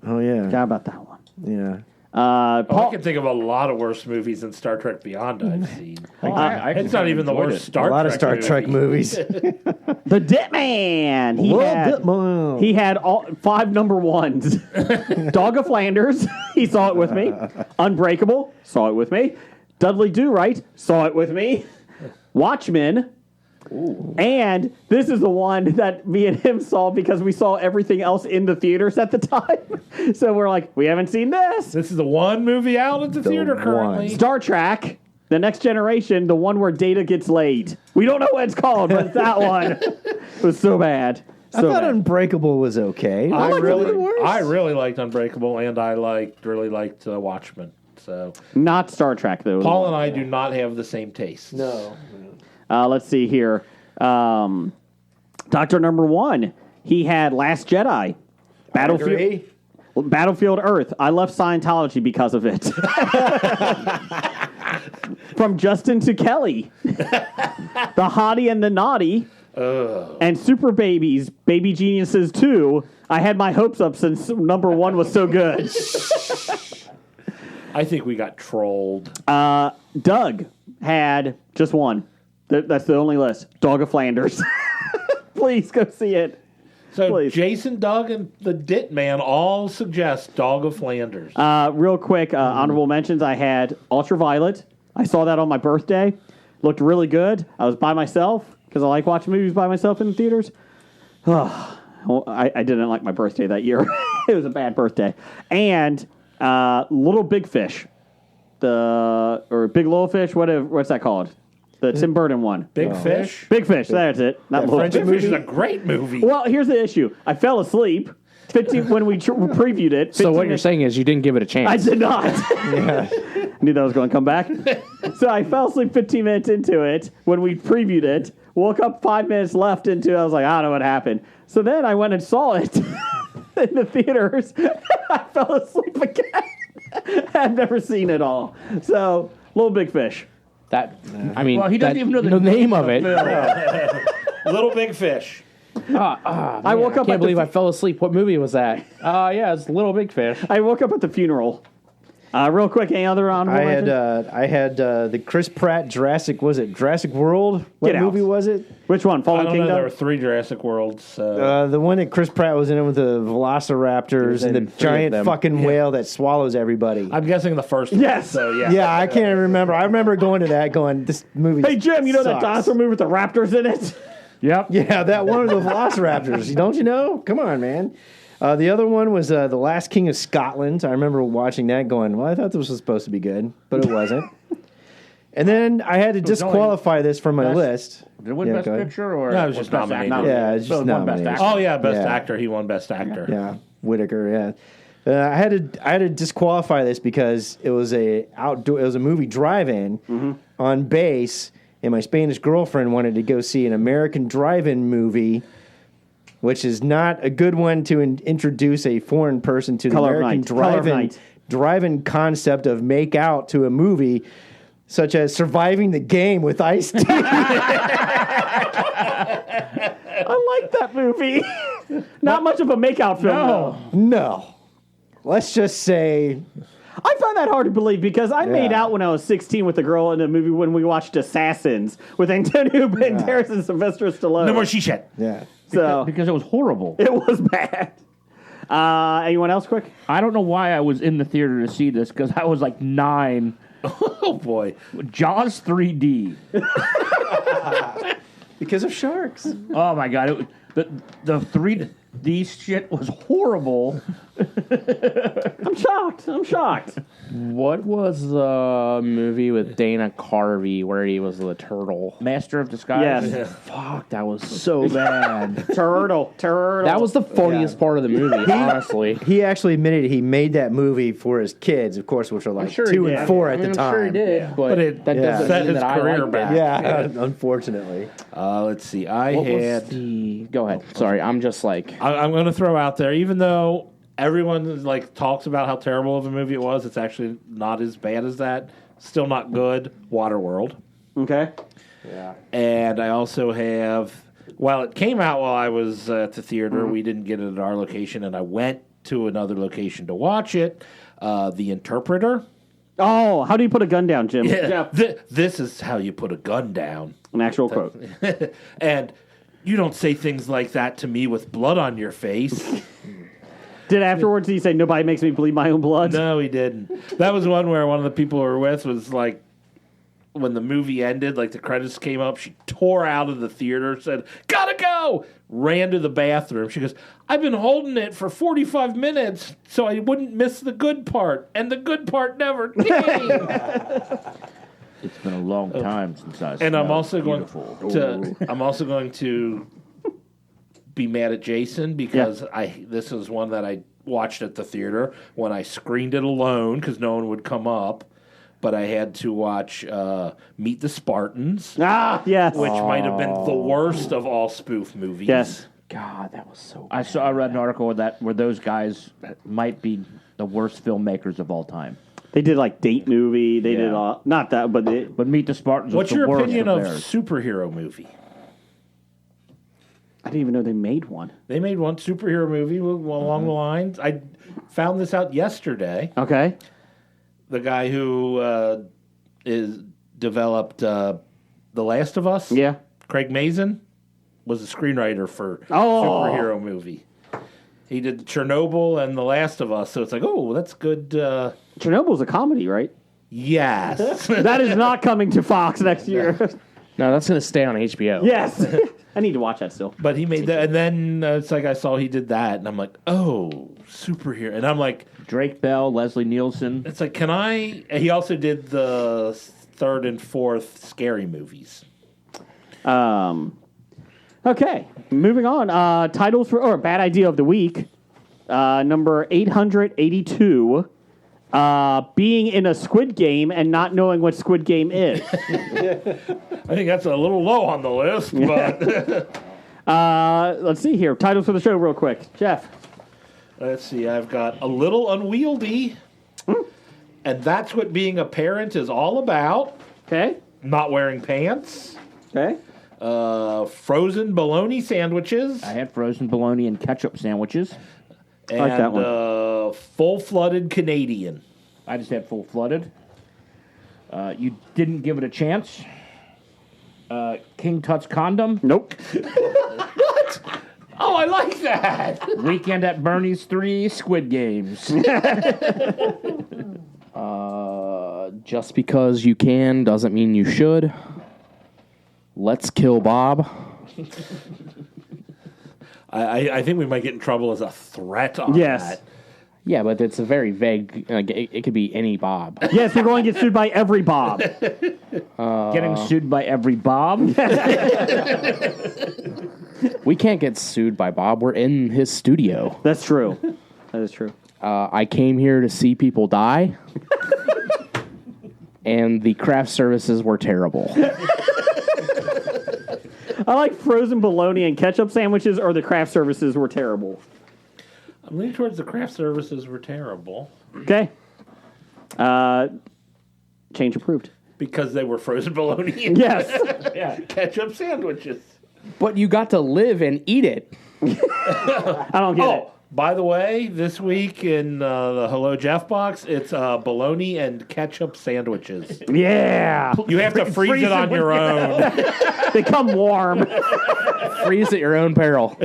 Oh yeah. Forgot about that one. Yeah. I Paul, can think of a lot of worse movies than Star Trek Beyond I've seen. It's It's not even the worst Star A Trek lot of Star Trek movies. the Dit Man. He had all 5 number 1s. Dog of Flanders. He saw it with me. Unbreakable. Saw it with me. Dudley Do-Right. Saw it with me. Watchmen. Ooh. And this is the one that me and him saw because we saw everything else in the theaters at the time. So we're like, we haven't seen this. This is the one movie out at the theater currently. Star Trek, The Next Generation, the one where Data gets laid. We don't know what it's called, but it's that one. It was so bad. I thought Unbreakable was okay. I worse. really liked Unbreakable, and I really liked Watchmen. So Not Star Trek, though. Paul and I do not have the same taste. No. Let's see here. Doctor Number 1, he had Last Jedi. Battlefield Earth. I left Scientology because of it. From Justin to Kelly. The Hottie and the Naughty. And Super Babies, Baby Geniuses 2. I had my hopes up since number 1 was so good. I think we got trolled. Doug had just one. That's the only list. Dog of Flanders. Please go see it. So Please. Jason, Doug, and the Dit Man all suggest Dog of Flanders. Real quick, honorable mentions. I had Ultraviolet. I saw that on my birthday. Looked really good. I was by myself because I like watching movies by myself in the theaters. Well, I didn't like my birthday that year. It was a bad birthday. And Little Big Fish. Or Big Little Fish. What's that called? The Tim Burton one. Big Fish? Big Fish, that's it. Not Little French Fish. Big Fish is a great movie. Well, here's the issue. I fell asleep 15 when we previewed it. So 15 what you're minutes- saying is you didn't give it a chance. I did not. Knew that was going to come back. So I fell asleep 15 minutes into it when we previewed it. Woke up 5 minutes left into it. I was like, I don't know what happened. So then I went and saw it in the theaters. I fell asleep again. I've never seen it all. So, Little Big Fish. That I mean, Well, he doesn't that- even know the name of it. Little Big Fish. I woke up. I can't at believe the, I fell asleep. What movie was that? Yeah, it's Little Big Fish. I woke up at the funeral. Real quick, any other honorable mentions? I had the Chris Pratt Jurassic World? What Get out. movie was it? Which one? I Fallen don't know. There were Kingdom? 3 Jurassic Worlds. So. The one that Chris Pratt was in it with the velociraptors and the in 3 of giant them. fucking whale that swallows everybody. I'm guessing the first one. Yes. So, yeah. Yeah, I can't remember. I remember going to that going, this movie Hey, Jim, you know that sucks. dinosaur movie with the raptors in it? Yep. Yeah, that one of the velociraptors. Don't you know? Come on, man. The other one was The Last King of Scotland. I remember watching that going, well, I thought this was supposed to be good, but it wasn't. And then I had to disqualify this from my best- list. Did it win Yeah, Best go ahead. Picture or No, it was or just Best nominated. Actor? Yeah, it's So just it won Best nominated. Actor. Oh, yeah, Best Yeah. Actor. He won Best Actor. Yeah, Whitaker. Yeah, I had to disqualify this because it was a movie drive-in on base, and my Spanish girlfriend wanted to go see an American drive-in movie, which is not a good one to introduce a foreign person to the Color of American Night. Color of Night. drive-in concept of make out to a movie, such as Surviving the Game with Ice-T. I like that movie. Not much of a makeout film, though. No, let's just say. I found that hard to believe because I made Yeah. out when I was 16 with a girl in a movie when we watched Assassins with Antonio Banderas and Sylvester Stallone. No more she-shed. Yeah. So Because it was horrible. it was bad. Anyone else quick? I don't know why I was in the theater to see this because I was like 9. Oh, boy. Jaws 3D. Because of sharks. Oh my god! The These shit was horrible. I'm shocked. What was the movie with Dana Carvey where he was the turtle? Master of Disguise. Yes. Fuck, that was so bad. Turtle. That was the funniest part of the movie, honestly. He actually admitted he made that movie for his kids, of course, which are like Sure 2 he and did. 4 at the I'm time. sure he did, but it that doesn't set mean his that I career liked back. it. Yeah, unfortunately. Let's see. I What was had. the... Go ahead. Sorry, I'm just like... I'm going to throw out there, even though everyone like talks about how terrible of a movie it was, it's actually not as bad as that. Still not good. Waterworld. Okay. Yeah. And I also have, while it came out while I was at the theater, we didn't get it at our location, and I went to another location to watch it. The Interpreter. Oh, how do you put a gun down, Jim? This is how you put a gun down. An actual quote. And you don't say things like that to me with blood on your face. Did afterwards he say, nobody makes me bleed my own blood? No, he didn't. That was one where one of the people we were with was like, when the movie ended, like the credits came up, she tore out of the theater, said, "Gotta go!" Ran to the bathroom. She goes, "I've been holding it for 45 minutes so I wouldn't miss the good part, and the good part never came." It's been a long time since I. And I'm smelled also beautiful. going to be mad at Jason because this is one that I watched at the theater when I screened it alone because no one would come up. But I had to watch Meet the Spartans, Ah, yes. which might have been the worst of all spoof movies. Yes. God, that was so I read an article where those guys might be the worst filmmakers of all time. They did like Date Movie. They did not that, but But Meet the Spartans. What's was the your worst opinion of theirs. superhero movie? I didn't even know they made one. They made one superhero movie along the lines. I found this out yesterday. Okay. The guy who developed The Last of Us, Yeah. Craig Mazin, was a screenwriter for Oh. superhero movie. He did Chernobyl and The Last of Us, so it's like, oh, that's good. Chernobyl's a comedy, right? Yes. That is not coming to Fox next year. No, that's going to stay on HBO. Yes. I need to watch that still. But he made that, and then it's like I saw he did that, and I'm like, oh, superhero. And I'm like, Drake Bell, Leslie Nielsen. it's like, can I? He also did the third and fourth Scary movies. Okay, moving on. Titles for bad idea of the week. Number 882. Being in a Squid Game and not knowing what Squid Game is. I think that's a little low on the list, but Let's see here. Titles for the show, real quick. Jeff. let's see. I've got A Little Unwieldy, and that's what being a parent is all about. Okay. Not wearing pants. Okay. Frozen bologna sandwiches. I had frozen bologna and ketchup sandwiches. And like that one. Full-flooded Canadian. I just had full flooded. You didn't give it a chance. King Tut's condom. Nope. What? Oh, I like that. Weekend at Bernie's 3 Squid Games. Just because you can doesn't mean you should. Let's kill Bob. I think we might get in trouble as a threat on Yes. that. Yeah, but it's a very vague. Like, it could be any Bob. Yes, we're going to get sued by every Bob. Getting sued by every Bob. We can't get sued by Bob. We're in his studio. That's true. That is true. I came here to see people die, and the craft services were terrible. I like frozen bologna and ketchup sandwiches, or the craft services were terrible. I'm leaning towards the craft services were terrible Okay. Change approved. because they were frozen bologna and Yes. ketchup sandwiches. But you got to live and eat it. I don't get it. Oh, by the way, this week in the Hello Jeff box, it's bologna and ketchup sandwiches. Yeah. You have to freeze it on your own. They come warm. Freeze at your own peril.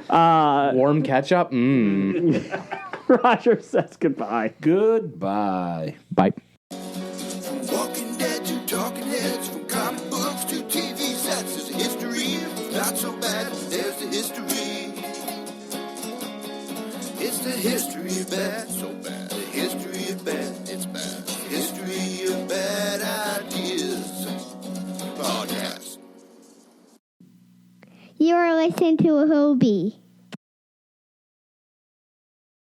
Warm ketchup? Roger says goodbye. Goodbye. Bye. Walking Dead to Talking Heads, from comic books to TV sets. There's a history, not so bad. There's the history. It's the history of bad, so bad. The history of bad, it's bad. History of bad ideas podcast. You are listening to a Hobie.